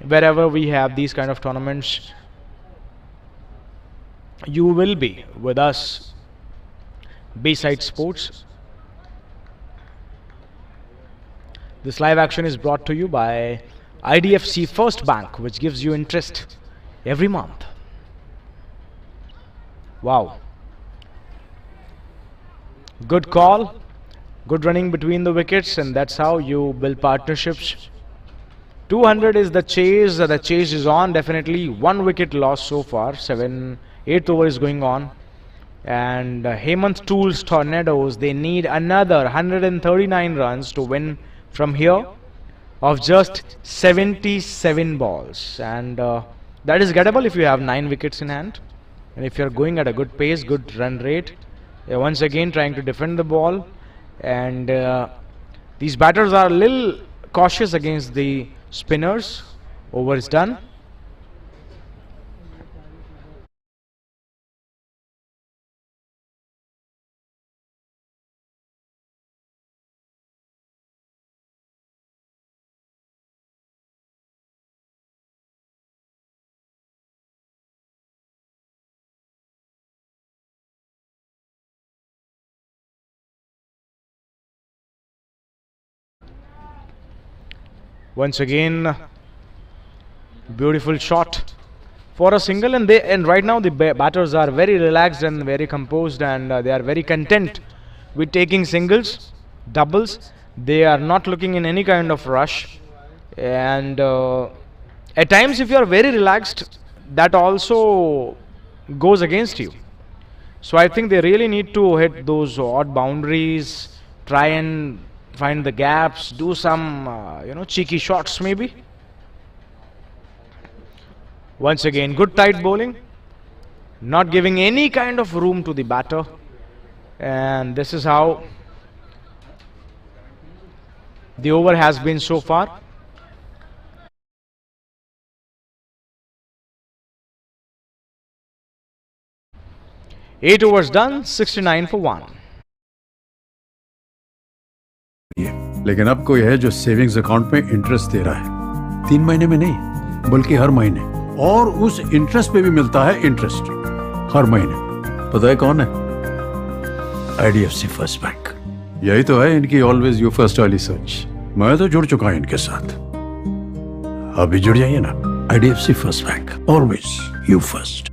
wherever we have these kind of tournaments, you will be with us. B-Side Sports. This live action is brought to you by Idfc First Bank, which gives you interest every month. Wow. Good call. Good running between the wickets, and that's how you build partnerships. 200 is the chase. The chase is on, definitely. 1 wicket loss so far. 8th over is going on. And Hemant Tools Tornadoes, they need another 139 runs to win from here of just 77 balls, and that is gettable if you have 9 wickets in hand, and if you are going at a good pace, good run rate. Once again trying to defend the ball, and these batters are a little cautious against the spinners. Over is done. Once again, Beautiful shot for a single, and right now the batters are very relaxed and very composed, and they are very content with taking singles, doubles. They are not looking in any kind of rush, and at times if you are very relaxed, that also goes against you. So I think they really need to hit those odd boundaries, try and find the gaps, do some cheeky shots maybe. Once again, good tight bowling, not giving any kind of room to the batter, and this is how the over has been so far. Eight overs done, 69 for 1. लेकिन अब कोई है जो savings account में interest दे रहा है, 3 महीने में नहीं बल्कि हर महीने, और उस इंटरेस्ट पे भी मिलता है इंटरेस्ट हर महीने। पता है कौन है? IDFC first bank. यही तो है इनकी ऑलवेज यू फर्स्ट वाली सोच। मैं तो जुड़ चुका हूं इनके साथ, अभी जुड़ जाइए ना। IDFC first bank, always you first.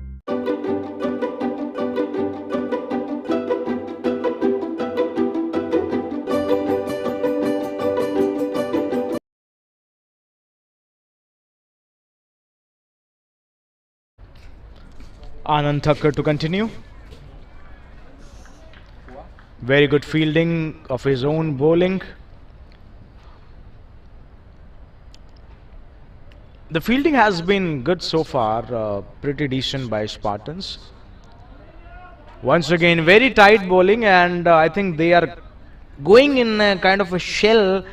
Anand Thakkar to continue. Very good fielding of his own bowling. The fielding has been good so far, pretty decent by Spartans. Once again, very tight bowling, and I think they are going in a kind of a shell.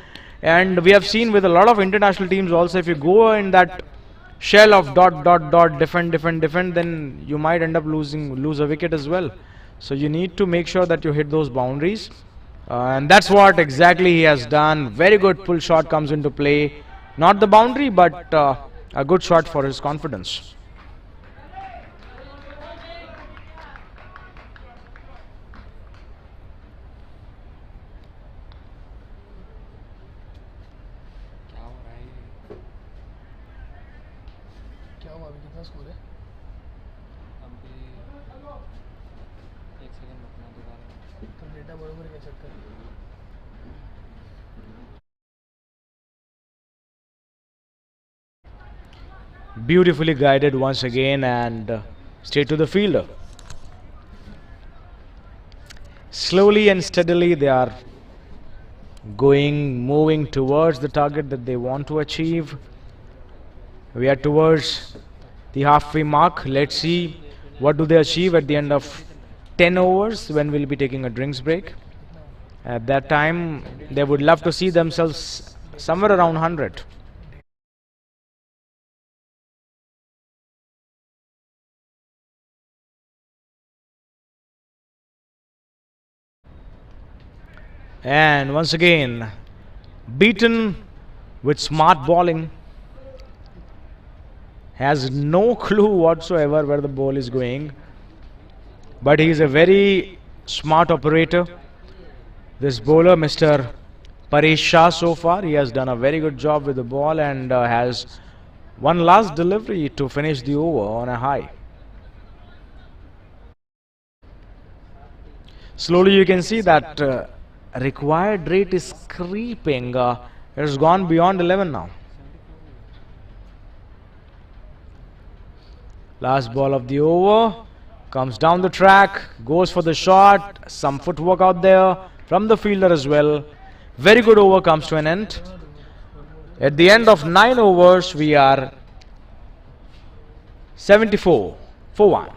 And we have seen with a lot of international teams also, if you go in that shell of dot dot dot defend, then you might end up lose a wicket as well. So you need to make sure that you hit those boundaries, and that's what exactly he has done. Very good pull shot comes into play, not the boundary but a good shot for his confidence. Beautifully guided once again, and straight to the fielder. Slowly and steadily they are moving towards the target that they want to achieve. We are towards the halfway mark. Let's see what do they achieve at the end of 10 overs when we'll be taking a drinks break. At that time they would love to see themselves somewhere around 100. And once again beaten with smart bowling. Has no clue whatsoever where the ball is going, but he is a very smart operator, this bowler Mr. Paresh Shah. So far he has done a very good job with the ball, and has one last delivery to finish the over on a high. Slowly you can see that required rate is creeping. It has gone beyond 11 now. Last ball of the over, comes down the track, goes for the shot, some footwork out there from the fielder as well. Very good over comes to an end. At the end of 9 overs we are 74 for 1.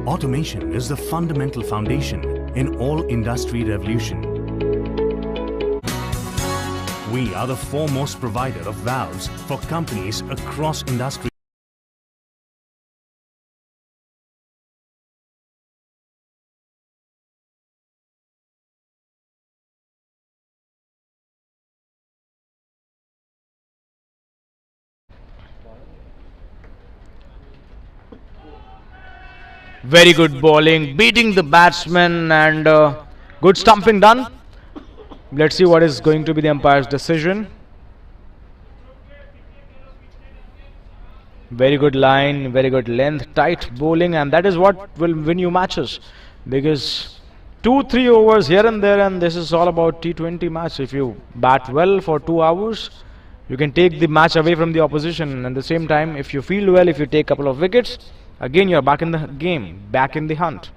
Automation is the fundamental foundation in all industry revolution. We are the foremost provider of valves for companies across industry. Very good bowling, beating the batsman, and good stumping done. Let's see what is going to be the umpire's decision. Very good line, very good length, tight bowling, and that is what will win you matches. Because 2-3 overs here and there, and this is all about T20 match. If you bat well for 2 hours, you can take the match away from the opposition. And at the same time, if you feel well, if you take a couple of wickets, again you're back in the game, back in the hunt.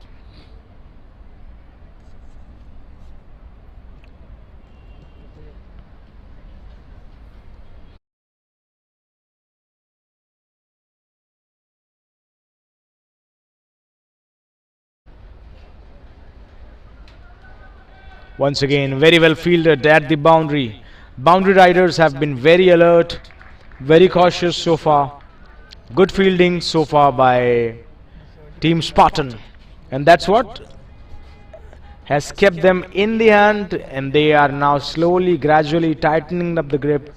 Once again, very well fielded at the boundary. Boundary riders have been very alert, very cautious so far. Good fielding so far by Team Spartan. And that's what has kept them in the hand, and they are now slowly, gradually tightening up the grip.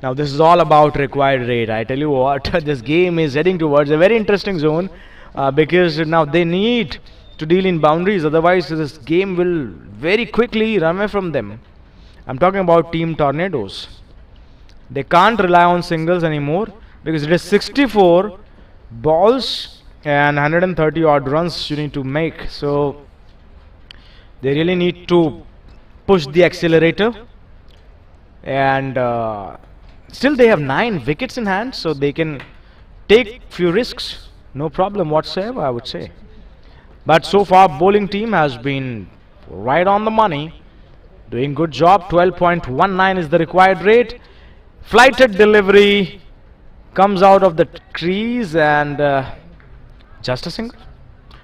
Now this is all about required rate. I tell you what, this game is heading towards a very interesting zone because now they need to deal in boundaries. Otherwise, this game will very quickly run away from them. I'm talking about Team Tornadoes. They can't rely on singles anymore because it is 64 balls and 130 odd runs you need to make. So they really need to push the accelerator, and still they have 9 wickets in hand, so they can take few risks, no problem whatsoever, I would say. But so far bowling team has been right on the money, doing good job. 12.19 is the required rate. Flighted delivery comes out of the crease, and just a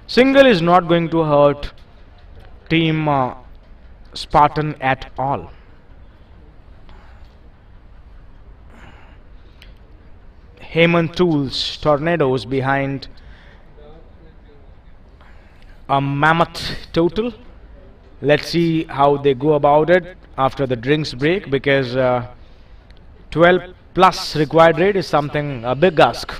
single is not going to hurt Team Spartan at all. Hemant Tools Tornadoes behind a mammoth total. Let's see how they go about it after the drinks break, because 12 plus required rate is something a big ask.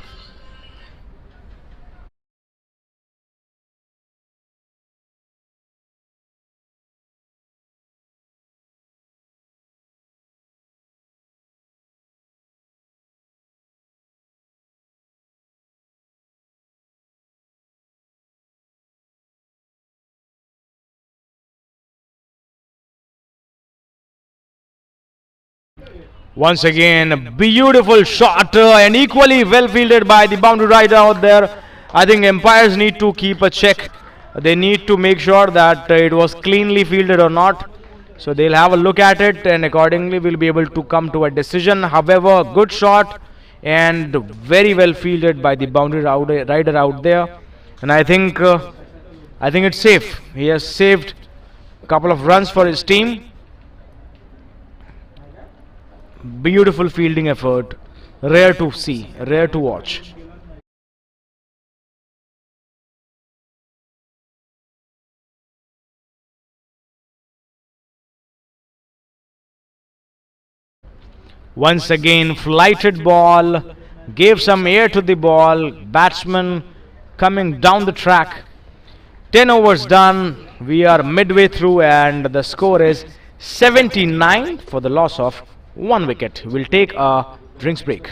Once again, a beautiful shot and equally well fielded by the boundary rider out there. I think umpires need to keep a check. They need to make sure that it was cleanly fielded or not. So they'll have a look at it, and accordingly we'll be able to come to a decision. However, good shot and very well fielded by the boundary rider out there. And I think it's safe. He has saved a couple of runs for his team. Beautiful fielding effort, rare to see, rare to watch. Once again, flighted ball, gave some air to the ball, batsman coming down the track. 10 overs done, we are midway through, and the score is 79 for the loss of 1 wicket. We'll take a drinks break.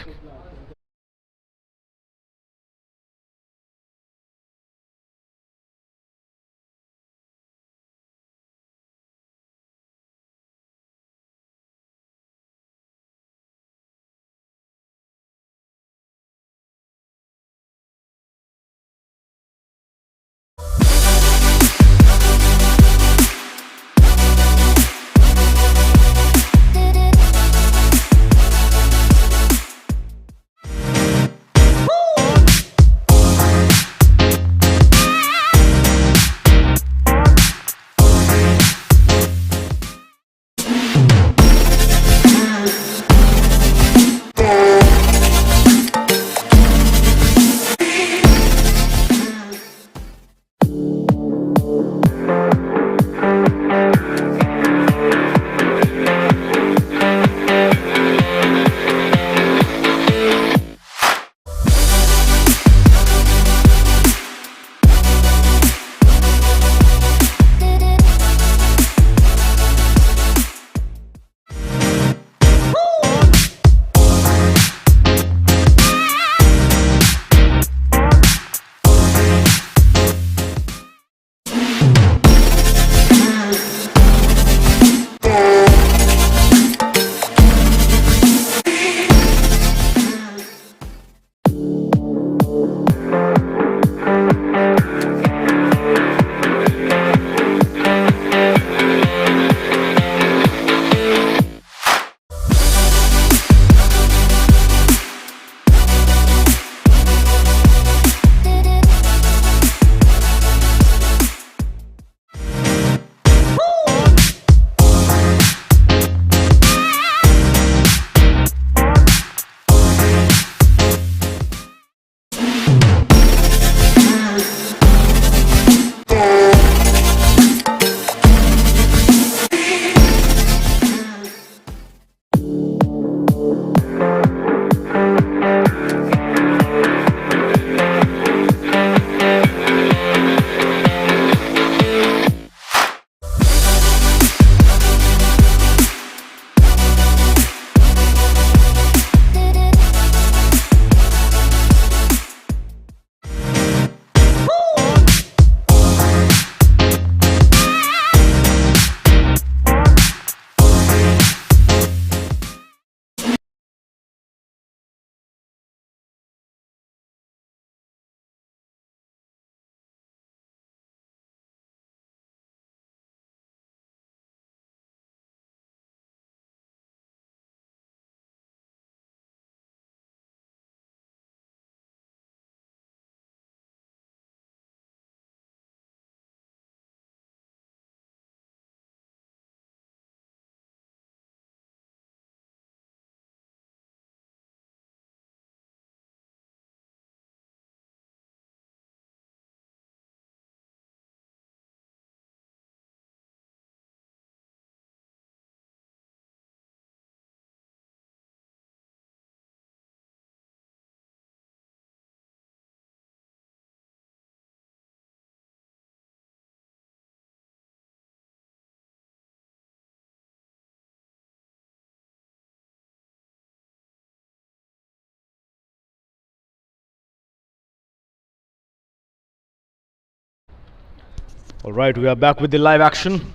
Alright, we are back with the live action.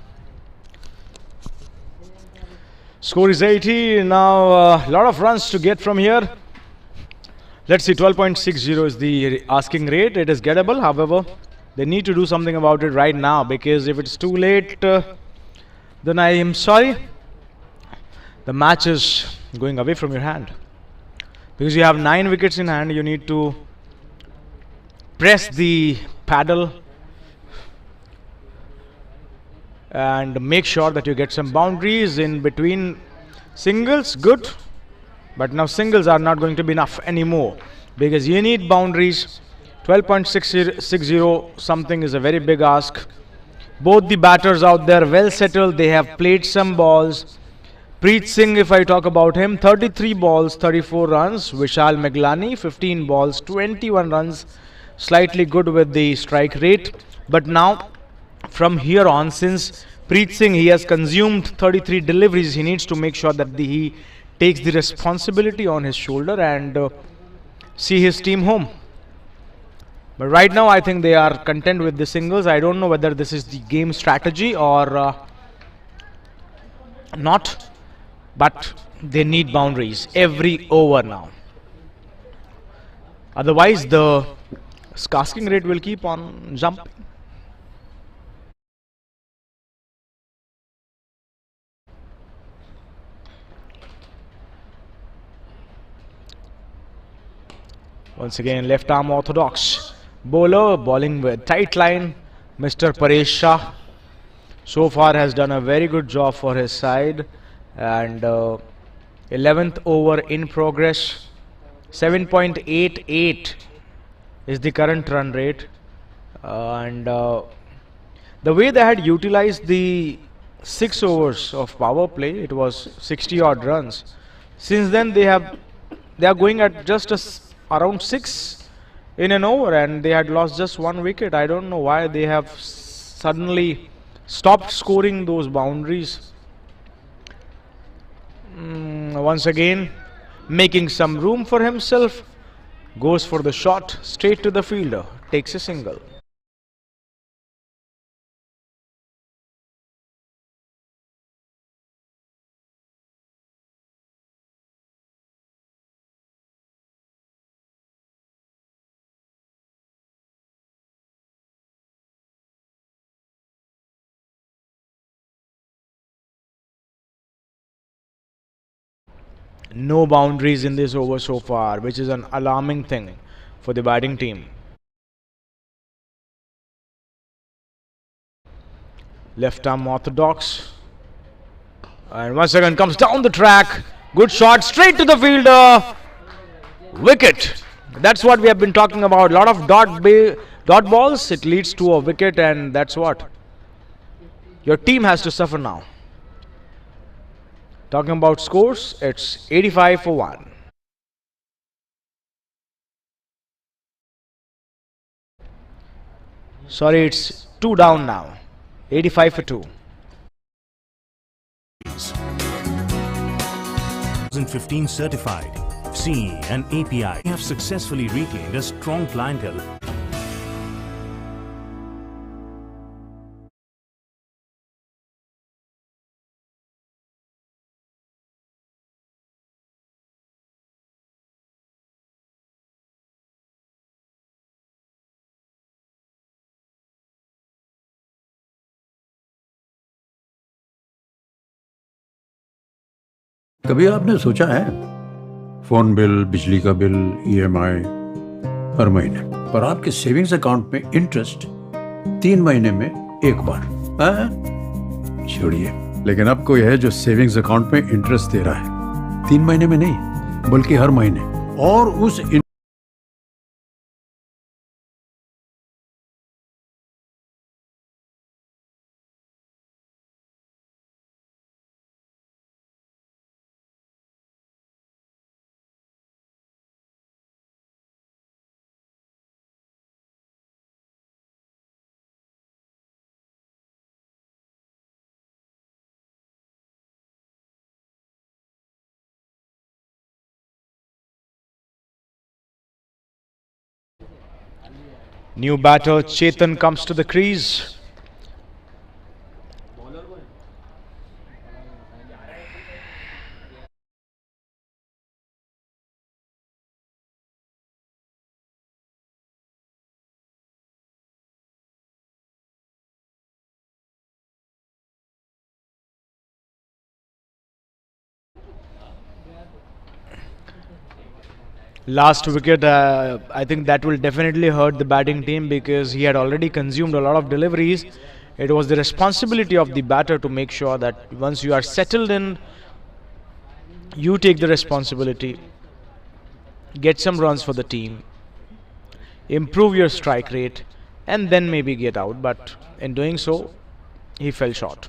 Score is 80. Now a lot of runs to get from here. Let's see, 12.60 is the asking rate. It is gettable. However, they need to do something about it right now, because if it's too late, then I am sorry. The match is going away from your hand. Because you have 9 wickets in hand, you need to press the paddle and make sure that you get some boundaries in between singles. Good, but now singles are not going to be enough anymore, because you need boundaries. 12.60 something is a very big ask. Both the batters out there well settled. They have played some balls. Preet Singh, if I talk about him, 33 balls, 34 runs. Vishal Meglani, 15 balls, 21 runs. Slightly good with the strike rate. But now, from here on, since Preet Singh, he has consumed 33 deliveries, he needs to make sure that he takes the responsibility on his shoulder and see his team home. But right now, I think they are content with the singles. I don't know whether this is the game strategy or not. But they need boundaries every over now. Otherwise, the asking rate will keep on jumping. Once again, left arm orthodox bowler bowling with tight line. Mr. Paresh Shah so far has done a very good job for his side. And 11th over in progress. 7.88 is the current run rate. And the way they had utilized the 6 overs of power play, it was 60 odd runs. Since then they are going at just around 6 in an over, and they had lost just 1 wicket. I don't know why they have suddenly stopped scoring those boundaries. Once again, making some room for himself, goes for the shot straight to the fielder, takes a single. No boundaries in this over so far, which is an alarming thing for the batting team. Left arm orthodox, and once again comes down the track. Good shot straight to the fielder. Wicket. That's what we have been talking about. A lot of dot balls. It leads to a wicket, and that's what your team has to suffer now. Talking about scores, it's 85 for 1. Sorry, it's 2 down now. 85 for 2. 2015 certified CE and API. We have successfully retained a strong clientele. कभी आपने सोचा है phone bill, बिजली का bill, EMI हर महीने, पर आपके savings account में इंटरेस्ट 3 महीने में एक बार? छोड़िए, लेकिन अब कोई है जो सेविंग्स अकाउंट में इंटरेस्ट दे रहा है 3 महीने में नहीं, बल्कि हर महीने, और उस New batter Chetan comes to the crease. last wicket, I think that will definitely hurt the batting team because he had already consumed a lot of deliveries. It was the responsibility of the batter to make sure that once you are settled in, you take the responsibility, get some runs for the team, improve your strike rate, and then maybe get out. But in doing so, he fell short.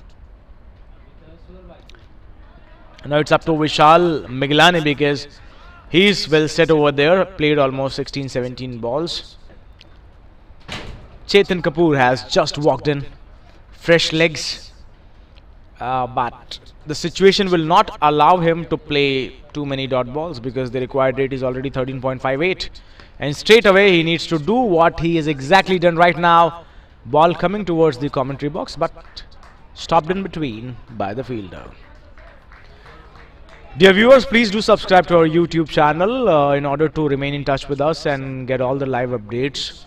Now it's up to Vishal Miglani because he's well set over there, played almost 16-17 balls. Chetan Kapoor has just walked in, fresh legs, but the situation will not allow him to play too many dot balls because the required rate is already 13.58, and straight away he needs to do what he has exactly done right now. Ball coming towards the commentary box, but stopped in between by the fielder. Dear viewers, please do subscribe to our YouTube channel in order to remain in touch with us and get all the live updates.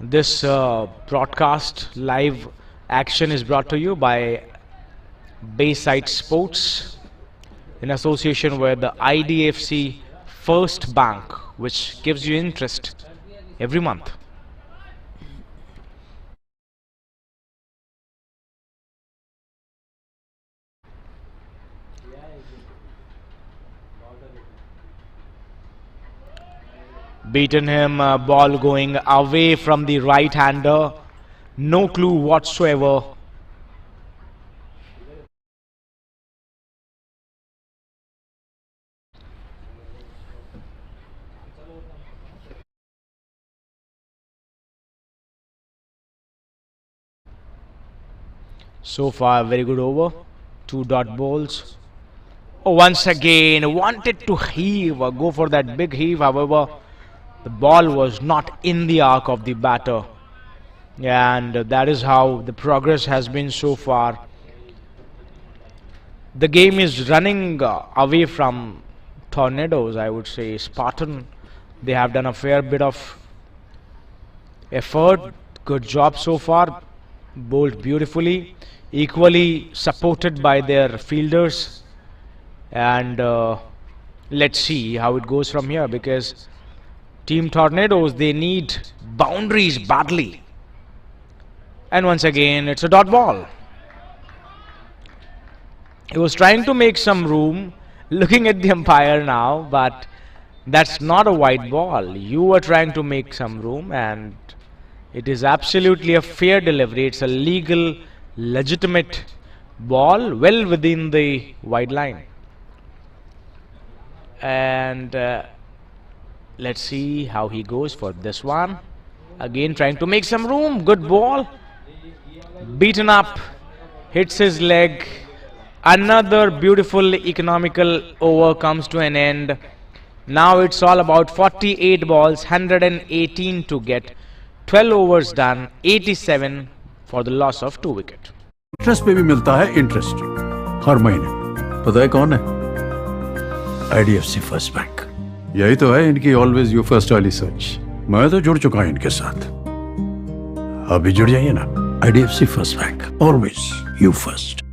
This broadcast live action is brought to you by Bayside Sports in association with the IDFC First Bank, which gives you interest every month. Beaten him, ball going away from the right hander. No clue whatsoever. So far, very good over. 2 dot balls. Oh, once again, wanted to heave, go for that big heave. However, the ball was not in the arc of the batter. And that is how the progress has been so far. The game is running away from Tornadoes, I would say. Spartan, they have done a fair bit of effort. Good job so far. Bowled beautifully. Equally supported by their fielders. And let's see how it goes from here, because Team Tornadoes, they need boundaries badly. And once again, it's a dot ball. He was trying to make some room, looking at the umpire now, but that's not a white ball. You were trying to make some room, and it is absolutely a fair delivery. It's a legal, legitimate ball, well within the wide line. And let's see how he goes for this one. Again trying to make some room. Good ball. Beaten up. Hits his leg. Another beautiful economical over comes to an end. Now it's all about 48 balls, 118 to get. 12 overs done, 87 for the loss of 2 wickets. Interest पे भी मिलता है interest हर महीने। पता है कौन है? IDFC first bank. यही तो है इनकी ऑलवेज यू फर्स्ट वाली सोच। मैं तो जुड़ चुका हूं इनके साथ, अभी जुड़ जाइए ना। IDFC first bank, always you first.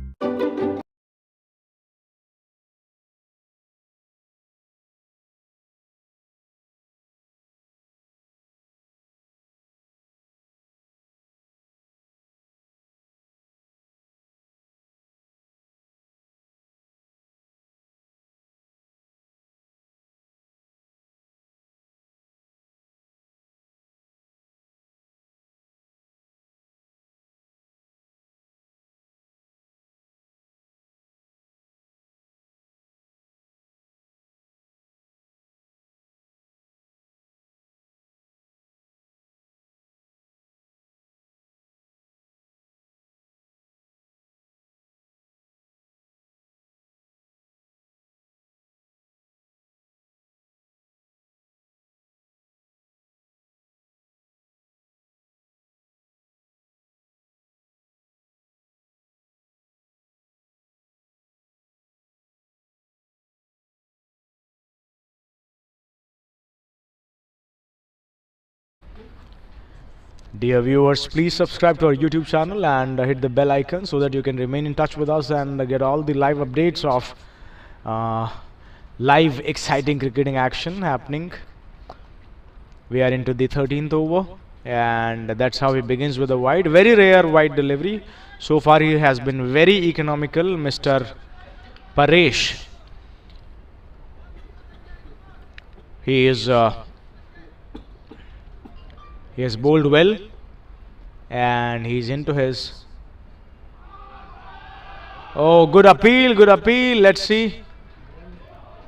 Dear viewers, please subscribe to our YouTube channel and hit the bell icon so that you can remain in touch with us and get all the live updates of live exciting cricketing action happening We are into the 13th over, and that's how he begins with a wide. Very rare wide delivery. So far, he has been very economical, Mr. Paresh. He is he has bowled well, and he's into his. Oh, good appeal, good appeal. Let's see.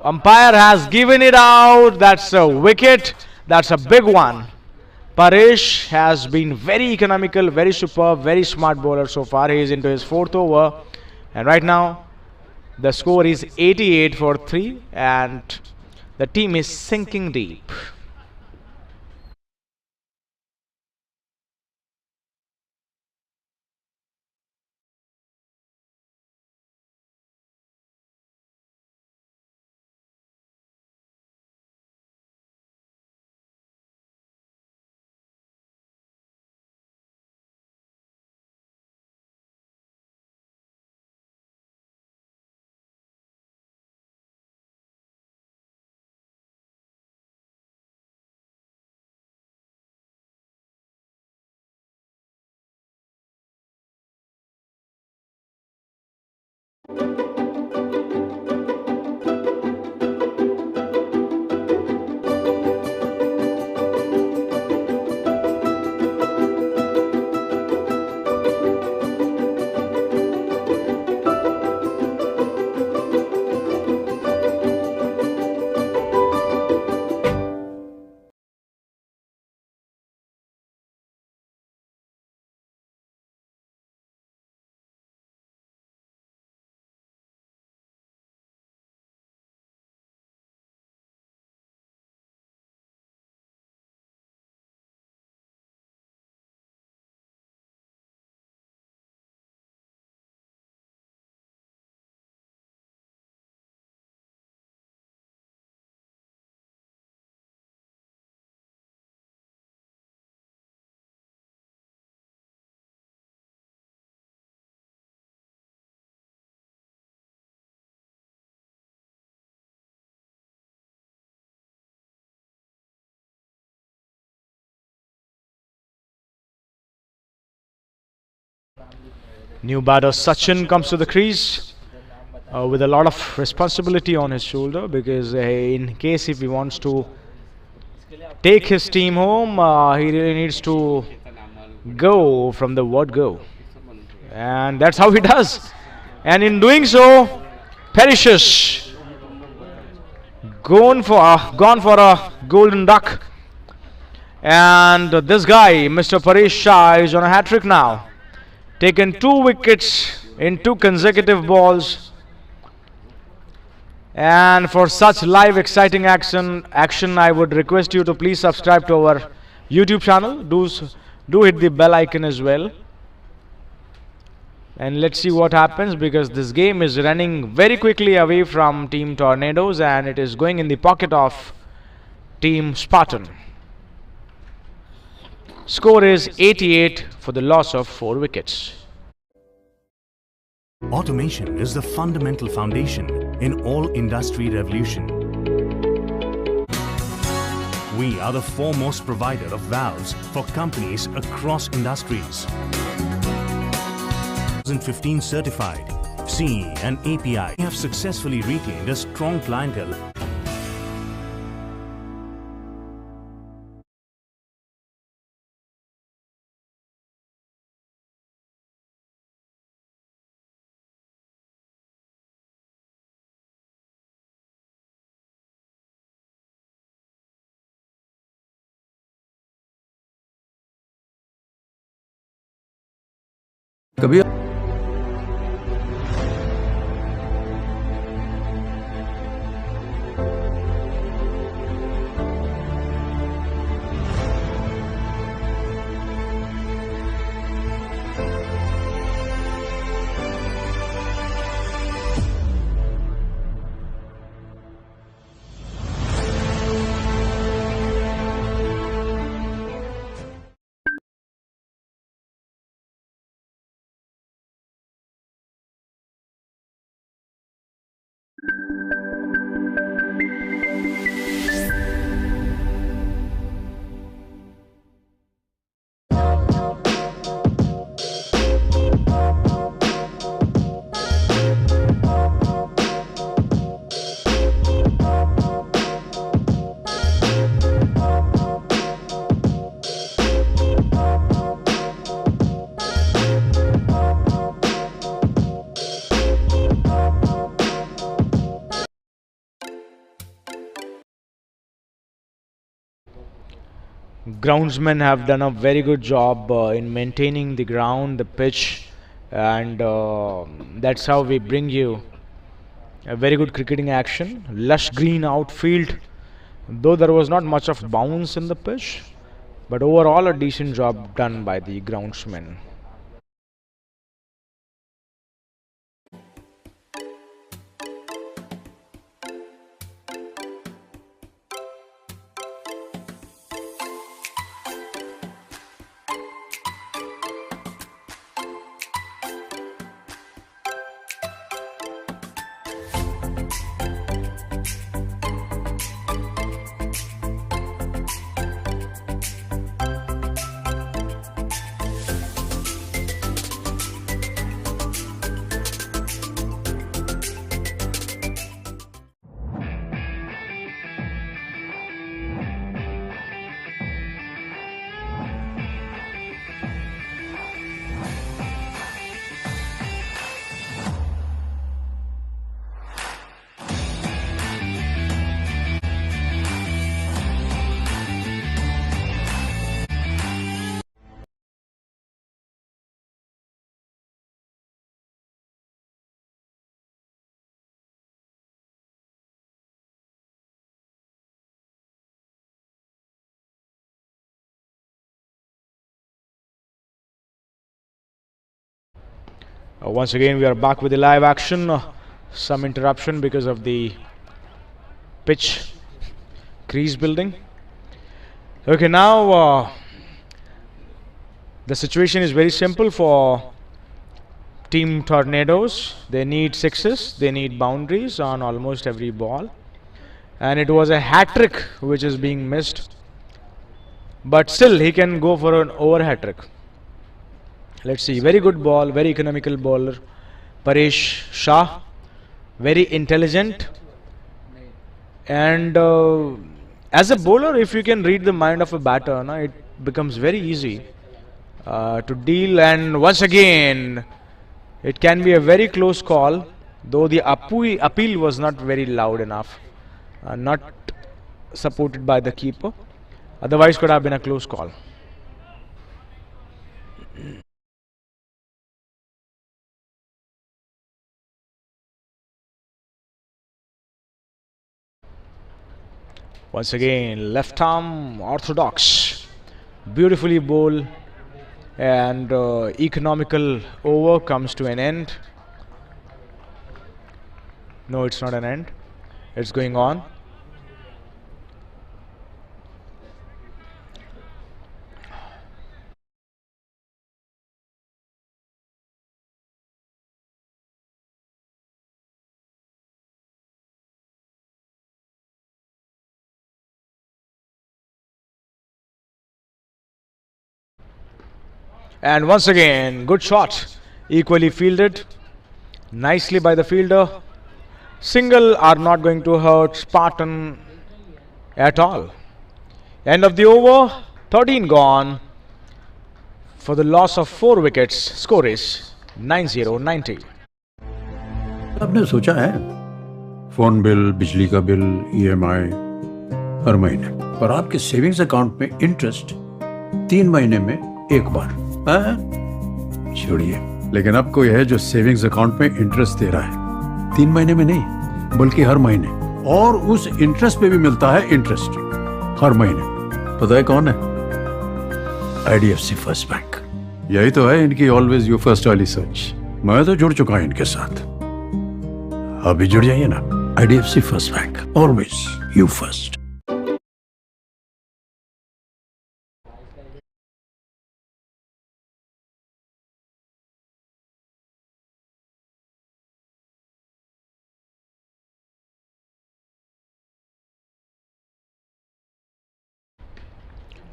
Umpire has given it out. That's a wicket. That's a big one. Paresh has been very economical, very superb, very smart bowler so far. He is into his 4th over, and right now the score is 88 for 3, and the team is sinking deep. New batter Sachin comes to the crease with a lot of responsibility on his shoulder, because in case if he wants to take his team home, he really needs to go from the word go, and that's how he does. And in doing so, perishes gone for a golden duck. And this guy, Mr. Paresh Shah, is on a hat trick now. Taken 2 wickets in 2 consecutive balls. And for such live exciting action, I would request you to please subscribe to our YouTube channel. Do hit the bell icon as well. And let's see what happens, because this game is running very quickly away from Team Tornadoes, and it is going in the pocket of Team Spartan. Score is 88 for the loss of 4 wickets. Automation is the fundamental foundation in all industry revolution. We are the foremost provider of valves for companies across industries. 2015 certified, CE and API. We have successfully retained a strong clientele. कभी groundsmen have done a very good job in maintaining the ground, the pitch, and that's how we bring you a very good cricketing action. Lush green outfield, though there was not much of bounce in the pitch, but overall a decent job done by the groundsmen. Once again, we are back with the live action. Some interruption because of the pitch crease building. Okay, now the situation is very simple for Team Tornadoes. They need sixes, they need boundaries on almost every ball, and it was a hat trick which is being missed, but still he can go for an over hat trick. Let's see, very good ball, very economical bowler, Paresh Shah, very intelligent, and as a bowler, if you can read the mind of a batter, it becomes very easy to deal. And once again, it can be a very close call, though the appeal was not very loud enough, not supported by the keeper. Otherwise, could have been a close call. Once again, left arm orthodox, beautifully bowled, and economical over comes to an end. No, it's not an end, it's going on. And once again, good shot, equally fielded, nicely by the fielder. Single are not going to hurt Spartan at all. End of the over, 13 gone for the loss of 4 wickets. Score is 90-90. आपने सोचा है phone bill, बिजली का bill, EMI हर महीने, पर आपके savings account में interest 3 महीने में एक बार। छोड़िए, लेकिन अब कोई है जो सेविंग्स अकाउंट में इंटरेस्ट दे रहा है 3 महीने में नहीं, बल्कि हर महीने, और उस इंटरेस्ट पे भी मिलता है इंटरेस्ट हर महीने। पता है कौन है? IDFC first bank. यही तो है इनकी ऑलवेज यू फर्स्ट वाली सोच। मैं तो जुड़ चुका हूं इनके साथ, अभी जुड़ जाइए ना। IDFC first bank, always you first.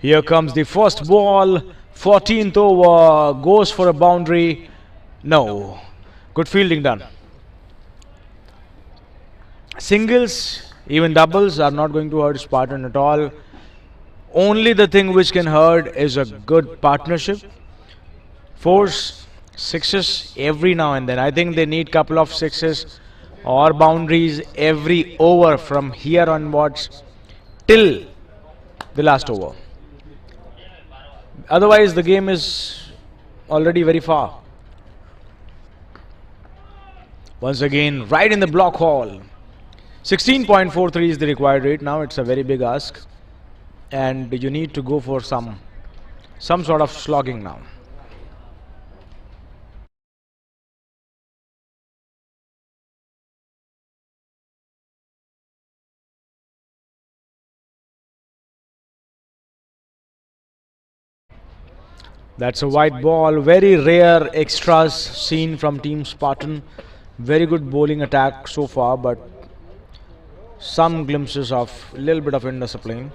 Here comes the first ball, 14th over, goes for a boundary. No, good fielding done. Singles, even doubles are not going to hurt Spartan at all. Only the thing which can hurt is a good partnership. 4s, 6s every now and then. I think they need couple of 6s or boundaries every over from here onwards till the last over. Otherwise, the game is already very far. Once again, right in the block hole. 16.43 is the required rate. Now it's a very big ask, and you need to go for some sort of slogging now. That's a white ball. Very rare extras seen from Team Spartan. Very good bowling attack so far, but some glimpses of a little bit of indiscipline.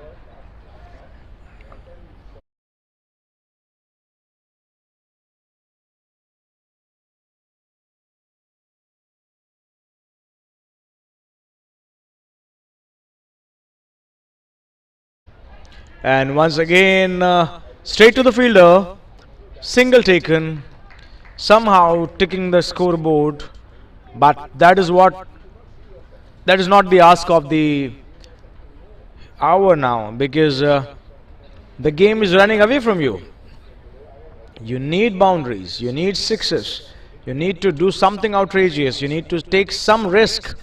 And once again, straight to the fielder. Single taken. Somehow ticking the scoreboard. But that is not the ask of the hour now, because the game is running away from you. You need boundaries. You need sixes. You need to do something outrageous. You need to take some risk.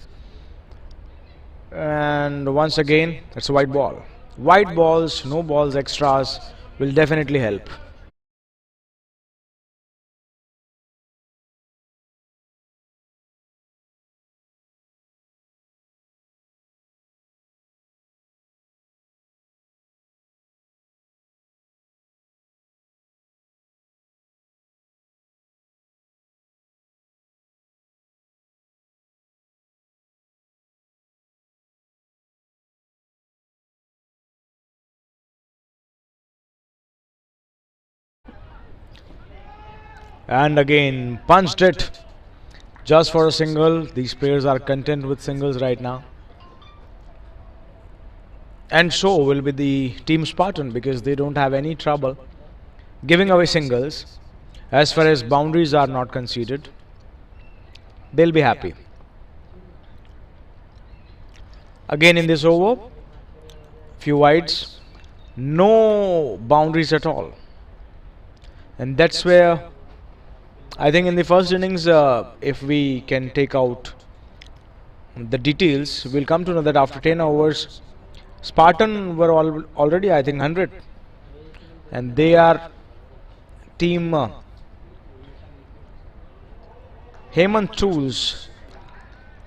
And once again, it's a white ball. White balls, no balls, extras will definitely help. And again, punched it just for a single. These players are content with singles right now. And so will be the Team Spartan, because they don't have any trouble giving away singles. As far as boundaries are not conceded, they'll be happy. Again in this over, few wides, no boundaries at all. And that's where I think in the first innings, if we can take out the details, we'll come to know that after 10 overs, Spartan were already, I think, 100. And they are Team Hemant Tools.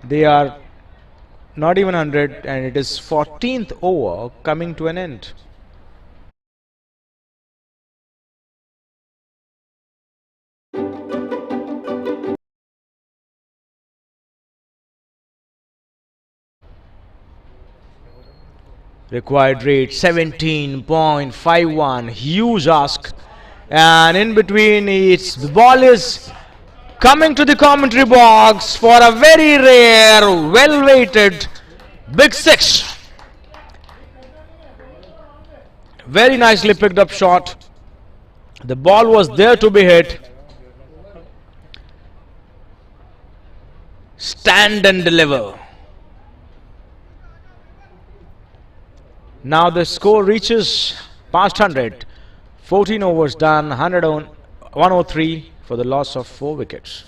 They are not even 100, and it is 14th over coming to an end. Required rate 17.51, huge ask. And in between, the ball is coming to the commentary box for a very rare, well weighted big six. Very nicely picked up shot. The ball was there to be hit. Stand and deliver. Now the score reaches past 100. 14 overs done, 103 for the loss of 4 wickets.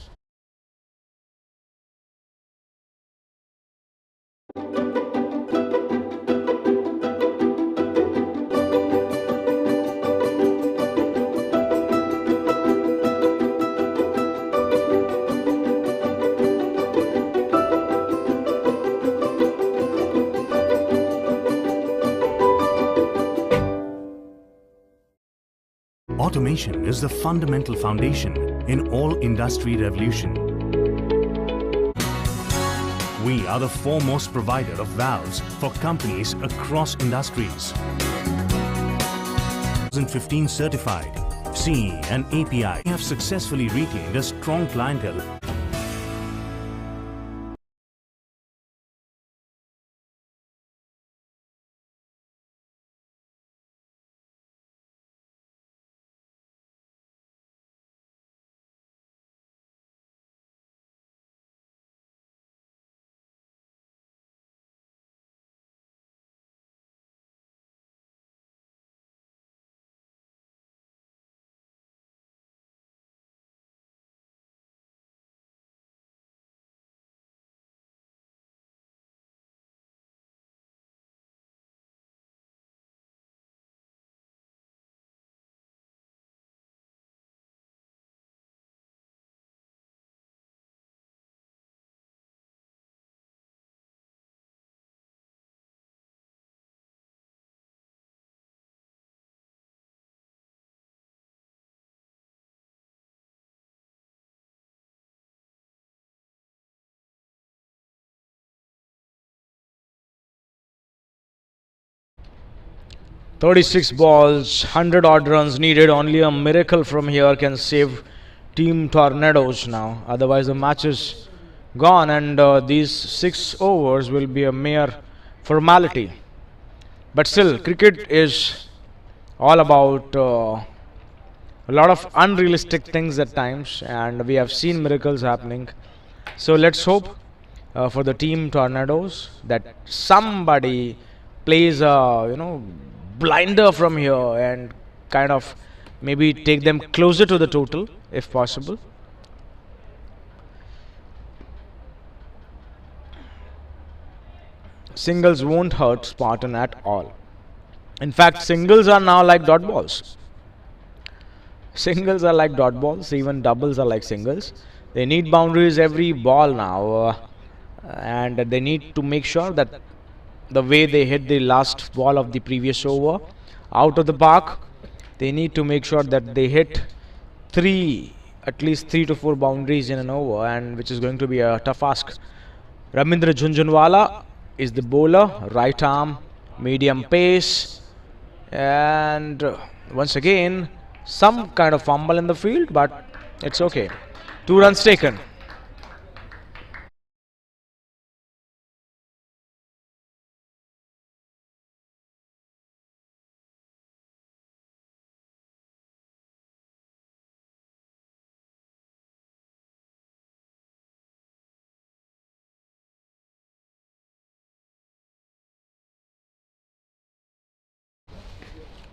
Automation is the fundamental foundation in all industry revolution. We are the foremost provider of valves for companies across industries. 2015 certified, CE and API. We have successfully retained a strong clientele 36 balls, 100 odd runs needed. Only a miracle from here can save Team Tornadoes now. Otherwise, the match is gone, and these 6 overs will be a mere formality. But still, cricket is all about a lot of unrealistic things at times, and we have seen miracles happening. So let's hope for the Team Tornadoes that somebody plays a blinder from here and kind of maybe take them closer to the total if possible. Singles won't hurt Spartan at all. In fact, singles are now like dot balls. Singles are like dot balls, even doubles are like singles. They need boundaries every ball now, and they need to make sure that the way they hit the last ball of the previous over out of the park, they need to make sure that they hit at least 3 to 4 boundaries in an over, and which is going to be a tough ask. Ravindra Jhunjhunwala is the bowler, right arm, medium pace, and once again some kind of fumble in the field, but it's okay. 2 runs taken.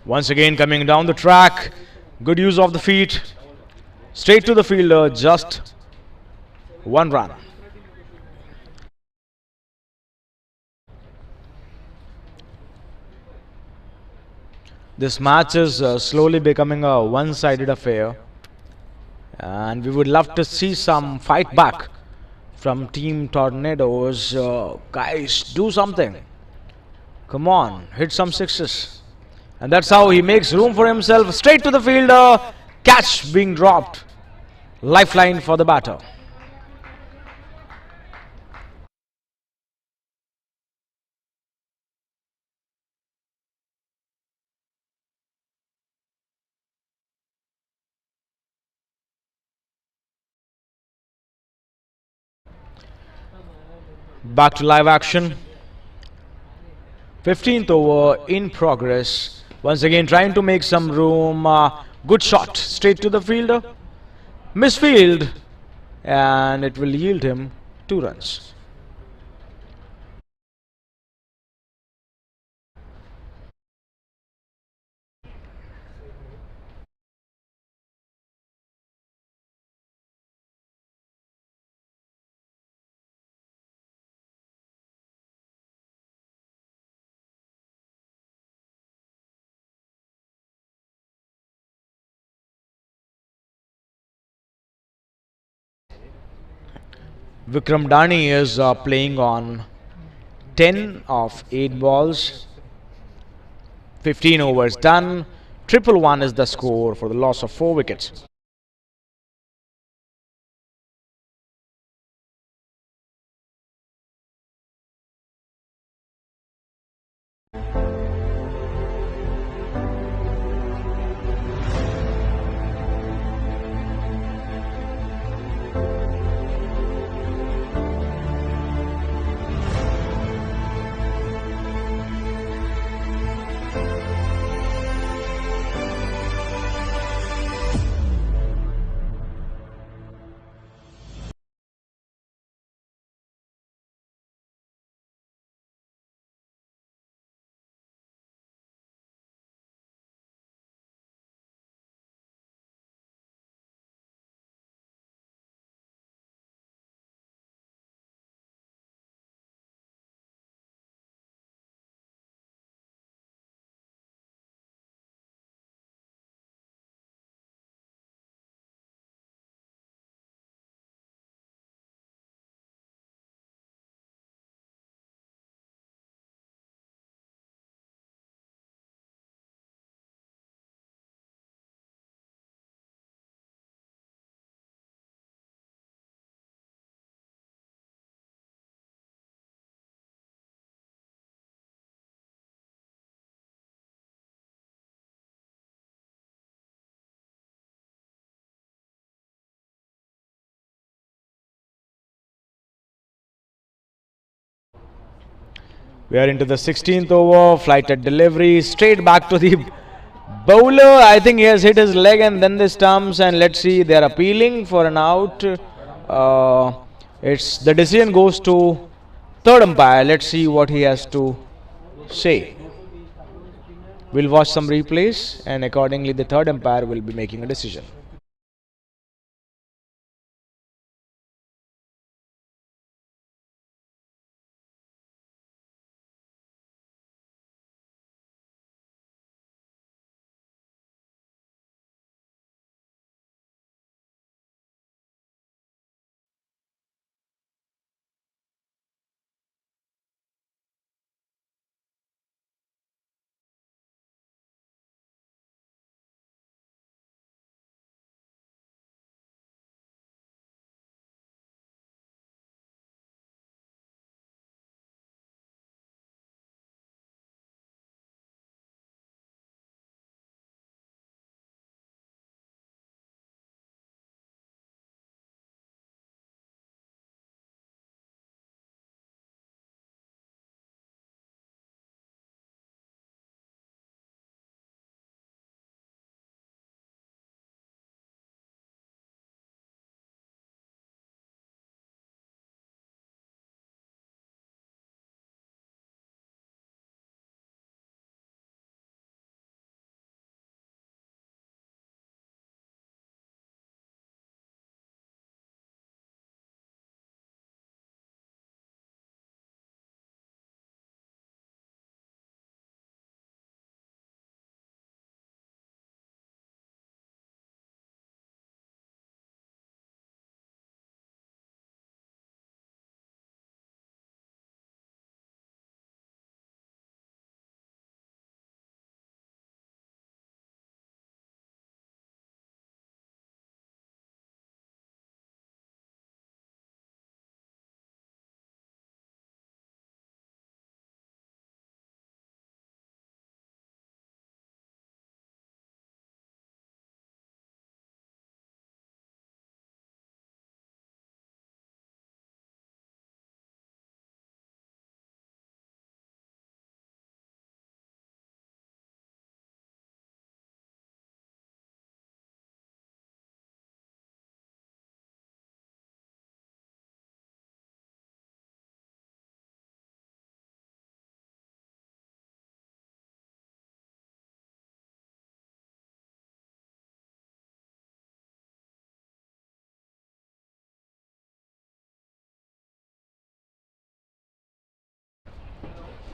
Once again coming down the track, good use of the feet, straight to the fielder, just 1 run. This match is slowly becoming a one-sided affair, and we would love to see some fight back from Team Tornadoes. Guys, do something. Come on, hit some sixes. And that's how he makes room for himself. Straight to the fielder. Catch being dropped. Lifeline for the batter. Back to live action. 15th over in progress. Once again trying to make some room. Good shot straight to the fielder. Misfield, and it will yield him 2 runs. Vikram Dani is playing on 10 of 8 balls. 15 overs done. 111 is the score for the loss of 4 wickets. We are into the 16th over. Flighted delivery straight back to the bowler. I think he has hit his leg and then the stumps. And let's see, they are appealing for an out. It's the decision goes to third umpire. Let's see what he has to say. We'll watch some replays, and accordingly, the third umpire will be making a decision.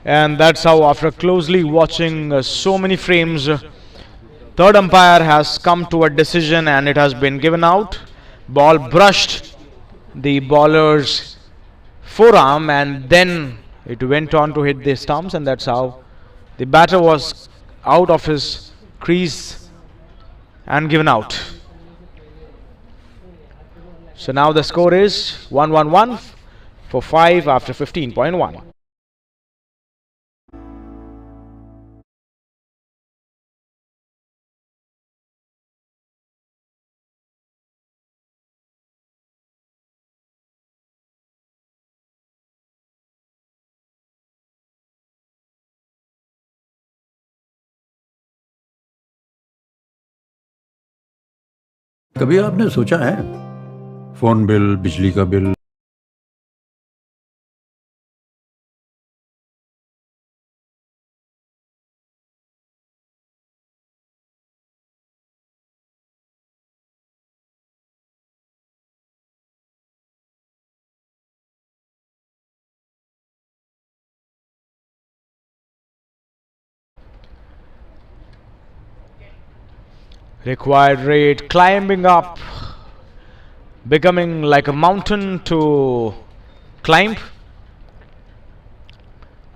And that's how, after closely watching so many frames, third umpire has come to a decision and it has been given out. Ball brushed the bowler's forearm and then it went on to hit the stumps, and that's how the batter was out of his crease and given out. So now the score is 1-1-1 for 5 after 15.1. कभी आपने सोचा है phone bill, बिजली का bill, Required rate climbing up, becoming like a mountain to climb.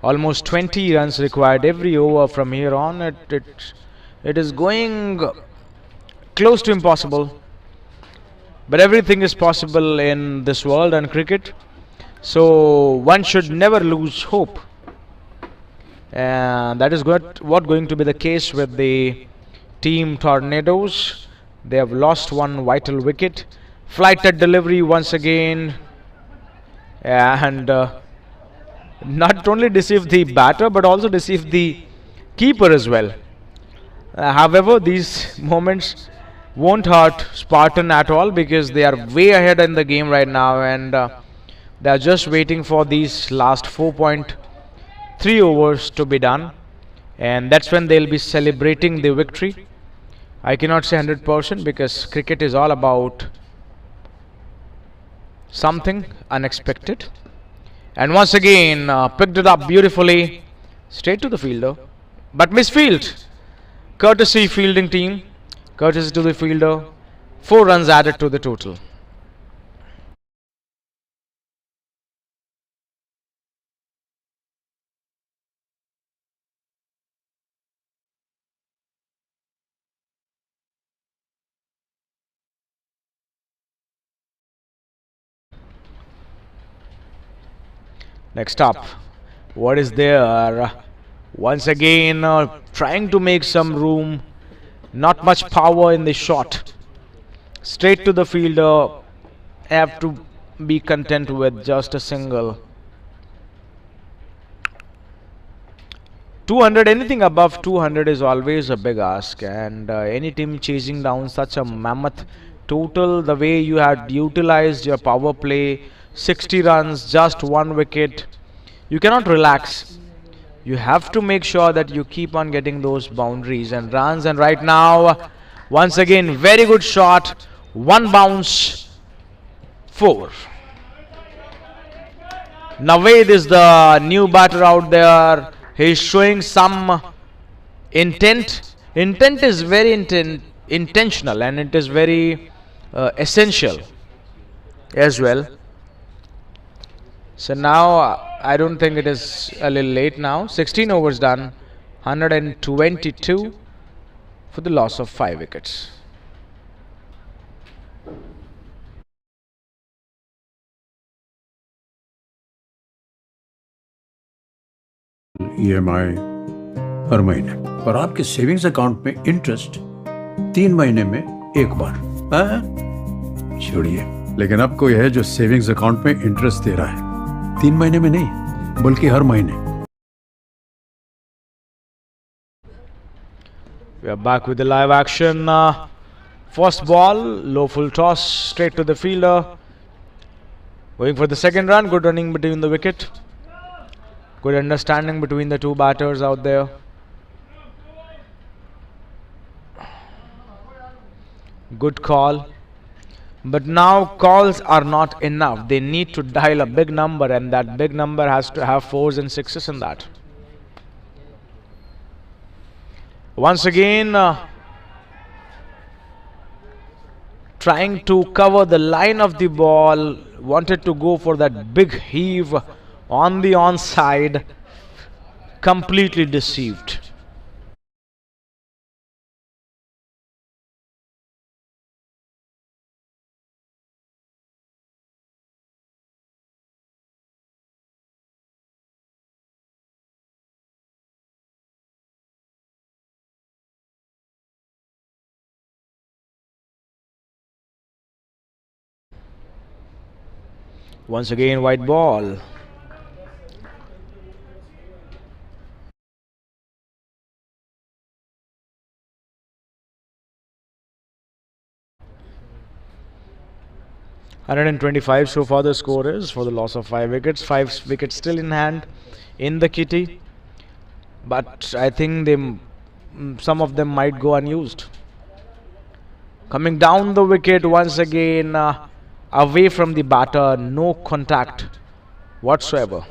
Almost 20 runs required every over from here on. It is going close to impossible, but everything is possible in this world and cricket, so one should never lose hope, and that is what going to be the case with the team Tornadoes. They have lost one vital wicket. Flighted delivery once again, and not only deceive the batter but also deceive the keeper as well. However, these moments won't hurt Spartan at all because they are way ahead in the game right now, and they are just waiting for these last 4.3 overs to be done, and that's when they'll be celebrating the victory. I cannot say 100% because cricket is all about something unexpected. And once again, picked it up beautifully, straight to the fielder, but misfield. Courtesy fielding team, courtesy to the fielder, 4 runs added to the total. Next up, what is there? Once again, trying to make some room. Not much power in the shot. Straight to the fielder. Have to be content with just a single. 200, anything above 200 is always a big ask, and any team chasing down such a mammoth total, the way you had utilized your power play, 60 runs, just 1 wicket, you cannot relax. You have to make sure that you keep on getting those boundaries and runs. And right now, once again, very good shot, 1 bounce, 4. Naveed is the new batter out there. He's showing some intent. Intent is very intentional, and it is very essential as well. So now I don't think it is a little late now. 16 overs done, 122 for the loss of 5 wickets. EMI हर महीने और आपके savings account में interest 3 महीने में एक बार। छोड़िए, लेकिन अब कोई है जो सेविंग्स अकाउंट में इंटरेस्ट दे रहा है 3 महीने में नहीं, बल्कि हर महीने। We are back with the live action. First ball, low full toss, straight to the fielder. Going for the second run, good running between the wicket. Good understanding between the two batters out there. Good call. But now calls are not enough. They need to dial a big number, and that big number has to have 4s and 6s in that. Once again, trying to cover the line of the ball, wanted to go for that big heave on the onside, completely deceived. Once again, white ball. $125 so far the score is for the loss of 5 wickets. 5 wickets still in hand in the kitty, but I think some of them might go unused. Coming down the wicket once again, away from the batter, no contact whatsoever.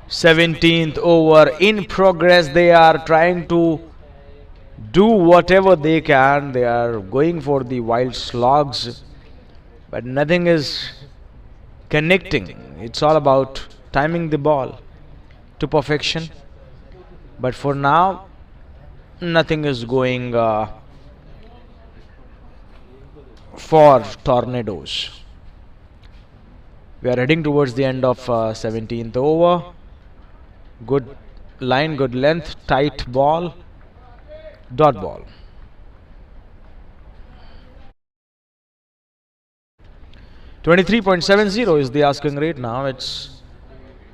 Seventeenth over in progress. They are trying to do whatever they can. They are going for the wild slogs, but nothing is connecting. It's all about timing the ball to perfection. But for now, nothing is going for Tornadoes. We are heading towards the end of 17th over. Good line, good length, tight ball, dot ball. 23.70 is the asking rate now. It's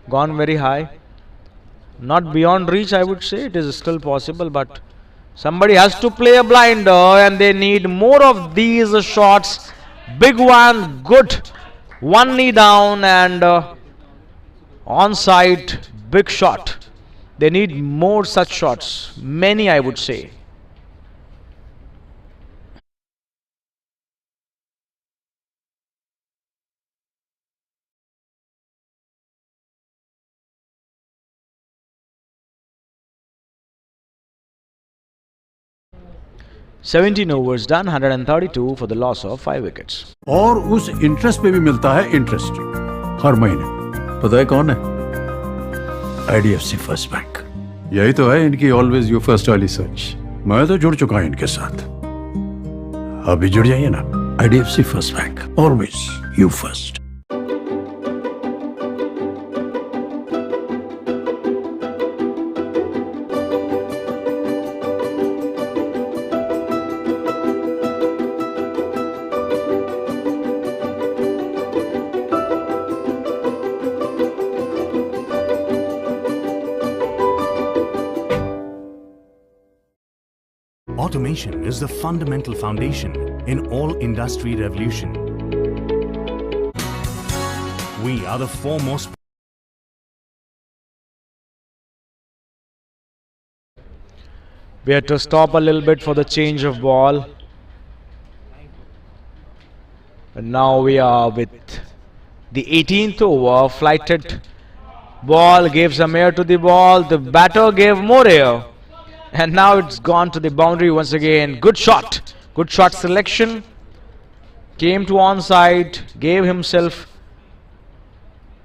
gone very high. Not beyond reach, I would say. It is still possible, but somebody has to play a blinder and they need more of these shots. Big one, good. One knee down and onside, big shot. They need more such shots. Many, I would say. $17 overs done, 132 for the loss of 5 wickets. और उस interest पे भी मिलता है interest हर महीने। पता है कौन है? IDFC first bank. यही तो है इनकी ऑलवेज यू फर्स्ट वाली सोच। मैं तो जुड़ चुका हूं इनके साथ। अभी जुड़ जाइए ना। IDFC first bank, always you first. Automation is the fundamental foundation in all industry revolution. We are the foremost. We had to stop a little bit for the change of ball. And now we are with the 18th over. Flighted ball gave some air to the ball. The batter gave more air. And now it's gone to the boundary once again. Good shot. Good shot selection. Came to onside. Gave himself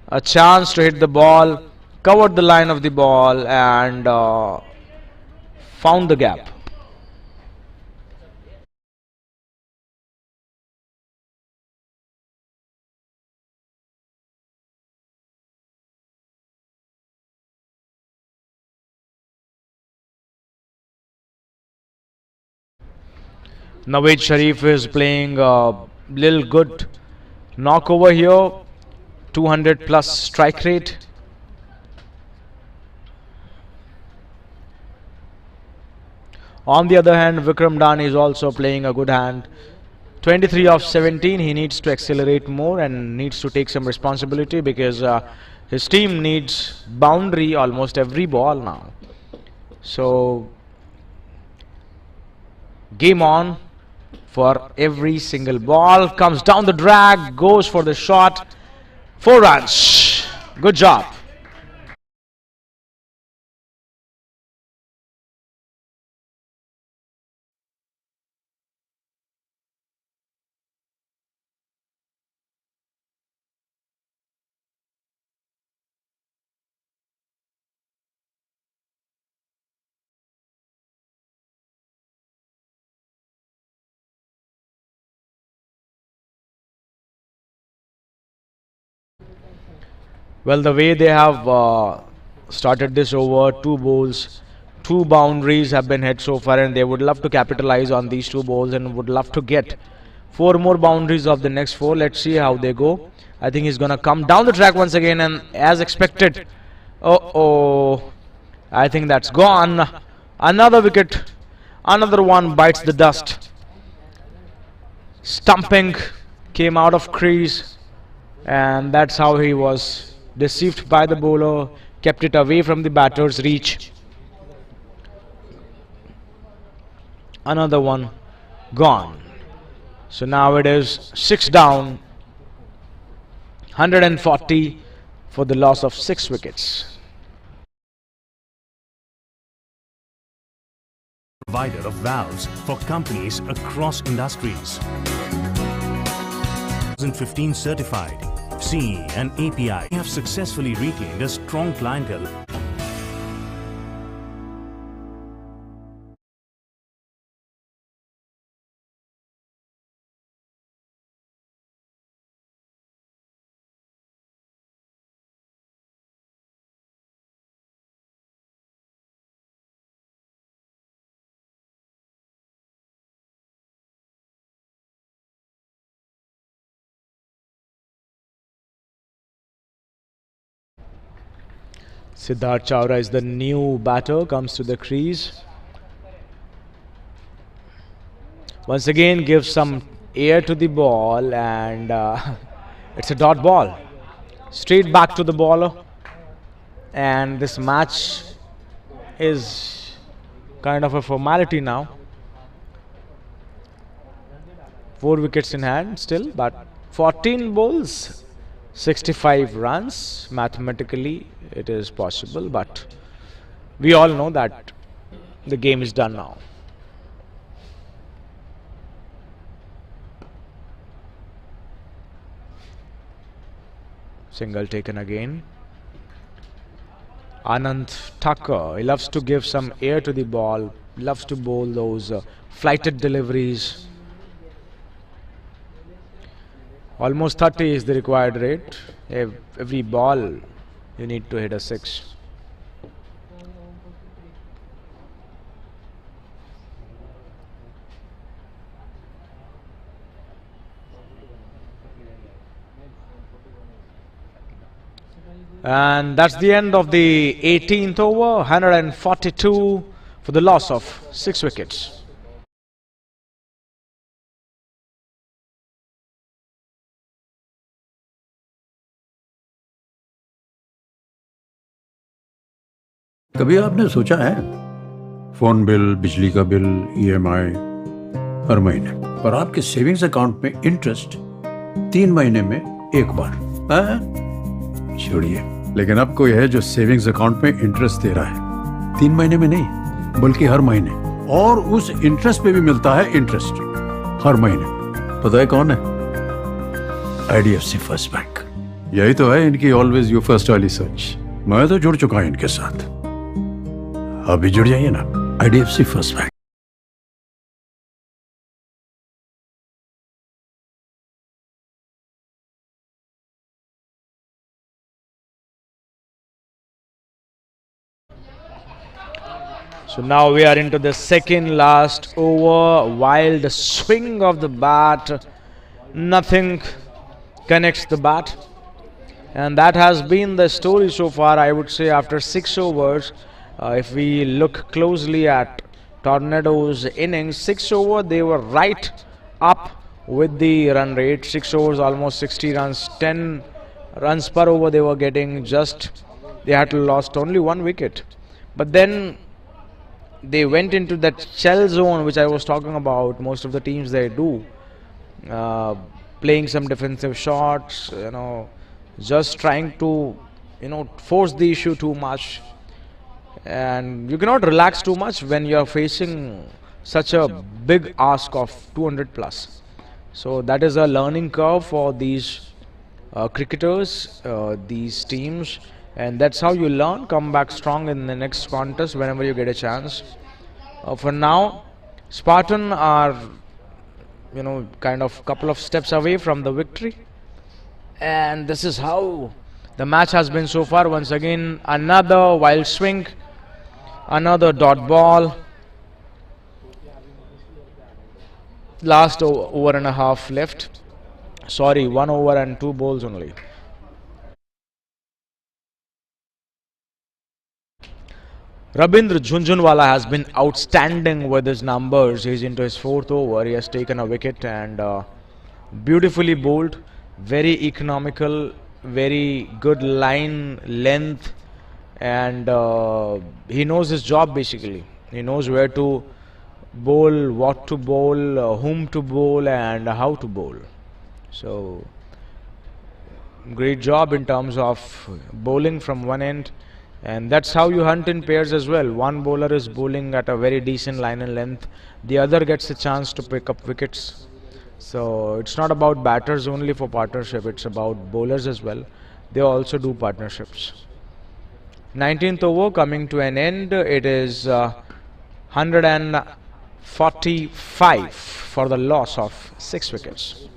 a chance to hit the ball. Covered the line of the ball and found the gap. Nawaz Sharif is playing a little good knock over here. 200 plus strike rate. On the other hand, Vikram Dan is also playing a good hand. 23 of 17. He needs to accelerate more and needs to take some responsibility because his team needs boundary almost every ball now. So game on for every single ball. Comes down the drag, goes for the shot. 4 runs. Good job. Well, the way they have started this over, 2 bowls, 2 boundaries have been hit so far, and they would love to capitalize on these 2 bowls and would love to get 4 more boundaries of the next 4. Let's see how they go. I think he's gonna come down the track once again, and as expected, I think that's gone. Another wicket, another one bites the dust. Stumping came out of crease, and that's how he was deceived by the bowler, kept it away from the batter's reach. Another one gone. So now it is 6 down, 140 for the loss of 6 wickets. Provider of valves for companies across industries. 2015 certified CE and API. We have successfully retained a strong clientele Siddharth Chawra is the new batter, comes to the crease. Once again gives some air to the ball, and it's a dot ball. Straight back to the bowler. And this match is kind of a formality now. 4 wickets in hand still, but 14 balls, 65 runs. Mathematically it is possible, but we all know that the game is done now. Single taken again. Anand Thakur, he loves to give some air to the ball, loves to bowl those flighted deliveries. Almost 30 is the required rate. Every ball you need to hit a 6. And that's the end of the 18th over. 142 for the loss of 6 wickets. कभी आपने सोचा है phone bill, बिजली का bill, EMI हर महीने, पर आपके savings account में इंटरेस्ट 3 महीने में एक बार? छोड़िए, लेकिन अब कोई है जो सेविंग्स अकाउंट में इंटरेस्ट दे रहा है 3 महीने में नहीं, बल्कि हर महीने, और उस इंटरेस्ट पे भी मिलता है इंटरेस्ट हर महीने। पता है कौन है? IDFC first bank. यही तो है इनकी ऑलवेज यू फर्स्ट वाली सोच। मैं तो जुड़ चुका हूं इनके साथ, अभी जुड़ जाइए ना, IDFC first bank. So now we are into the second last over. Wild swing of the bat, nothing connects the bat, and that has been the story so far. I would say after 6 overs, if we look closely at Tornado's innings, 6 over they were right up with the run rate. 6 overs, almost 60 runs, 10 runs per over they were getting. Just they had to lost only 1 wicket, but then they went into that shell zone which I was talking about. Most of the teams they do, playing some defensive shots, just trying to force the issue too much, and you cannot relax too much when you are facing such a big ask of 200 plus. So that is a learning curve for these cricketers, these teams, and that's how you learn. Come back strong in the next contest whenever you get a chance. For now, Spartans are kind of couple of steps away from the victory, and this is how the match has been so far. Once again, another wild swing, another dot ball. Last over and a half left. Sorry, 1 over and 2 balls only. Rabindra Jhunjhunwala has been outstanding with his numbers. He's into his 4th over. He has taken a wicket and beautifully bowled. Very economical, very good line length, and he knows his job basically. He knows where to bowl, what to bowl, whom to bowl, and how to bowl. So great job in terms of bowling from one end, and that's how you hunt in pairs as well. One bowler is bowling at a very decent line and length, the other gets a chance to pick up wickets. So it's not about batters only for partnership, it's about bowlers as well. They also do partnerships. 19th over coming to an end. It is 145 for the loss of 6 wickets.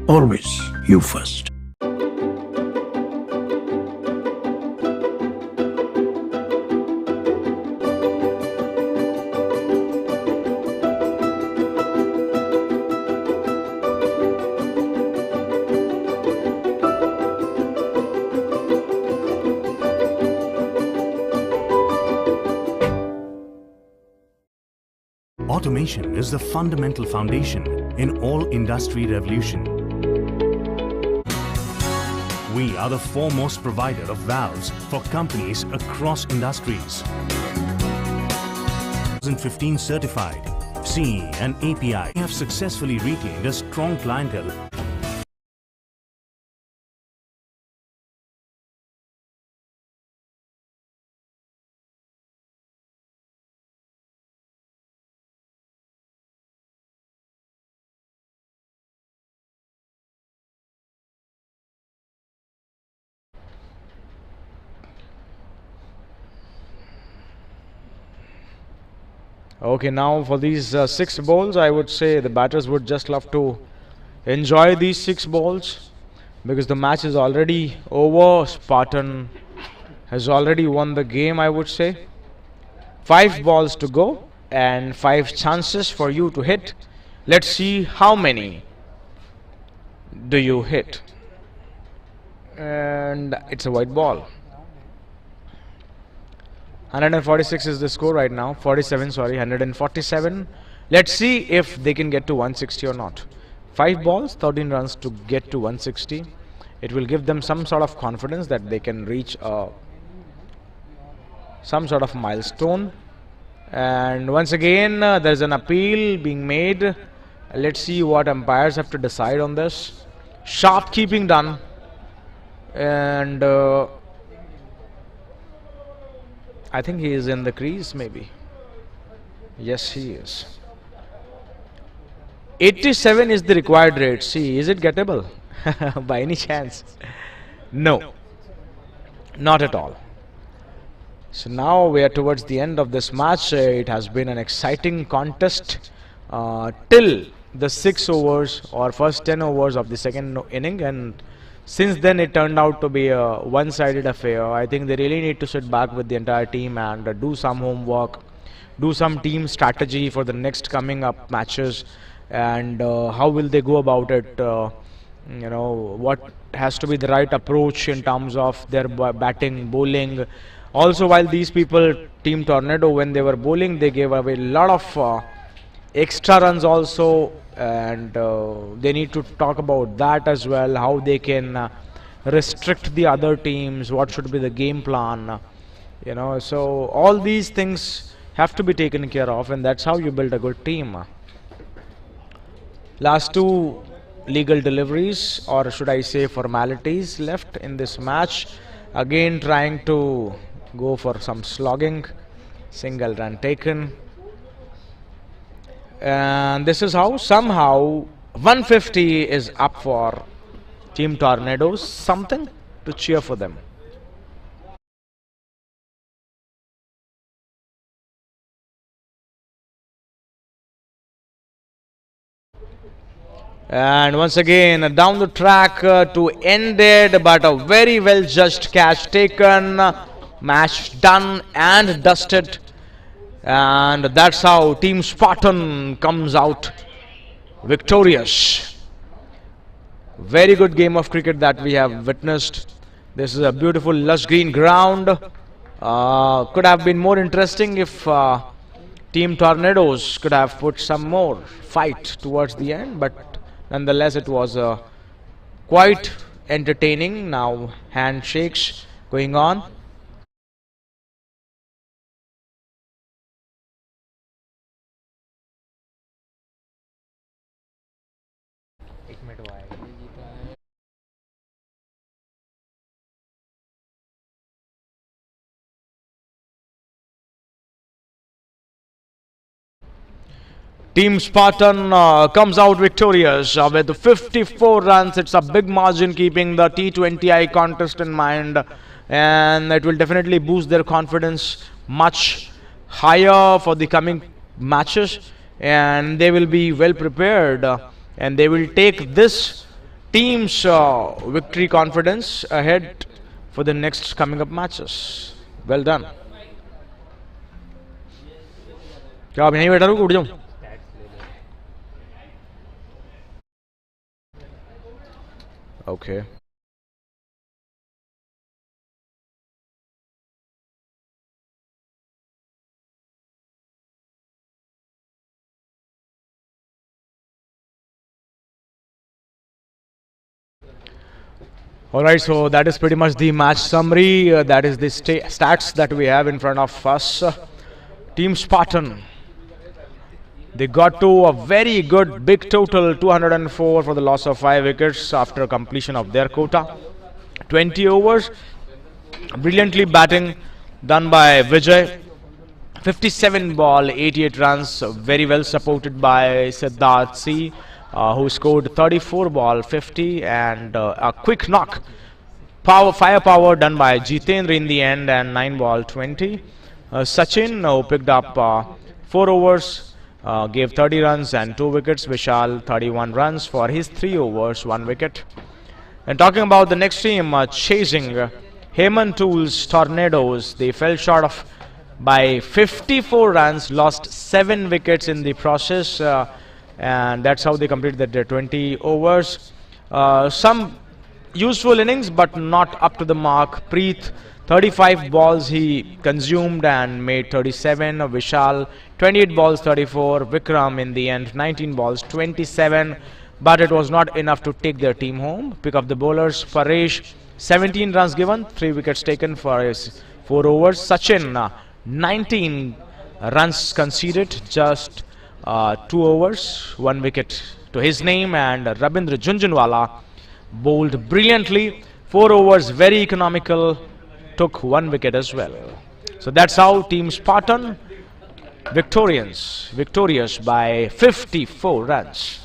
Always you first. Automation is the fundamental foundation in all industry revolution. We are the foremost provider of valves for companies across industries. 2015 certified CE and API. We have successfully retained a strong clientele. Okay, now for these 6 balls, I would say the batters would just love to enjoy these 6 balls because the match is already over. Spartan has already won the game, I would say. 5 balls to go and 5 chances for you to hit. Let's see how many do you hit. And it's a white ball. 146 is the score right now. 47, sorry, 147. Let's see if they can get to 160 or not. 5 balls, 13 runs to get to 160. It will give them some sort of confidence that they can reach some sort of milestone. And once again, there's an appeal being made. Let's see what umpires have to decide on this. Sharp keeping done. And I think he is in the crease, maybe. Yes, he is. 87 is the required rate. See, is it gettable? By any chance? No. Not at all. So now we are towards the end of this match. It has been an exciting contest till the 6 overs or first 10 overs of the second inning, and since then it turned out to be a one-sided affair. I think they really need to sit back with the entire team and do some homework, do some team strategy for the next coming up matches, and how will they go about it. You know, what has to be the right approach in terms of their batting, bowling. Also, while these people, Team Tornado, when they were bowling, they gave away a lot of extra runs also, and they need to talk about that as well, how they can restrict the other teams, what should be the game plan, you know. So all these things have to be taken care of, and that's how you build a good team. Last 2 legal deliveries, or should I say formalities, left in this match. Again trying to go for some slogging. Single run taken. And this is how somehow 150 is up for Team Tornadoes. Something to cheer for them. And once again down the track to end it, but a very well judged catch taken. Match done and dusted. And that's how Team Spartan comes out victorious. Very good game of cricket that we have witnessed. This is a beautiful lush green ground. Could have been more interesting if Team Tornadoes could have put some more fight towards the end, but nonetheless it was quite entertaining. Now handshakes going on. Team Spartan comes out victorious with 54 runs. It's a big margin, keeping the T20I contest in mind, and it will definitely boost their confidence much higher for the coming matches, and they will be well prepared, and they will take this team's victory confidence ahead for the next coming up matches. Well done. क्या अब यहीं बैठा रहूं, उठ जाऊं? Okay. All right, so that is pretty much the match summary. That is the stats that we have in front of us. Team Spartan, they got to a very good big total 204 for the loss of 5 wickets after completion of their quota. 20 overs, brilliantly batting done by Vijay. 57 ball, 88 runs, very well supported by Siddharth C, who scored 34 ball, 50, and a quick knock. Firepower done by Jitendra in the end, and 9 ball, 20. Sachin, who picked up 4 overs, gave 30 runs and 2 wickets. Vishal, 31 runs for his 3 overs, 1 wicket. And talking about the next team, chasing Hemant Tools Tornadoes, they fell short of by 54 runs, lost 7 wickets in the process, and that's how they completed their 20 overs. Some useful innings, but not up to the mark. Preet, 35 balls he consumed and made 37. Vishal, 28 balls, 34. Vikram in the end, 19 balls, 27. But it was not enough to take their team home. Pick up the bowlers. Paresh, 17 runs given, 3 wickets taken for his 4 overs. Sachin, 19 runs conceded, just 2 overs, 1 wicket to his name. And Rabindra Junjunwala bowled brilliantly, 4 overs, very economical, took 1 wicket as well. So that's how Team Spartan victorious by 54 runs.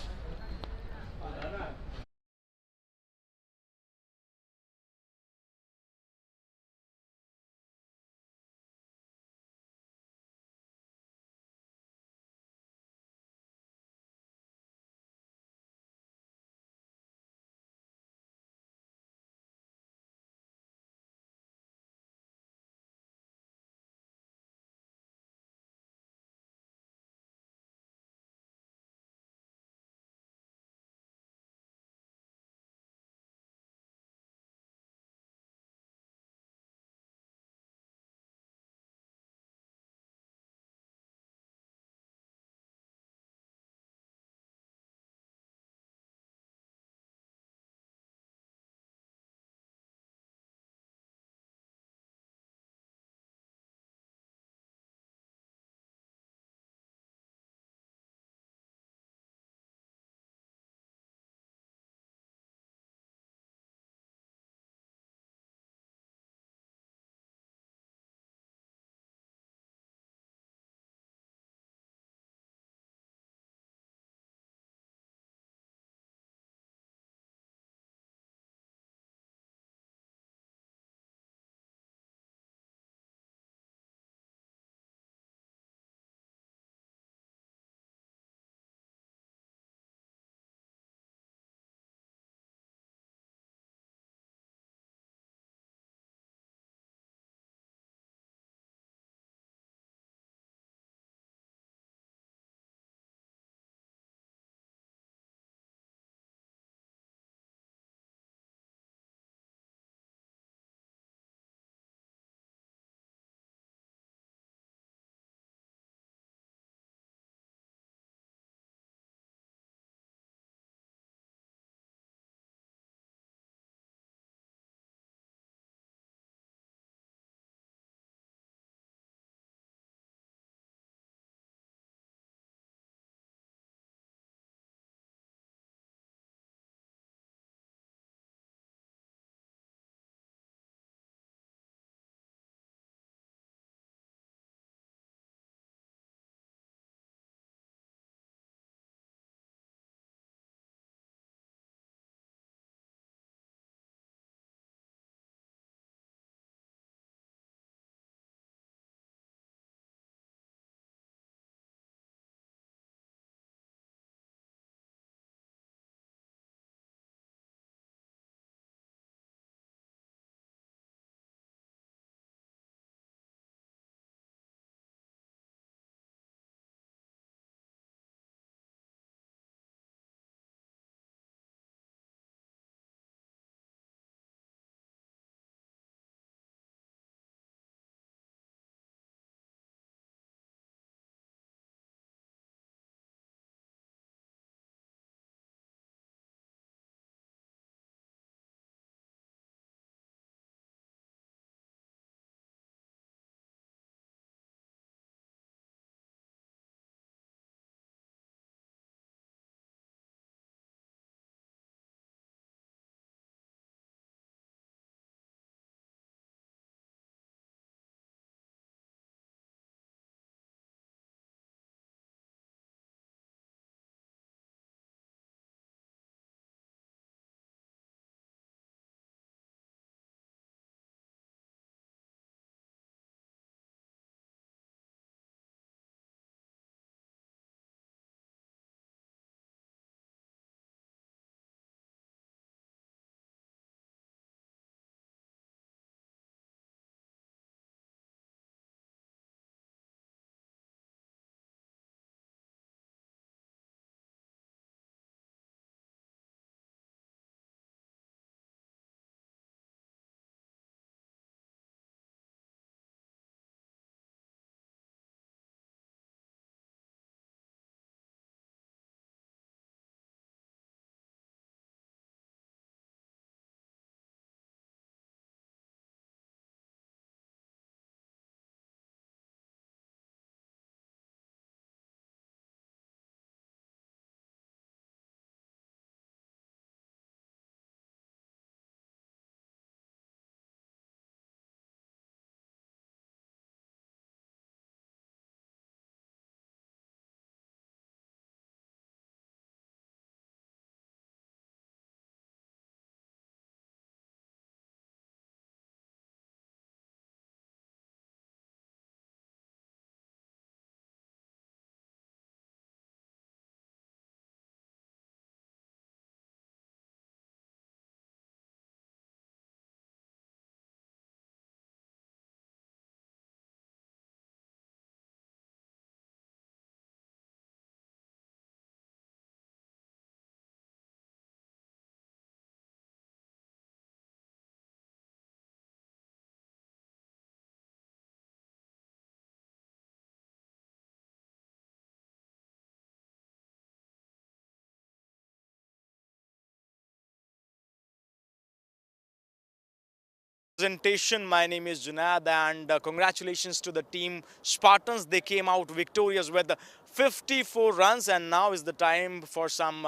Presentation. My name is Junaid, and congratulations to the team Spartans. They came out victorious with 54 runs, and now is the time for some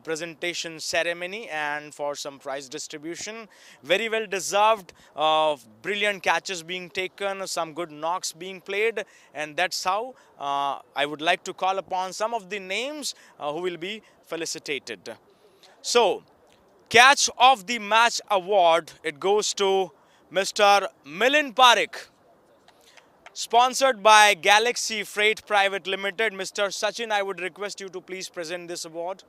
presentation ceremony and for some prize distribution. Very well deserved, brilliant catches being taken, some good knocks being played, and that's how I would like to call upon some of the names who will be felicitated. So, Catch of the Match award, it goes to Mr. Milind Parekh, sponsored by Galaxy Freight Private Limited. Mr. Sachin, I would request you to please present this award.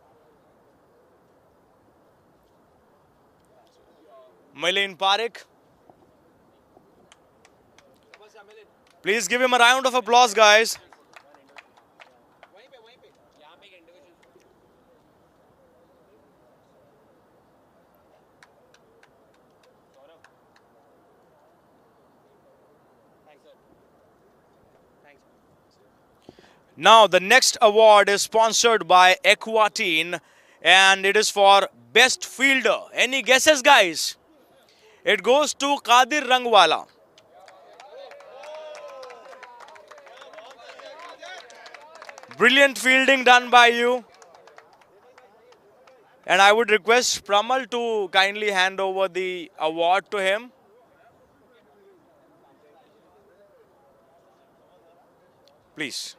Milind Parekh. Please give him a round of applause, guys. Now, the next award is sponsored by Equatine, and it is for Best Fielder. Any guesses, guys? It goes to Qadir Rangwala. Brilliant fielding done by you. And I would request Pramal to kindly hand over the award to him. Please.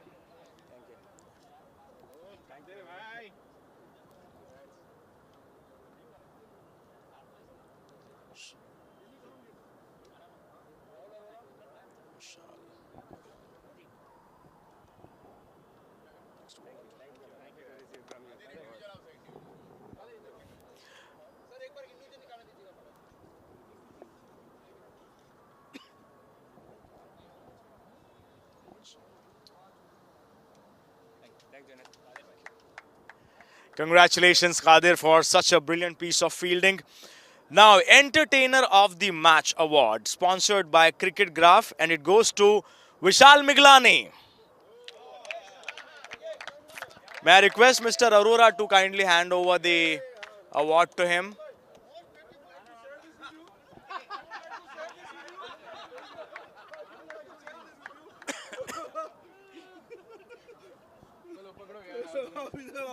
Congratulations, Qadir, for such a brilliant piece of fielding. Now, Entertainer of the Match award, sponsored by Cricket Graph, and it goes to Vishal Miglani. May I request Mr. Arora to kindly hand over the award to him?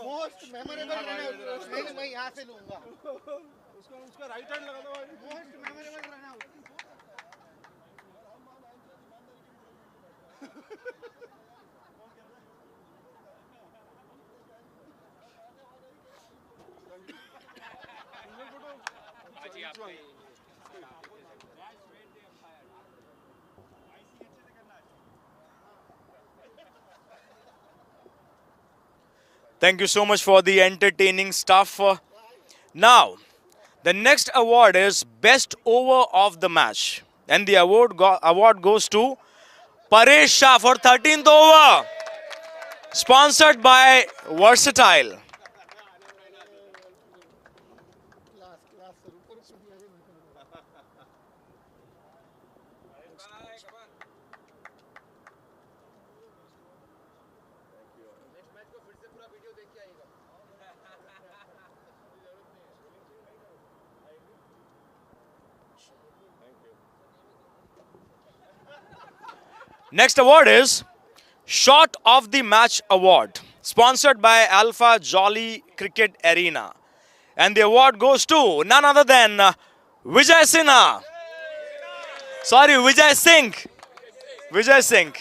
Most memorable run मैं यहाँ से लूंगा उसका right hand लगा दो most memorable run out Thank you so much for the entertaining stuff. Now, the next award is Best Over of the Match. And the award goes to Paresh Shah for 13th over. Sponsored by Versatile. Next award is Shot of the Match Award, sponsored by Alpha Jolly Cricket Arena. And the award goes to none other than Vijay Sinha. Sorry, Vijay Singh. Vijay Singh.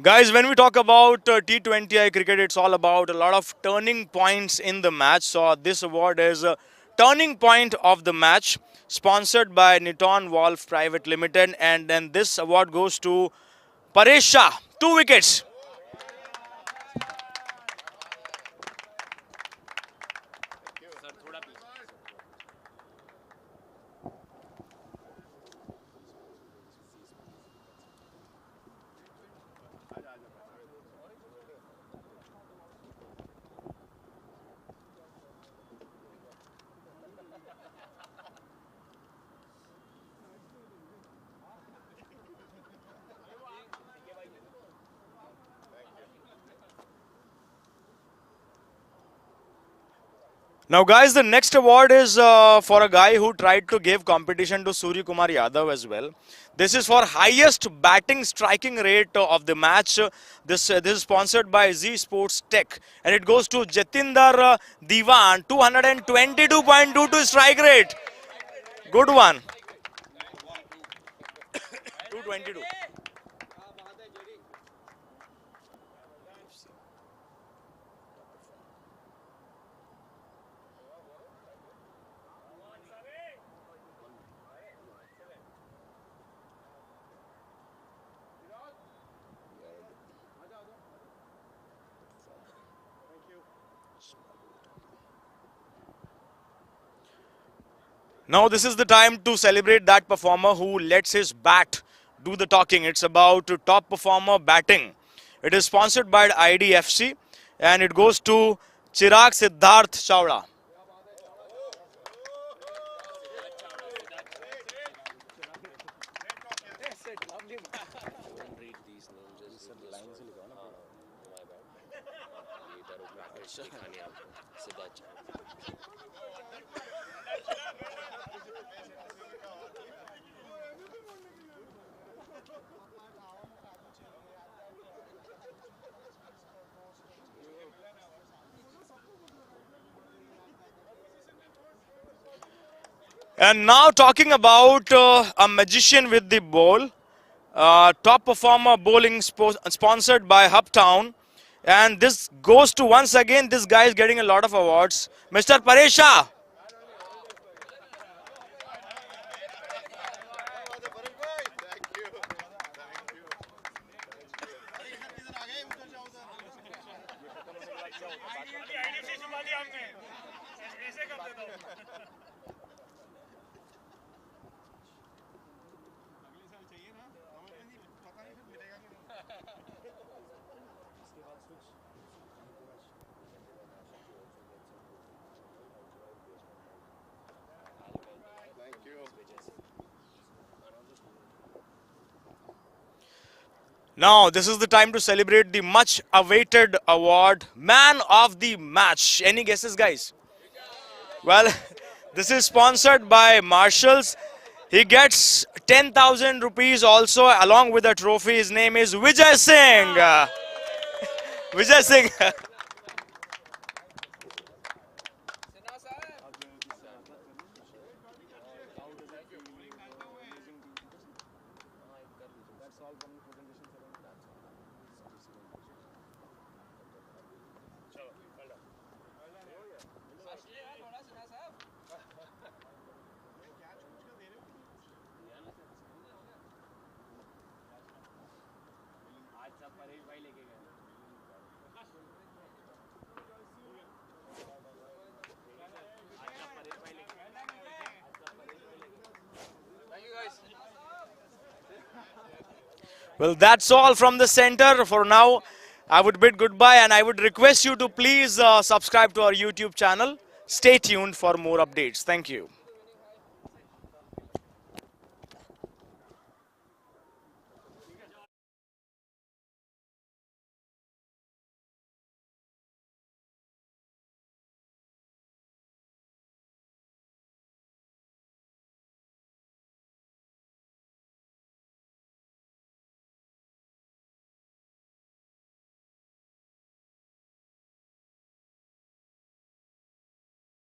Guys, when we talk about T20I cricket, it's all about a lot of turning points in the match. So this award is Turning Point of the Match, sponsored by Niton Wolf Private Limited. And then this award goes to Paresh Shah, 2 wickets. Now, guys, the next award is for a guy who tried to give competition to Surya Kumar Yadav as well. This is for highest batting striking rate of the match. This is sponsored by Z Sports Tech, and it goes to Jatinder Diwan, 222.22 strike rate. Good one. 222. Now this is the time to celebrate that performer who lets his bat do the talking. It's about top performer batting. It is sponsored by Idfc, and it goes to Chirag Siddharth Chawda. And now talking about a magician with the ball, top performer bowling sponsored by Hubtown. And this goes to, once again, this guy is getting a lot of awards, Mr. Paresha. Now, this is the time to celebrate the much awaited award, Man of the Match. Any guesses, guys? Well, this is sponsored by Marshalls. He gets 10,000 rupees also along with a trophy. His name is Vijay Singh. Vijay Singh. Well, that's all from the center. For now, I would bid goodbye, and I would request you to please subscribe to our YouTube channel. Stay tuned for more updates. Thank you.